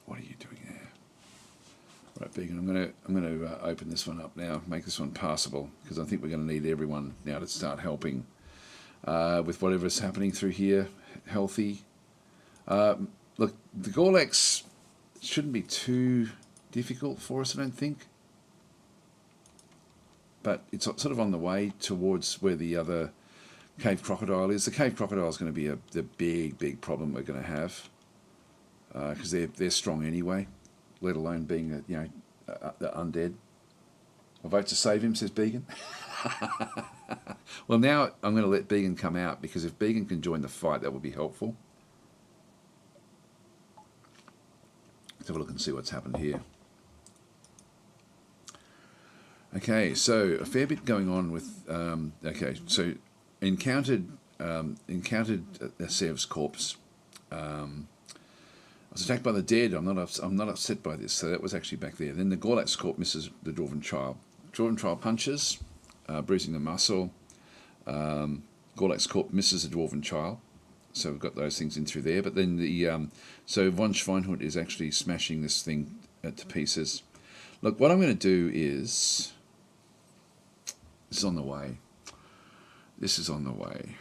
What are you doing there? Right, Beacon, I'm going to open this one up now, make this one passable, because I think we're going to need everyone now to start helping with whatever's happening through here. Healthy. Look, the Gorlaks shouldn't be too difficult for us, I don't think. But it's sort of on the way towards where the other Cave Crocodile is. The Cave Crocodile is going to be the big problem we're going to have, because they're strong anyway, let alone being the undead. I vote to save him, says Beacon. Well, now I'm going to let Beacon come out, because if Beacon can join the fight, that would be helpful. Let's have a look and see what's happened here. Okay, so a fair bit going on with... okay, so encountered Sev's corpse. I was attacked by the dead. I'm not upset by this. So that was actually back there. Then the Gorlak's corpse misses the Dwarven Child. Dwarven Child punches, bruising the muscle. Gorlak's corpse misses the Dwarven Child. So we've got those things in through there. But then so von Schweinhund is actually smashing this thing to pieces. Look, what I'm going to do is... This is on the way. This is on the way.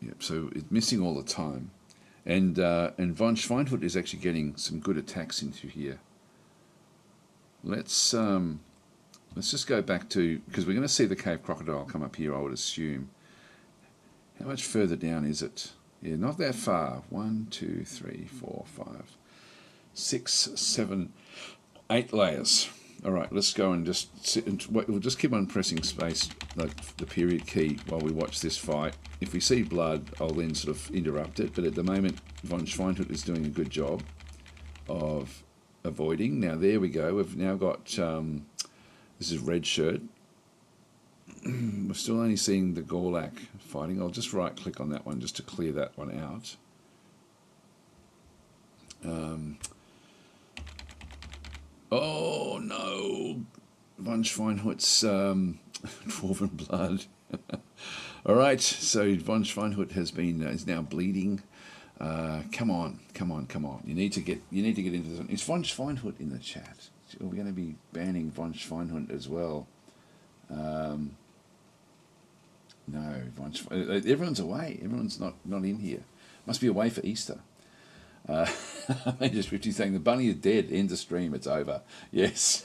Yep, so it's missing all the time. And von Schweinhund is actually getting some good attacks into here. Let's just go back to... Because we're going to see the Cave Crocodile come up here, I would assume. How much further down is it? Yeah, not that far. 1, 2, 3, 4, 5, 6, 7, 8 layers. All right, let's go and just sit and we'll just keep on pressing space, like the period key, while we watch this fight. If we see blood, I'll then sort of interrupt it. But at the moment, von Schweinhund is doing a good job of avoiding. Now there we go. We've now got this is red shirt. We're still only seeing the Gorlak fighting. I'll just right click on that one just to clear that one out. Oh no, von Schweinhund's Dwarven blood. All right, so von Schweinhut has been is now bleeding. Come on. You need to get into this. Is von Schweinhut in the chat? We're going to be banning von Schweinhut as well. No, everyone's away. Everyone's not in here. Must be away for Easter. Just 50 saying the bunny is dead. End the stream. It's over. Yes.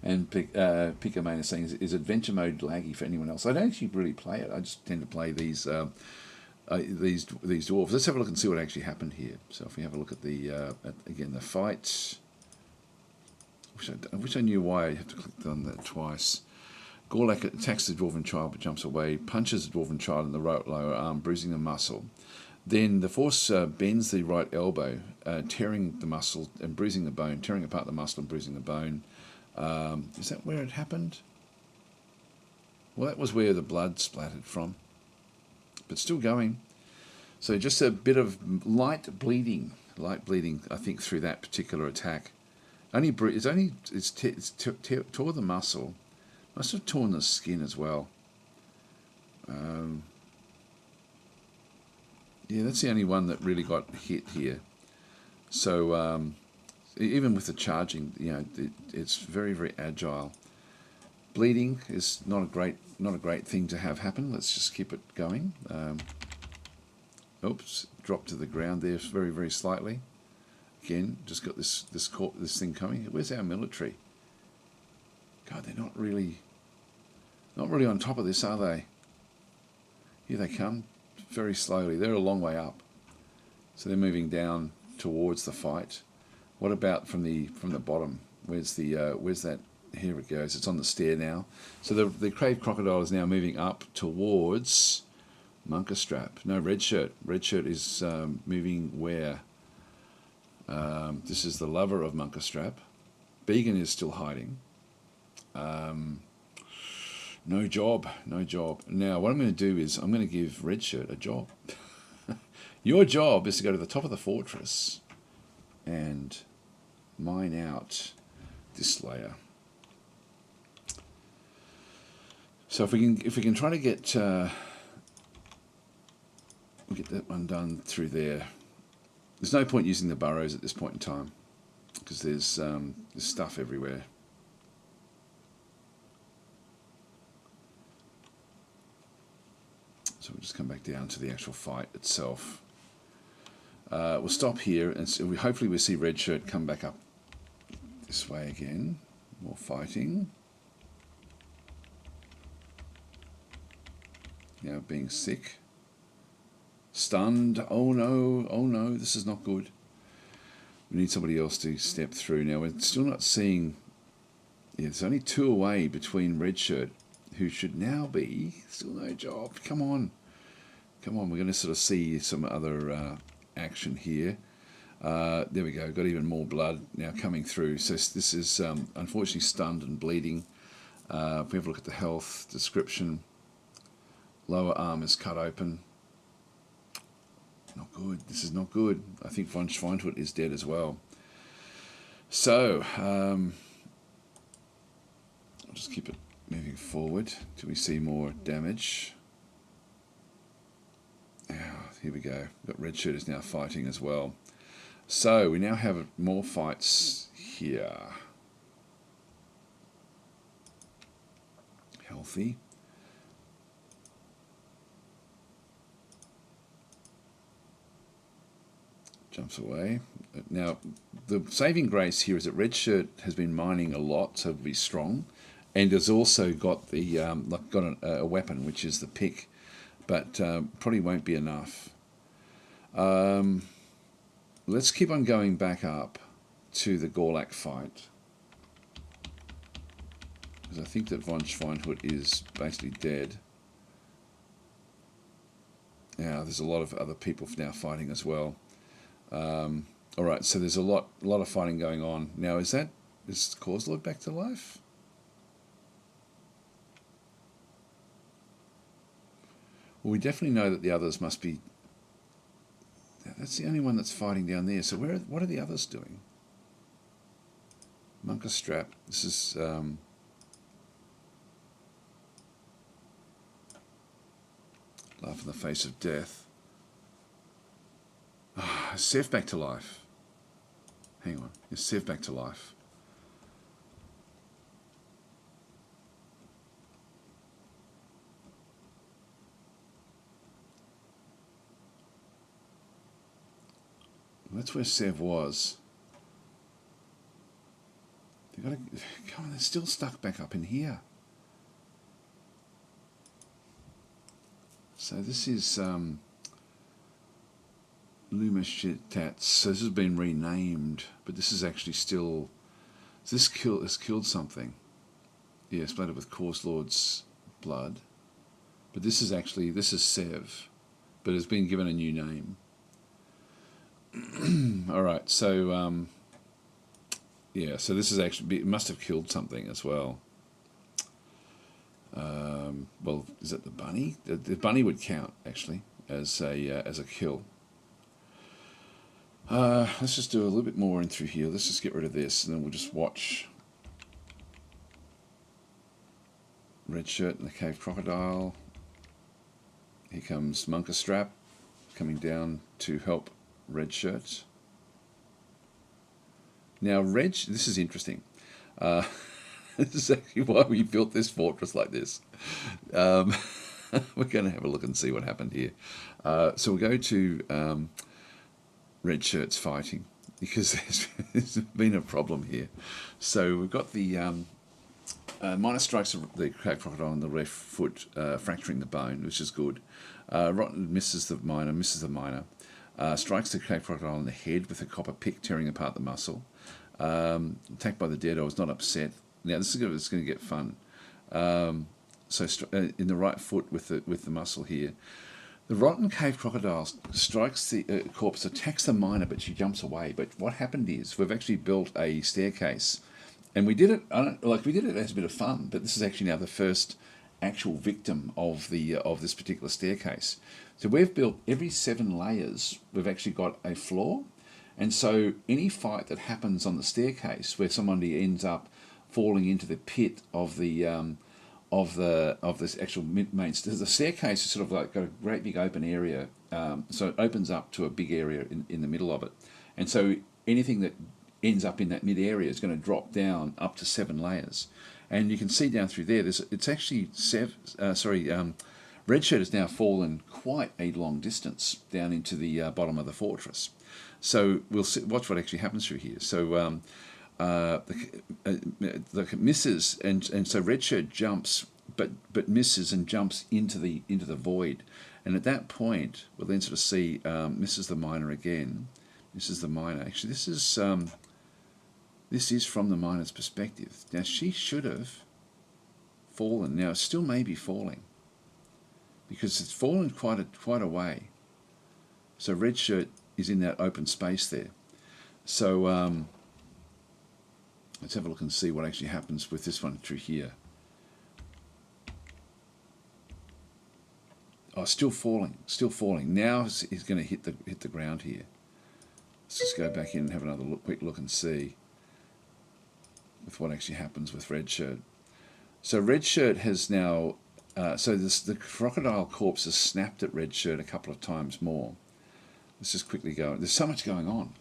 And Pickerman is saying, is adventure mode laggy for anyone else? I don't actually really play it. I just tend to play these dwarves. Let's have a look and see what actually happened here. So if we have a look at the again the fight. I wish I knew why I have to click on that twice. Gorlak attacks the dwarven child but jumps away, punches the dwarven child in the right lower arm, bruising the muscle. Then the force bends the right elbow, tearing the muscle and bruising the bone, tearing apart the muscle and bruising the bone. Is that where it happened? Well, that was where the blood splattered from, but still going. So just a bit of light bleeding, I think, through that particular attack. Tore the muscle. Must have torn the skin as well. Yeah, that's the only one that really got hit here. So even with the charging, it's very, very agile. Bleeding is not a great thing to have happen. Let's just keep it going. Oops, dropped to the ground there very, very slightly. Again, just got this thing coming. Where's our military? God, they're not really on top of this, are they? Here they come, very slowly. They're a long way up, so they're moving down towards the fight. What about from the bottom? Where's that? Here it goes. It's on the stair now. So the Crave Crocodile is now moving up towards Munkerstrap. No, Red Shirt. Red Shirt is moving where? This is the lover of Munkerstrap. Began is still hiding. No job. Now, what I'm going to do is I'm going to give Red Shirt a job. Your job is to go to the top of the fortress and mine out this layer. So if we can try to get that one done through there. There's no point using the burrows at this point in time because there's stuff everywhere. So we'll just come back down to the actual fight itself. We'll stop here and so hopefully we'll see Red Shirt come back up this way again. More fighting. Now being sick. Stunned. Oh no, this is not good. We need somebody else to step through. Now we're still not seeing. Yeah, it's only 2 away between Red Shirt, who should now be still no job. Come on, we're going to sort of see some other action here. There we go, got even more blood now coming through. So this is unfortunately stunned and bleeding. If we have a look at the health description, lower arm is cut open. Not good. This is not good. I think von Schweinhut is dead as well. So I'll just keep it moving forward till we see more damage. Here we go. Got Red Shirt is now fighting as well. So we now have more fights here. Healthy. Jumps away. Now, the saving grace here is that Red Shirt has been mining a lot, so it'll be strong, and has also got the a weapon, which is the pick, but probably won't be enough. Let's keep on going back up to the Gorlak fight, because I think that von Schweinhut is basically dead. Now, there's a lot of other people now fighting as well. All right, so there's a lot of fighting going on now. Is Cause Lord back to life? Well, we definitely know that the others must be. That's the only one that's fighting down there. So what are the others doing? Munkerstrap. This is Laugh in the face of death. Sev back to life. Hang on. Is Sev back to life? That's where Sev was. They gotta, come on, they're still stuck back up in here. So this is Lumashitats. So this has been renamed, but this is actually still. This has killed something. Yeah, splattered with Course Lord's blood. But this is Sev, but it's been given a new name. All right, so yeah, so this is actually, it must have killed something as well. Well, is it the bunny? The bunny would count actually as a kill. Let's just do a little bit more in through here. Let's just get rid of this, and then we'll just watch Red Shirt and the Cave Crocodile. Here comes Monkastrap coming down to help Red Shirt. Now, this is interesting. This is actually why we built this fortress like this. We're going to have a look and see what happened here. So we'll go to Red Shirt's fighting, because there's been a problem here. So we've got the minor strikes of the Cave Crocodile on the left foot, fracturing the bone, which is good. Rotten misses the miner. Strikes the Cave Crocodile on the head with a copper pick, tearing apart the muscle. Attacked by the dead. I was not upset. Now this is going to get fun. So in the right foot with the muscle here, the rotten Cave Crocodile strikes the corpse, attacks the miner, but she jumps away. But what happened is we've actually built a staircase, and we did it. We did it as a bit of fun, but this is actually now the first actual victim of this particular staircase. So we've built every 7 layers. We've actually got a floor. And so any fight that happens on the staircase where somebody ends up falling into the pit of this actual main, the staircase is sort of like got a great big open area, so it opens up to a big area in the middle of it, and so anything that ends up in that mid area is going to drop down up to 7 layers, and you can see down through there. It's actually Red Shirt has now fallen quite a long distance down into the bottom of the fortress. So we'll watch what actually happens through here. So the misses, and so Red Shirt jumps, but misses and jumps into the void. And at that point, we'll then sort of see misses the miner again. Misses the miner. Actually, this is from the miner's perspective. Now she should have fallen. Now it still may be falling, because it's fallen quite a way. So Red Shirt is in that open space there. So let's have a look and see what actually happens with this one through here. Oh, still falling. Now he's going to hit the ground here. Let's just go back in and have another quick look and see with what actually happens with Red Shirt. So Red Shirt has now, the crocodile corpse has snapped at Red Shirt a couple of times more. Let's just quickly go. There's so much going on.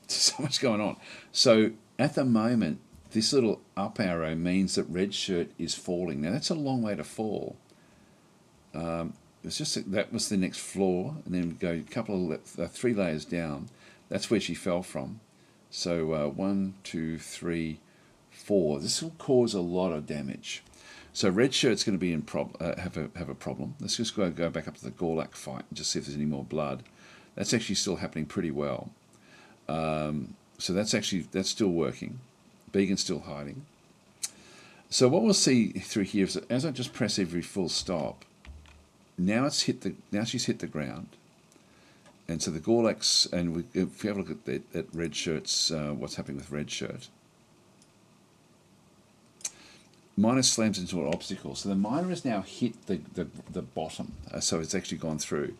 So at the moment, this little up arrow means that Red Shirt is falling. Now that's a long way to fall. It's just that was the next floor, and then go a couple of 3 layers down. That's where she fell from. So 1, 2, 3, 4. This will cause a lot of damage. So Red Shirt's going to be have a problem. Let's just go back up to the Gorlak fight and just see if there's any more blood. That's actually still happening pretty well. So that's still working. Began's still hiding. So what we'll see through here is that as I just press every full stop, now she's hit the ground. And so the Gorlaks, and if we have a look at Red Shirt's, what's happening with Red Shirt. Miner slams into an obstacle. So the miner has now hit the bottom. So it's actually gone through.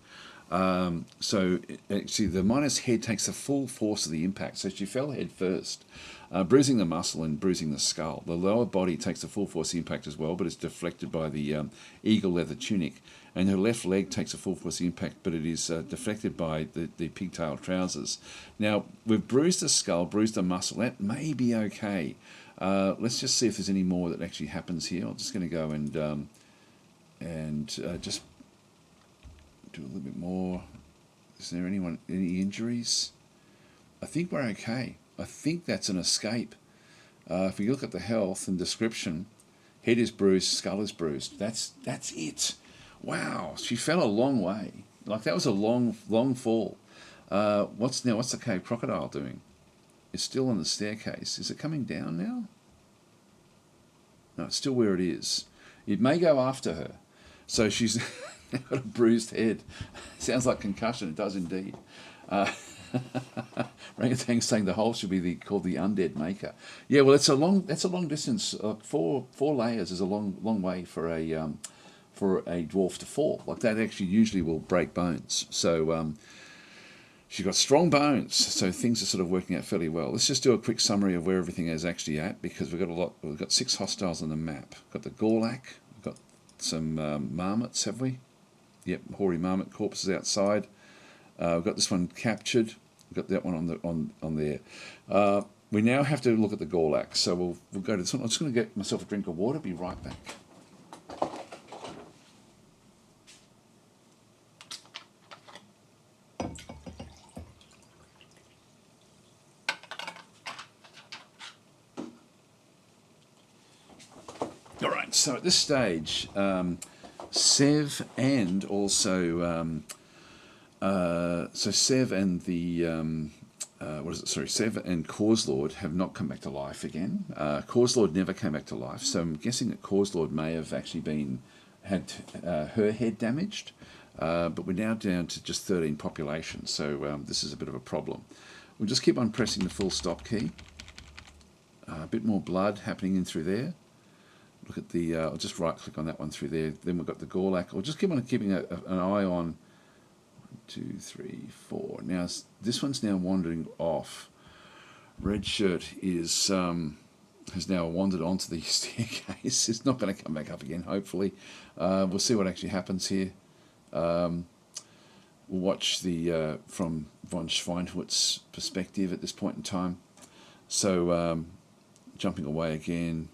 So actually the miner's head takes the full force of the impact. So she fell head first, bruising the muscle and bruising the skull. The lower body takes the full force of the impact as well, but it's deflected by the eagle leather tunic. And her left leg takes the full force of the impact, but it is deflected by the pigtail trousers. Now, we've bruised the skull, bruised the muscle. That may be okay. Let's just see if there's any more that actually happens here. I'm just going to go and just do a little bit more. Is there any injuries? I think we're okay. I think that's an escape. If you look at the health and description, head is bruised, skull is bruised. That's it. Wow, she fell a long way. Like that was a long fall. What's the Crocodile doing? It's still on the staircase. Is it coming down now? No, it's still where it is. It may go after her. So she's got a bruised head. Sounds like concussion. It does indeed. Rangatang's saying the hole should be called the Undead Maker. Yeah, well, that's a long distance. Four layers is a long way for a dwarf to fall. Like that actually usually will break bones. So she's got strong bones. So things are sort of working out fairly well. Let's just do a quick summary of where everything is actually at, because we've got We've got 6 hostiles on the map. We've got the Gorlak. We've got some marmots, have we? Yep, hoary marmot corpses outside. We've got this one captured. We've got that one on there. We now have to look at the Gorlak. So we'll go to this one. I'm just going to get myself a drink of water. Be right back. All right. So at this stage, Sev and also Sev and the Sev and Causelord have not come back to life again. Causelord never came back to life, so I'm guessing that Causelord may have actually had her head damaged. But we're now down to just 13 population, so this is a bit of a problem. We'll just keep on pressing the full stop key. A bit more blood happening in through there. Look at the, I'll just right click on that one through there. Then we've got the Gorlak. I'll just keep on keeping an eye on 1, 2, 3, 4. Now, this one's now wandering off. Red shirt has now wandered onto the staircase. It's not going to come back up again, hopefully. We'll see what actually happens here. We'll watch the from von Schweinhut's perspective at this point in time. So, jumping away again.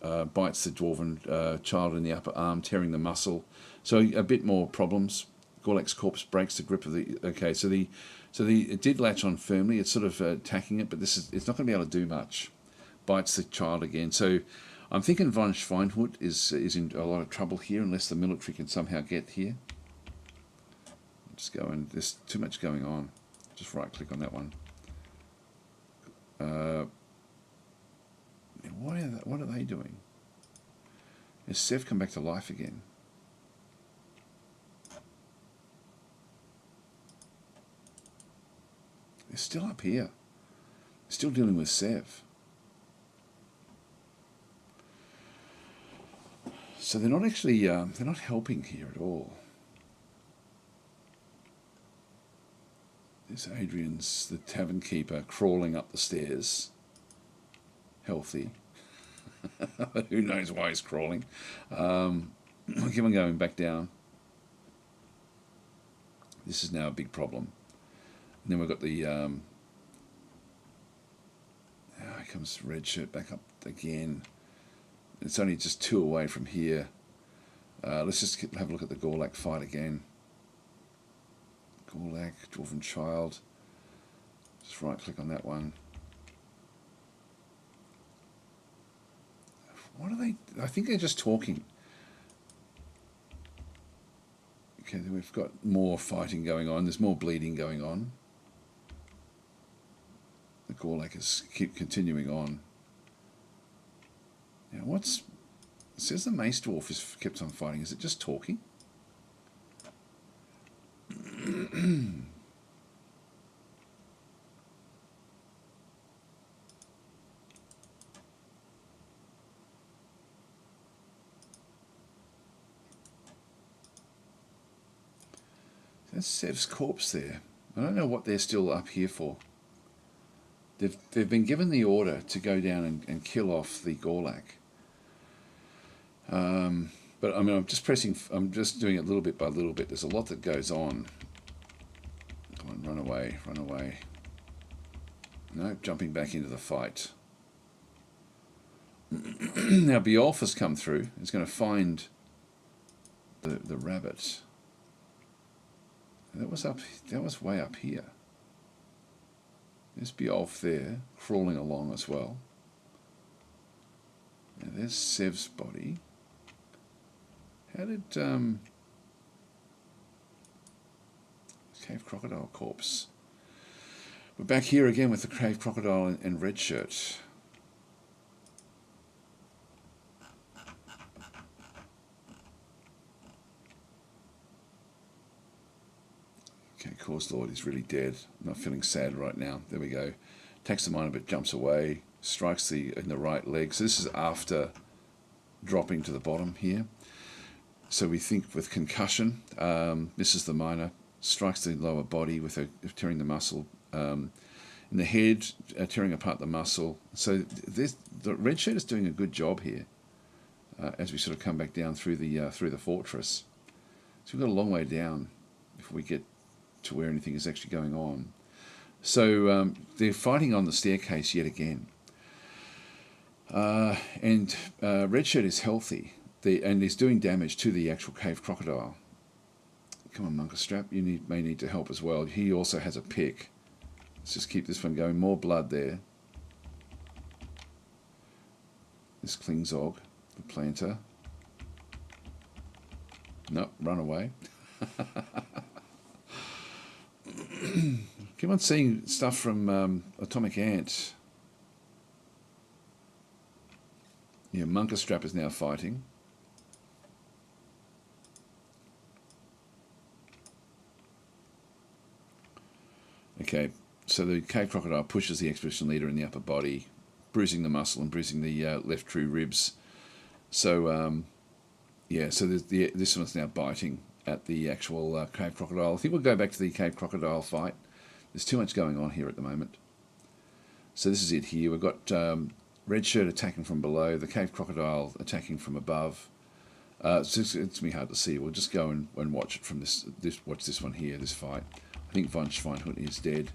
Bites the dwarven child in the upper arm, tearing the muscle. So a bit more problems. Gorlak's corpse breaks the grip of the. Okay, so it did latch on firmly. It's sort of attacking it, but it's not going to be able to do much. Bites the child again. So I'm thinking von Schweinhut is in a lot of trouble here, unless the military can somehow get here. Just going. There's too much going on. Just right click on that one. What are they doing? Has Sev come back to life again? They're still up here. They're still dealing with Sev. So they're not actually, they're not helping here at all. There's Adrian's, the tavern keeper, crawling up the stairs. Healthy. Who knows why he's crawling. I'll keep on going back down. This is now a big problem. And then we've got the here comes red shirt back up again. It's only just 2 away from here. Let's just have a look at the Gorlak fight again. Gorlak, dwarven child. Just right click on that one. What are they? I think they're just talking. Okay, then we've got more fighting going on. There's more bleeding going on. The Gorlak is continuing on. Now, it says the Mace Dwarf is kept on fighting. Is it just talking? That's Sev's corpse there. I don't know what they're still up here for. They've been given the order to go down and kill off the Gorlak. But I mean, I'm just doing it little bit by little bit. There's a lot that goes on. Come on, run away, run away. No, jumping back into the fight. Now Biolf has come through. He's going to find the rabbit. That was way up here. There's Biolf there, crawling along as well. Now there's Sev's body. How did Cave Crocodile corpse? We're back here again with the Cave Crocodile and Red Shirt. Okay, Cause Lord is really dead. I'm not feeling sad right now. There we go. Takes the miner but jumps away. Strikes in the right leg. So this is after dropping to the bottom here. So we think with concussion, this is the miner. Strikes the lower body with tearing the muscle. In the head, tearing apart the muscle. So the Red Shirt is doing a good job here. As we sort of come back down through the fortress. So we've got a long way down before we get to where anything is actually going on. So they're fighting on the staircase yet again. And Red Shirt is healthy. And is doing damage to the actual Cave Crocodile. Come on, Munkerstrap, you may need to help as well. He also has a pick. Let's just keep this one going. More blood there. This Klingzog, the planter. Nope, run away. Keep on seeing stuff from Atomic Ant. Yeah, Munkerstrap is now fighting. Okay, so the Cave Crocodile pushes the Expedition Leader in the upper body, bruising the muscle and bruising the left true ribs. So, yeah, so this one's now biting at the actual Cave Crocodile. I think we'll go back to the Cave Crocodile fight. There's too much going on here at the moment. So this is it here. We've got Red Shirt attacking from below, the Cave Crocodile attacking from above. It's going to be hard to see. We'll just go and watch it from watch this one here, this fight. I think von Schweinhund is dead.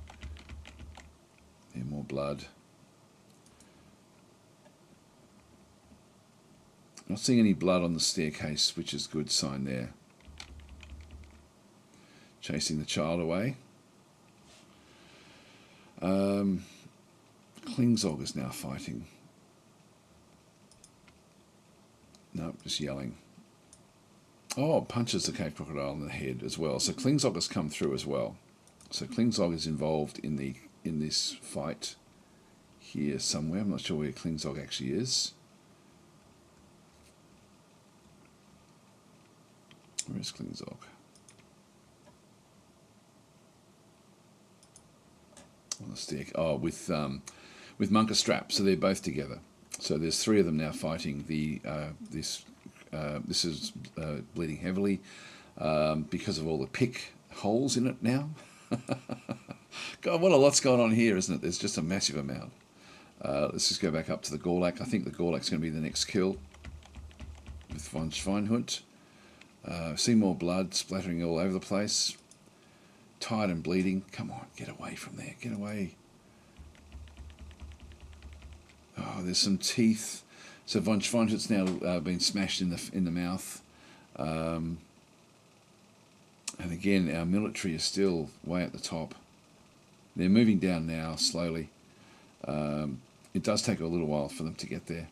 There, more blood. Not seeing any blood on the staircase, which is a good sign there. Chasing the child away. Klingzog is now fighting. Nope, just yelling. Oh, punches the Cave Crocodile in the head as well. So Klingzog has come through as well. So Klingzog is involved in this fight here somewhere. I'm not sure where Klingzog actually is. Where is Klingzog? On the stick. Oh, with Munkerstrap. So they're both together. So there's three of them now fighting. This is bleeding heavily because of all the pick holes in it now. God, what a lot's going on here, isn't it? There's just a massive amount. Let's just go back up to the Gorlak. I think the Gorlak's going to be the next kill with von Schweinhund. See more blood splattering all over the place. Tired and bleeding. Come on, get away from there. Get away. Oh, there's some teeth. So von Schweinhund's now been smashed in the mouth. And again, our military is still way at the top. They're moving down now, slowly. It does take a little while for them to get there.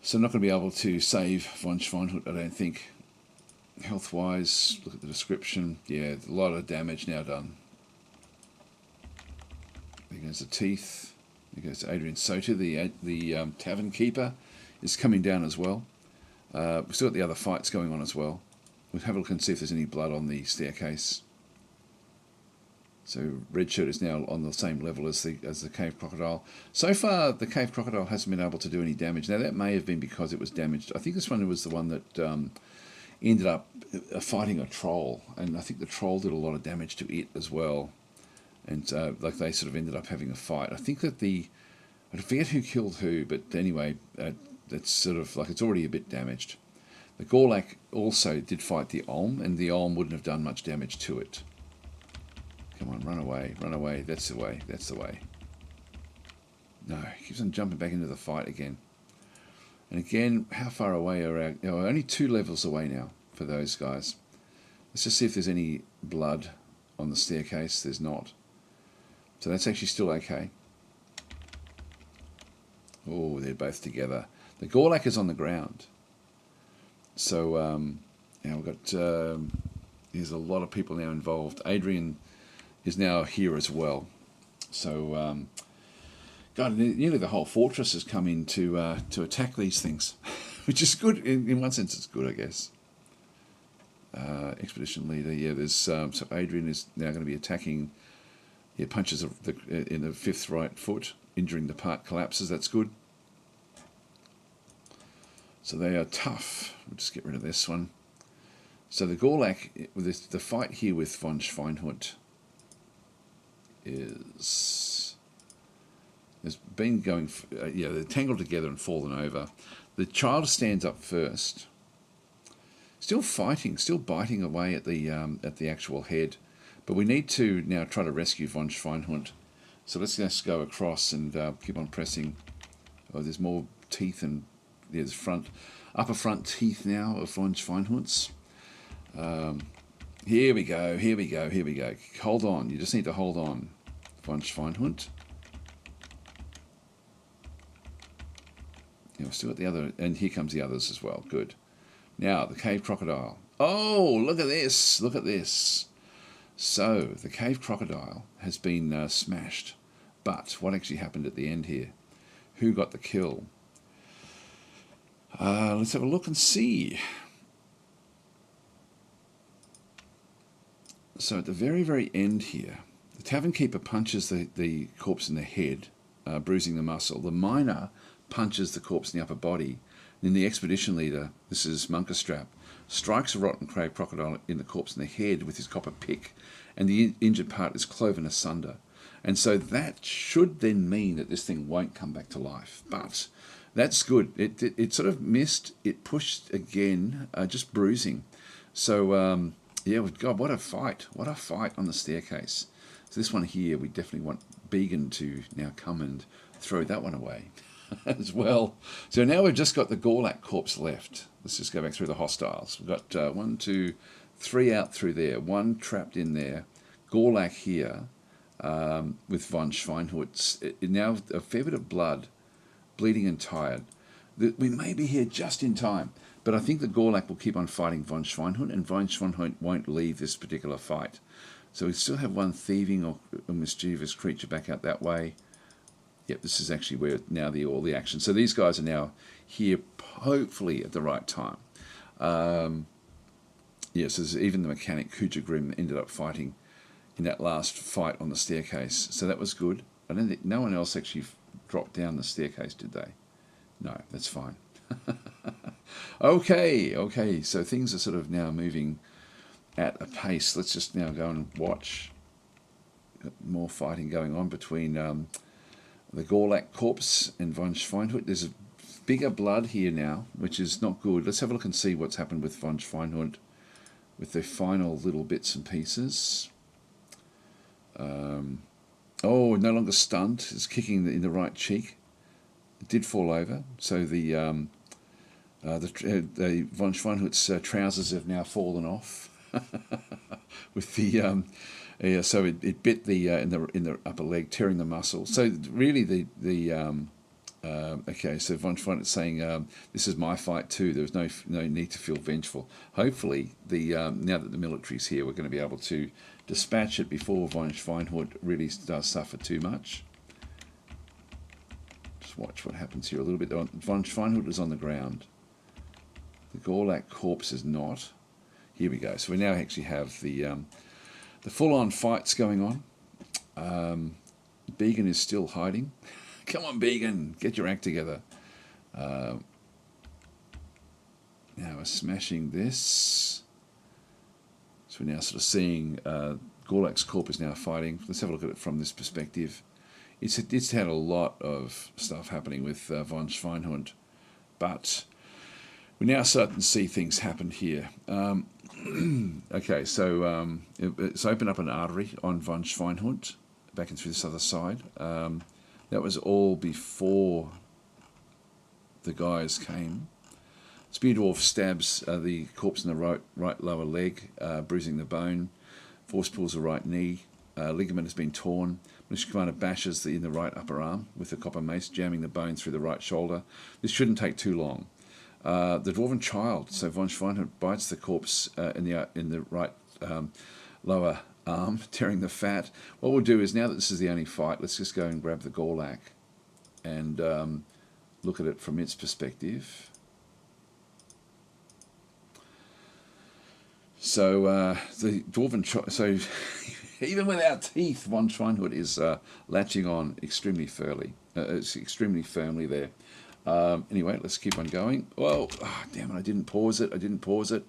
So I'm not going to be able to save von Schweinhund, I don't think. Health-wise, look at the description. Yeah, a lot of damage now done. There goes the teeth. There goes Adrian Soter, the tavern keeper, is coming down as well. We've still got the other fights going on as well. We'll have a look and see if there's any blood on the staircase. So Red Shirt is now on the same level as the Cave Crocodile. So far, the Cave Crocodile hasn't been able to do any damage. Now, that may have been because it was damaged. I think this one was the one that ended up fighting a troll, and I think the troll did a lot of damage to it as well. And like they sort of ended up having a fight. I think that I forget who killed who, but anyway, that's sort of like it's already a bit damaged. The Gorlak also did fight the Olm, and the Olm wouldn't have done much damage to it. Come on, run away, run away. That's the way, that's the way. No, he keeps on jumping back into the fight again. And again, how far away are our... Oh, only 2 levels away now for those guys. Let's just see if there's any blood on the staircase. There's not. So that's actually still okay. Oh, they're both together. The Gorlak is on the ground. So now we've got... there's a lot of people now involved. Adrian is now here as well. So... God, nearly the whole fortress has come in to attack these things, which is good. In one sense, it's good, I guess. Expedition leader, yeah. There's so Adrian is now going to be attacking. Yeah, punches in the 5th right foot, injuring the part, collapses. That's good. So they are tough. We'll just get rid of this one. So the Gorlak, with the fight here with von Schweinhund is... Has been going, yeah, they're tangled together and fallen over. The child stands up first, still fighting, still biting away at the actual head. But we need to now try to rescue von Schweinhund. So let's just go across and keep on pressing. Oh, there's more teeth, and there's upper front teeth now of von Schweinhund's. Here we go, here we go, here we go. Hold on, you just need to hold on, von Schweinhund. We've still got the other, and here comes the others as well. Good. Now, the cave crocodile. Oh, look at this. Look at this. So, the cave crocodile has been smashed. But what actually happened at the end here? Who got the kill? Let's have a look and see. So, at the very, very end here, the tavern keeper punches the corpse in the head, bruising the muscle. The miner punches the corpse in the upper body. Then the expedition leader, this is Munkerstrap, strikes a rotten cave crocodile in the corpse in the head with his copper pick, and the injured part is cloven asunder. And so that should then mean that this thing won't come back to life. But that's good. It sort of missed. It pushed again, just bruising. So, yeah, God, what a fight. What a fight on the staircase. So this one here, we definitely want Began to now come and throw that one away as well. So now we've just got the Gorlak corpse left. Let's just go back through the hostiles. We've got 1, 2, 3 out through there, 1 trapped in there, Gorlak here with von Schweinhund. Now a fair bit of blood, bleeding and tired. We may be here just in time, but I think the Gorlak will keep on fighting von Schweinhund, and von Schweinhund won't leave this particular fight. So we still have 1 thieving or mischievous creature back out that way. Yep, this is actually where now all the action. So these guys are now here, hopefully at the right time. Yes, there's even the mechanic Kuja Grim ended up fighting in that last fight on the staircase. So that was good. I don't think no one else actually dropped down the staircase, did they? No, that's fine. Okay. So things are sort of now moving at a pace. Let's just now go and watch. Got more fighting going on between the Gorlak corpse and von Schweinhund. There's a bigger blood here now, which is not good. Let's have a look and see what's happened with von Schweinhund with the final little bits and pieces. Oh, no longer stunned. It's kicking in the right cheek. It did fall over. So the von Schweinhund's trousers have now fallen off. With the yeah, so it bit the in the upper leg, tearing the muscle. So really okay. So von Schweinhund is saying this is my fight too. There's no need to feel vengeful. Hopefully, now that the military's here, we're going to be able to dispatch it before von Schweinhund really does suffer too much. Just watch what happens here a little bit. Von Schweinhund is on the ground. The Gorlak corpse is not. Here we go. So we now actually have the full-on fights going on. Began is still hiding. Come on, Began, get your act together. Now we're smashing this. So we're now sort of seeing Gorlak's corp is now fighting. Let's have a look at it from this perspective. It's had a lot of stuff happening with von Schweinhund, but we're now starting to see things happen here. Okay, so it's opened up an artery on von Schweinhund, back and through this other side. That was all before the guys came. Spear Dwarf stabs the corpse in the right lower leg, bruising the bone. Force pulls the right knee. Ligament has been torn. Militia Commander bashes in the right upper arm with the copper mace, jamming the bone through the right shoulder. This shouldn't take too long. The Dwarven Child, so von Schweinhund bites the corpse in the right lower arm, tearing the fat. What we'll do is, now that this is the only fight, let's just go and grab the Gorlak and look at it from its perspective. So the Dwarven Child, so even without teeth, von Schweinhund is latching on extremely firmly. It's extremely firmly there. Anyway, let's keep on going. Whoa, oh, damn it, I didn't pause it.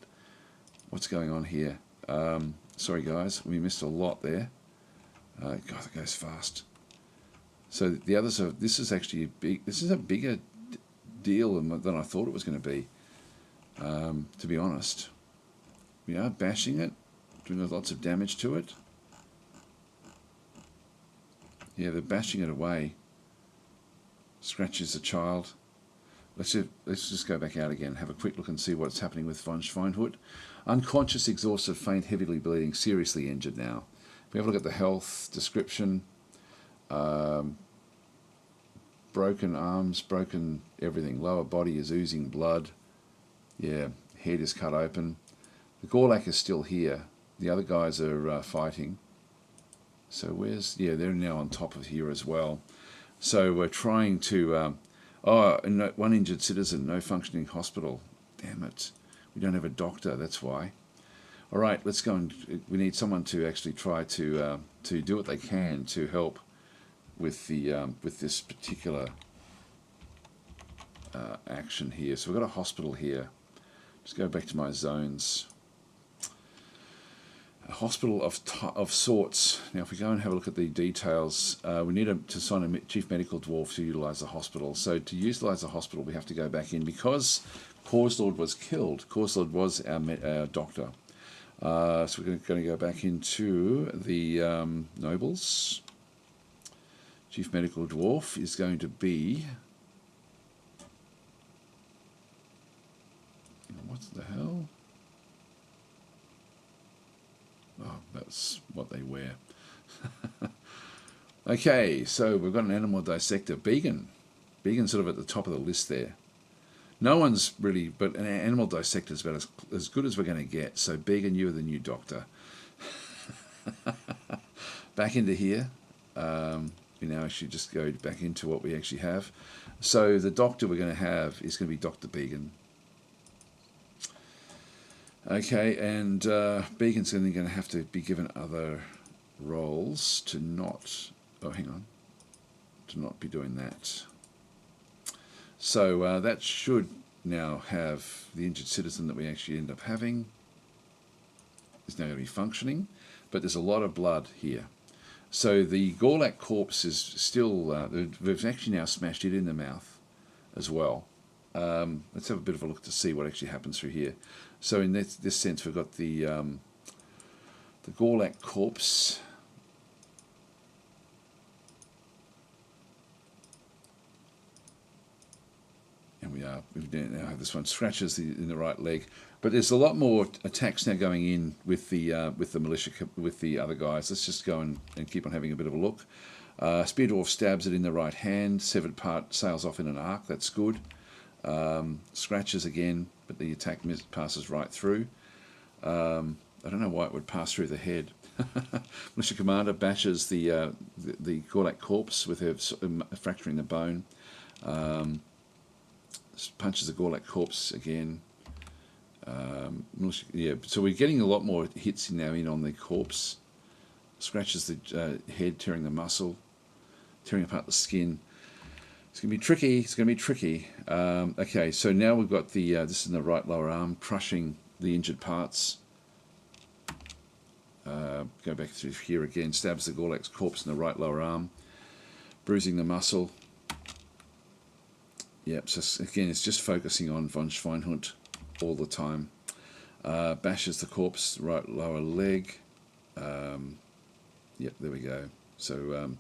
What's going on here? Sorry guys, we missed a lot there. God, that goes fast. So the others are, this is actually a bigger deal than I thought it was going to be, to be honest. We are bashing it, doing lots of damage to it. Yeah, they're bashing it away. Scratches the child. Let's just go back out again, have a quick look and see what's happening with von Schweinhund. Unconscious, exhausted, faint, heavily bleeding, seriously injured now. If we have a look at the health description, broken arms, broken everything. Lower body is oozing blood. Yeah, head is cut open. The Gorlak is still here. The other guys are fighting. So they're now on top of here as well. So we're trying to, one injured citizen, no functioning hospital. Damn it. We don't have a doctor, that's why. All right, let's go we need someone to actually try to do what they can to help with with this particular action here. So we've got a hospital here. Just go back to my zones. A hospital of sorts. Now, if we go and have a look at the details, we need to assign a chief medical dwarf to utilise the hospital. So to utilise the hospital, we have to go back in because Corslord was killed. Corslord was our doctor. So we're going to go back into the nobles. Chief medical dwarf is going to be. What the hell? Oh, that's what they wear. Okay, so we've got an animal dissector. Began. Began's sort of at the top of the list there. No one's really, but an animal dissector is about as good as we're going to get. So Began, you are the new doctor. Back into here. We now actually just go back into what we actually have. So the doctor we're going to have is going to be Dr. Began. Okay, and Began's going to have to be given other roles to not be doing that. So that should now have the injured citizen that we actually end up having is now going to be functioning, but there's a lot of blood here. So the Gorlak corpse is still, we've actually now smashed it in the mouth as well. Let's have a bit of a look to see what actually happens through here. So in this sense, we've got the Gorlak corpse. And we now have this one, scratches in the right leg. But there's a lot more attacks now going in with the militia, with the other guys. Let's just go and keep on having a bit of a look. Spear Dwarf stabs it in the right hand. Severed part sails off in an arc. That's good. Scratches again, but the attack passes right through. I don't know why it would pass through the head. Militia Commander bashes the Gorlak corpse with her fracturing the bone. Punches the Gorlak corpse again. So we're getting a lot more hits now in on the corpse. Scratches the head, tearing the muscle, tearing apart the skin. It's going to be tricky. It's going to be tricky. Okay, so now we've got the, this is in the right lower arm, crushing the injured parts. Go back through here again, stabs the Gorlak's corpse in the right lower arm, bruising the muscle. Yep, so again, it's just focusing on von Schweinhund all the time. Bashes the corpse, right lower leg. Yep, there we go. So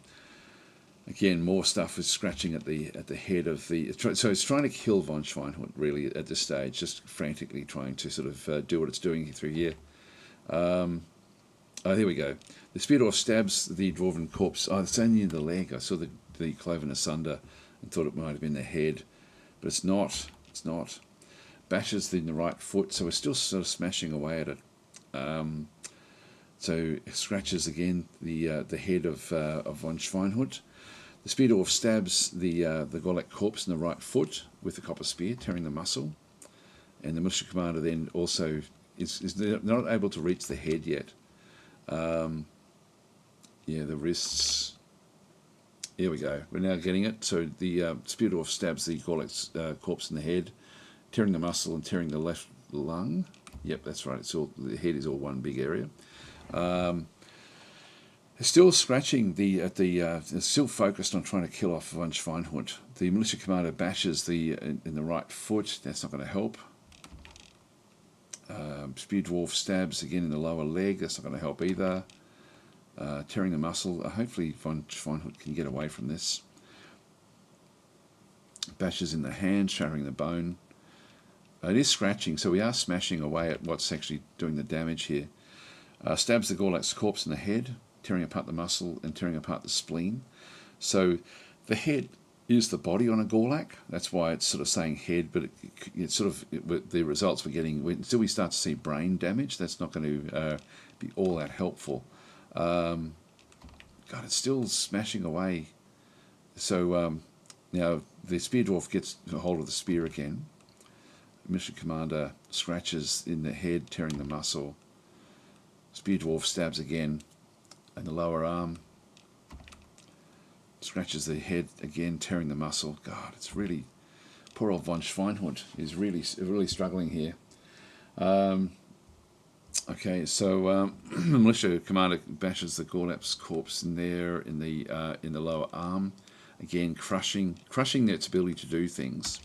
again, more stuff is scratching at the head of the. So it's trying to kill von Schweinhund really at this stage, just frantically trying to sort of do what it's doing through here. Oh, here we go. The Spear stabs the dwarven corpse. Oh, it's only in the leg. I saw the cloven asunder and thought it might have been the head, but it's not. It's not. Bashes in the right foot, so we're still sort of smashing away at it. So it scratches again the head of von Schweinhund. The Spear stabs the Gorlak corpse in the right foot with the copper spear, tearing the muscle. And the militia commander then also is not able to reach the head yet. Yeah, the wrists. Here we go. We're now getting it. So the Spear stabs the Gorlak's corpse in the head, tearing the muscle and tearing the left lung. Yep, that's right. It's all, the head is all one big area. They're still scratching they're still focused on trying to kill off von Schweinhund. The militia commander bashes in the right foot. That's not going to help. Spear Dwarf stabs again in the lower leg. That's not going to help either. Tearing the muscle. Hopefully von Schweinhund can get away from this. Bashes in the hand, shattering the bone. It is scratching, so we are smashing away at what's actually doing the damage here. Stabs the Gorlak's corpse in the head, tearing apart the muscle and tearing apart the spleen. So the head is the body on a Gorlak. That's why it's sort of saying head, but it's sort of the results we're getting until we start to see brain damage. That's not going to be all that helpful. God, it's still smashing away. So now the Spear Dwarf gets a hold of the spear again. Mission commander scratches in the head, tearing the muscle. Spear Dwarf stabs again in the lower arm. Scratches the head again, tearing the muscle. God, it's really... Poor old von Schweinhund is really struggling here. Okay, so the militia commander bashes the Gorlak's corpse in there in the lower arm. Again, crushing its ability to do things.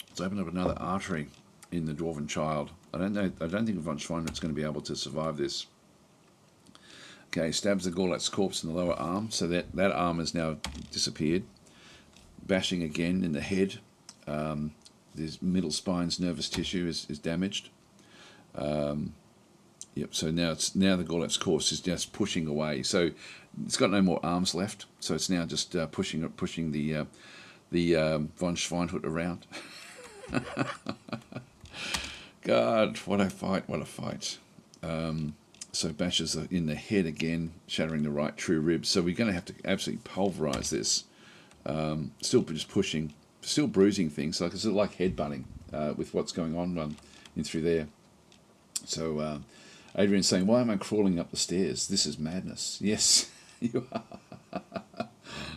It's opened up another artery in the dwarven child. I don't think von Schweinhund's going to be able to survive this. Okay, stabs the Gorlak's corpse in the lower arm, so that arm has now disappeared. Bashing again in the head. This middle spine's nervous tissue is damaged. Yep. So now the Gorlak's corpse is just pushing away. So it's got no more arms left. So it's now just pushing the von Schweinhund around. God, what a fight! What a fight! So bashes in the head again, shattering the right true rib. So we're going to have to absolutely pulverize this. Still just pushing, still bruising things. Like it's like headbutting with what's going on in through there. So Adrian's saying, "Why am I crawling up the stairs? This is madness." Yes, you are.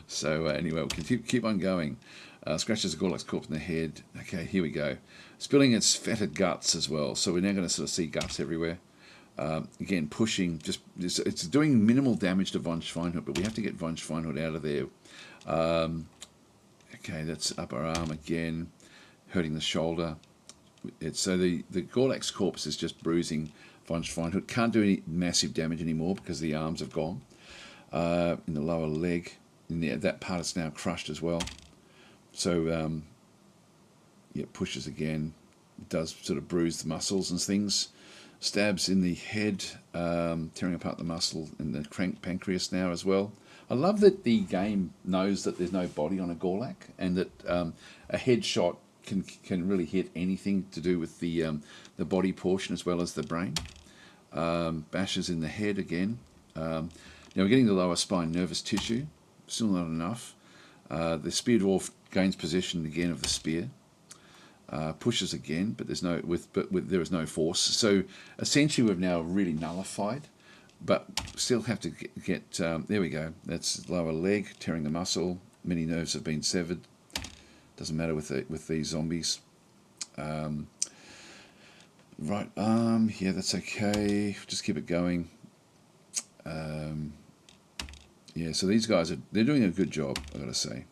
So anyway, we can keep on going. Scratches the Gorlak's corpse in the head. Okay, here we go. Spilling its fetid guts as well. So we're now going to sort of see guts everywhere. Again, pushing. It's doing minimal damage to von Schweinhund, but we have to get von Schweinhund out of there. Okay, that's upper arm again, hurting the shoulder. So the Gorlak's corpse is just bruising von Schweinhund. Can't do any massive damage anymore because the arms have gone. In the lower leg, that part is now crushed as well. So, yeah, pushes again. It does sort of bruise the muscles and things. Stabs in the head, tearing apart the muscle in the pancreas now as well. I love that the game knows that there's no body on a Gorlak, and that a headshot can really hit anything to do with the body portion as well as the brain. Bashes in the head again. Now we're getting the lower spine nervous tissue. Still not enough. The Spear Dwarf gains possession again of the spear. Pushes again, but there is no force. So essentially, we've now really nullified but still have to get there we go. That's lower leg, tearing the muscle. Many nerves have been severed. Doesn't matter with these zombies. Right arm, yeah, that's okay. Just keep it going. Yeah, so these guys they're doing a good job, I gotta say.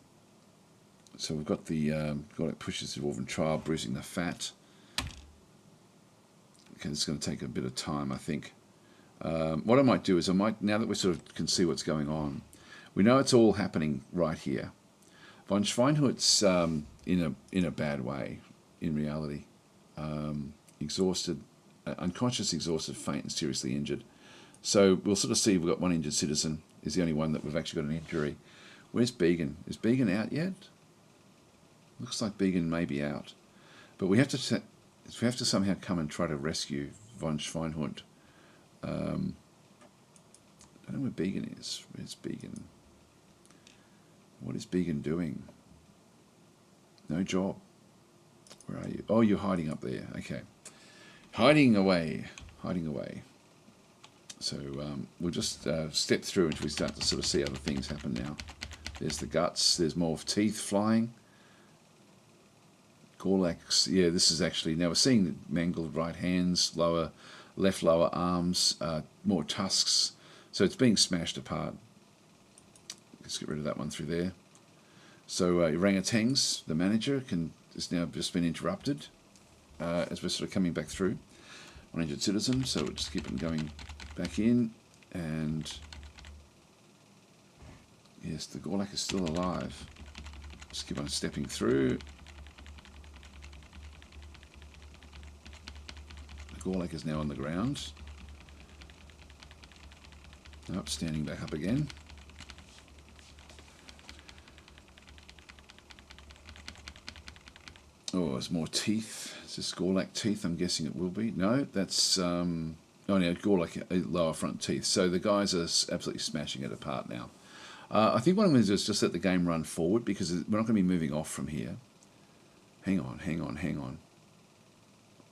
So we've got the it pushes the dwarven trial, bruising the fat. Okay, this is going to take a bit of time, I think. What I might do is now that we sort of can see what's going on, we know it's all happening right here. Von Schweinhut's in a bad way, in reality. Exhausted, unconscious, exhausted, faint, and seriously injured. So we'll sort of see we've got one injured citizen. Is the only one that we've actually got an injury. Where's Began? Is Began out yet? Looks like Began may be out. But we have to somehow come and try to rescue von Schweinhut. I don't know where Began is. Where's Began? What is Began doing? No job. Where are you? Oh, you're hiding up there. Okay. Hiding away. Hiding away. So we'll just step through until we start to sort of see other things happen now. There's the guts. There's more teeth flying. Gorlaks. Yeah, this is actually... Now we're seeing mangled right hands, left lower arms, more tusks. So it's being smashed apart. Let's get rid of that one through there. So orangutans, the manager, has now just been interrupted as we're sort of coming back through. One injured citizen, so we'll just keep them going back in, and yes, the Gorlak is still alive. Just keep on stepping through. The Gorlak is now on the ground. Nope, standing back up again. Oh, there's more teeth. Is this Gorlak teeth? I'm guessing it will be. No, that's... oh, no, Gorlak lower front teeth. So the guys are absolutely smashing it apart now. I think what I'm going to do is just let the game run forward, because we're not going to be moving off from here. Hang on, hang on, hang on.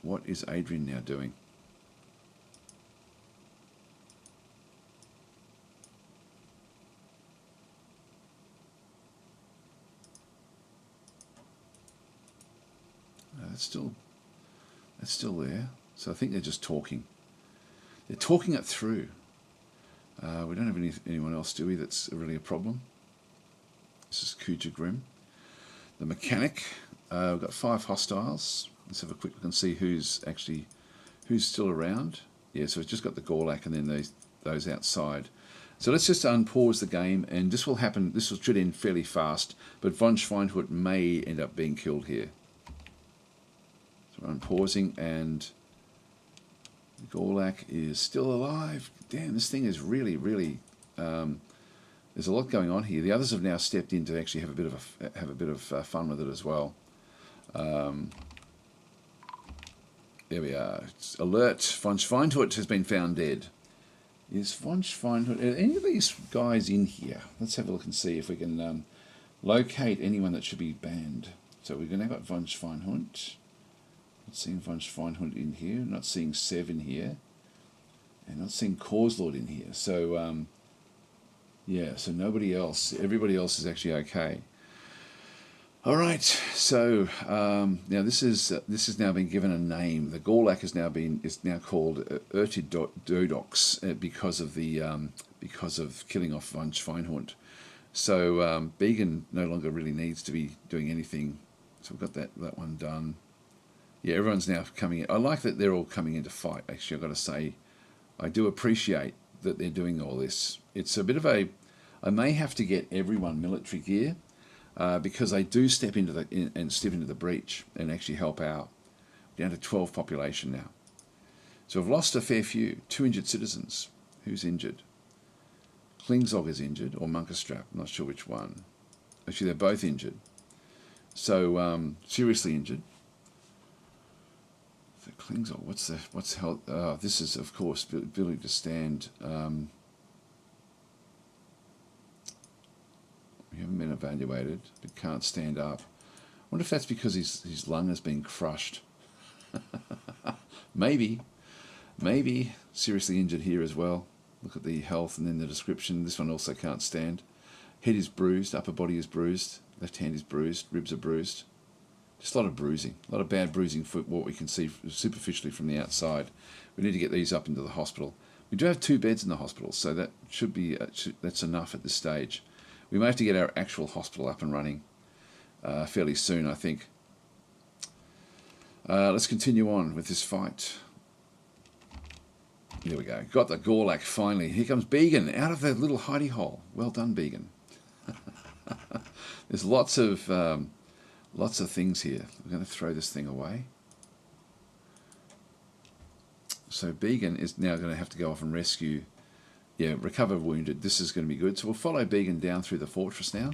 What is Adrian now doing? That's still there. So I think they're just talking. They're talking it through. We don't have anyone else, do we? That's really a problem. This is Kuja Grim. The mechanic. We've got 5 hostiles. Let's have a quick look and see who's still around. Yeah, so we've just got the Gorlak and then those outside. So let's just unpause the game, and this will happen. This should end fairly fast, but von Schweinhut may end up being killed here. So we're unpausing, and the Gorlak is still alive. Damn, this thing is really, really... there's a lot going on here. The others have now stepped in to actually have a bit of fun with it as well. There we are. It's alert. Von Schweinhut has been found dead. Is von Schweinhut... Are any of these guys in here? Let's have a look and see if we can locate anyone that should be banned. So we're going to have got von Schweinhut. Not seeing von Schweinhut in here. Not seeing Sev in here. And not seeing Causelord in here. So, yeah, so nobody else. Everybody else is actually okay. All right, so now this has now been given a name. The Gorlak is now called Dodox because of killing off von Schweinhut. So Began no longer really needs to be doing anything. So we've got that one done. Yeah, everyone's now coming in. I like that they're all coming in to fight. Actually, I've got to say, I do appreciate that they're doing all this. It's a bit of a... I may have to get everyone military gear. Because they do step into the breach and actually help out. Down to 12 population now. So we've lost a fair few. 2 injured citizens. Who's injured? Klingzog is injured, or Munkerstrap. I'm not sure which one. Actually, they're both injured. So seriously injured. So Klingzog, what's the hell? This is of course ability to stand. We haven't been evaluated, but can't stand up. I wonder if that's because his lung has been crushed. Maybe seriously injured here as well. look at the health and then the description. This one also can't stand. Head is bruised, upper body is bruised, left hand is bruised, ribs are bruised. Just a lot of bruising, a lot of bad bruising for what we can see superficially from the outside. We need to get these up into the hospital. We do have 2 beds in the hospital, so that should be that's enough at this stage. We may have to get our actual hospital up and running fairly soon, I think. Let's continue on with this fight. There we go. Got the Gorlak finally. Here comes Began out of that little hidey hole. Well done, Began. There's lots of things here. We're going to throw this thing away. So Began is now going to have to go off and rescue. Yeah, recover wounded. This is going to be good. So we'll follow Began down through the fortress now.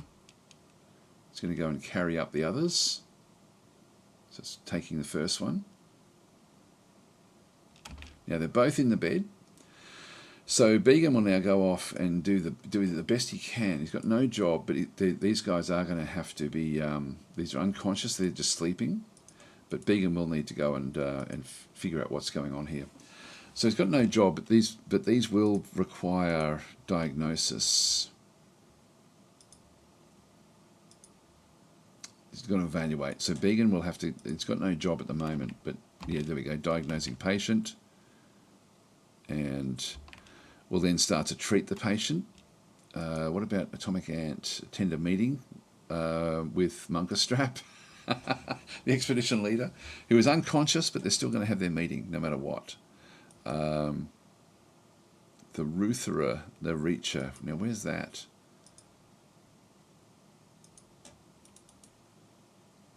It's going to go and carry up the others. So it's taking the first one. Now they're both in the bed. So Began will now go off and do the best he can. He's got no job, but these guys are going to have to be. These are unconscious. They're just sleeping. But Began will need to go and figure out what's going on here. So he's got no job, but these will require diagnosis. He's going to evaluate. So Began will have to. It's got no job at the moment, but yeah, there we go. Diagnosing patient, and we'll then start to treat the patient. What about Atomic Ant? Attend a meeting with Munkerstrap, the expedition leader, who is unconscious, but they're still going to have their meeting no matter what. The Rutherer, the Reacher. Now, where's that?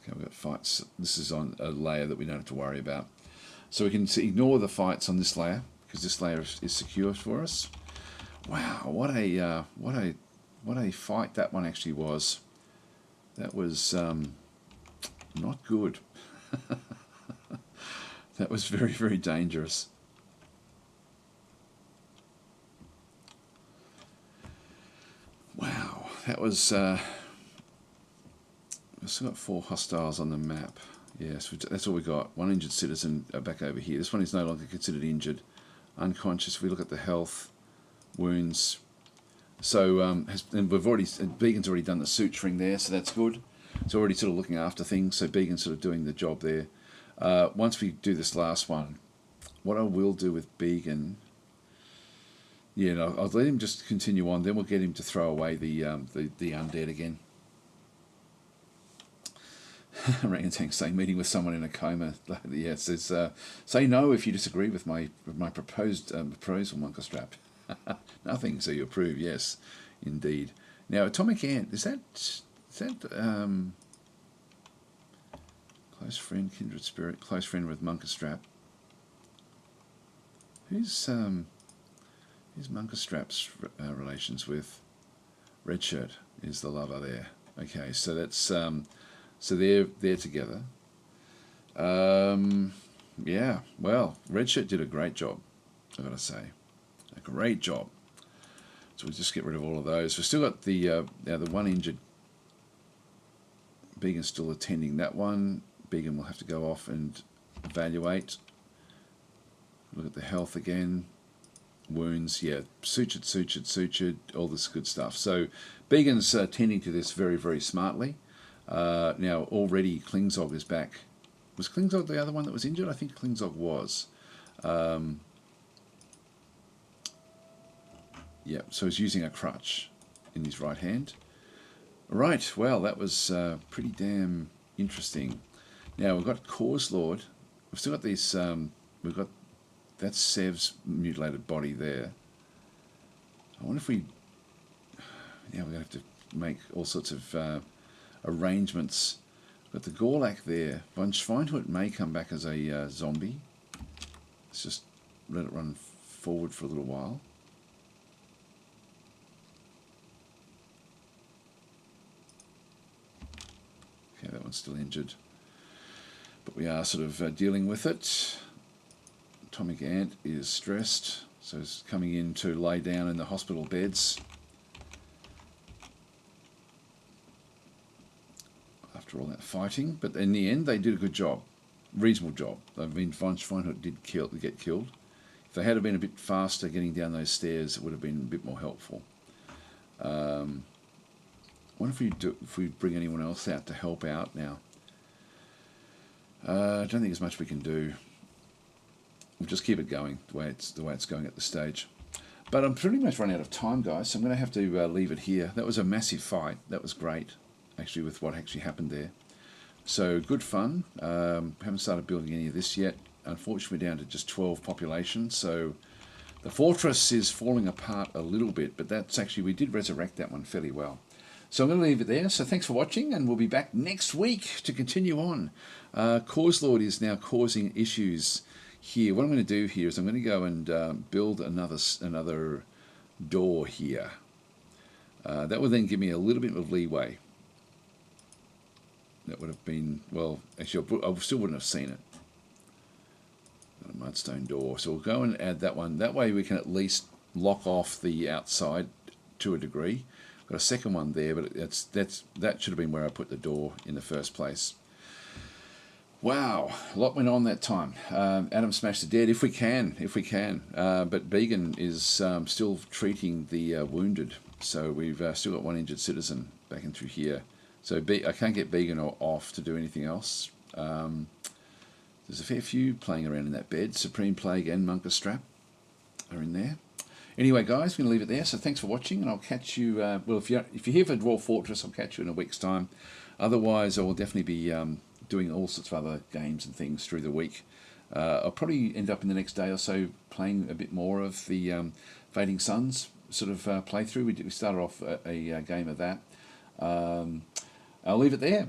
Okay, we've got fights. This is on a layer that we don't have to worry about. So we can ignore the fights on this layer because this layer is secure for us. Wow, what a fight that one actually was. That was not good. That was very, very dangerous. Wow, that was. We've still got 4 hostiles on the map. Yes, that's all we got. 1 injured citizen back over here. This one is no longer considered injured. Unconscious. If we look at the health, wounds. So and we've already. Began's already done the suturing there, so that's good. It's already sort of looking after things. So Began's sort of doing the job there. Once we do this last one, what I will do with Began. Yeah, no, I'll let him just continue on. Then we'll get him to throw away the undead again. Orangutan saying meeting with someone in a coma. Yes, it's say no if you disagree with my proposed proposal, Munkerstrap. Nothing, so you approve. Yes, indeed. Now, Atomic Ant is that close friend, kindred spirit, close friend with Munkerstrap. Who's Munkerstrap's relations with? Redshirt is the lover there. Okay, so that's so they're together. Yeah, well, Redshirt did a great job, I've got to say. A great job. So we'll just get rid of all of those. We've still got the 1 injured. Began's still attending that one. Began will have to go off and evaluate. Look at the health again. Wounds, yeah, sutured, all this good stuff. So Began's tending to this very, very smartly. Now, already Klingzog is back. Was Klingzog the other one that was injured? I think Klingzog was. Yeah, so he's using a crutch in his right hand. Right, well, that was pretty damn interesting. Now, we've got Cause Lord. We've still got these, we've got, that's Sev's mutilated body there. I wonder if we, yeah, we're going to have to make all sorts of arrangements. We've got the Gorlak there. Von Schweinhut may come back as a zombie. Let's just let it run forward for a little while. Okay, that one's still injured. But we are sort of dealing with it. Atomic Ant is stressed, so it's coming in to lay down in the hospital beds. After all that fighting, but in the end they did a good job, reasonable job. I mean, Von Schweinhut did get killed. they had been a bit faster getting down those stairs, it would have been a bit more helpful. I wonder if we bring anyone else out to help out now. I don't think there's much we can do. We'll just keep it going the way it's going at this stage. But I'm pretty much run out of time, guys, so I'm going to have to leave it here. That was a massive fight. That was great, actually, with what actually happened there. So, good fun. Haven't started building any of this yet. Unfortunately, we're down to just 12 population, so the fortress is falling apart a little bit, but that's actually, we did resurrect that one fairly well. So I'm going to leave it there. So thanks for watching, and we'll be back next week to continue on. Cause Lord is now causing issues here. What I'm going to do here is I'm going to go and build another door here. That will then give me a little bit of leeway. That would have been, well, actually I still wouldn't have seen it. A mudstone door. So we'll go and add that one. That way we can at least lock off the outside to a degree. Got a second one there, but that should have been where I put the door in the first place. Wow, a lot went on that time. Adam smashed the dead, if we can. But Began is still treating the wounded, so we've still got one injured citizen back in through here. So I can't get Began off to do anything else. There's a fair few playing around in that bed. Supreme Plague and Monka Strap are in there. Anyway, guys, I'm going to leave it there. So thanks for watching, and I'll catch you. Well, if you're here for Dwarf Fortress, I'll catch you in a week's time. Otherwise, I will definitely be doing all sorts of other games and things through the week. I'll probably end up in the next day or so playing a bit more of the Fading Suns sort of playthrough. We started off a game of that. I'll leave it there.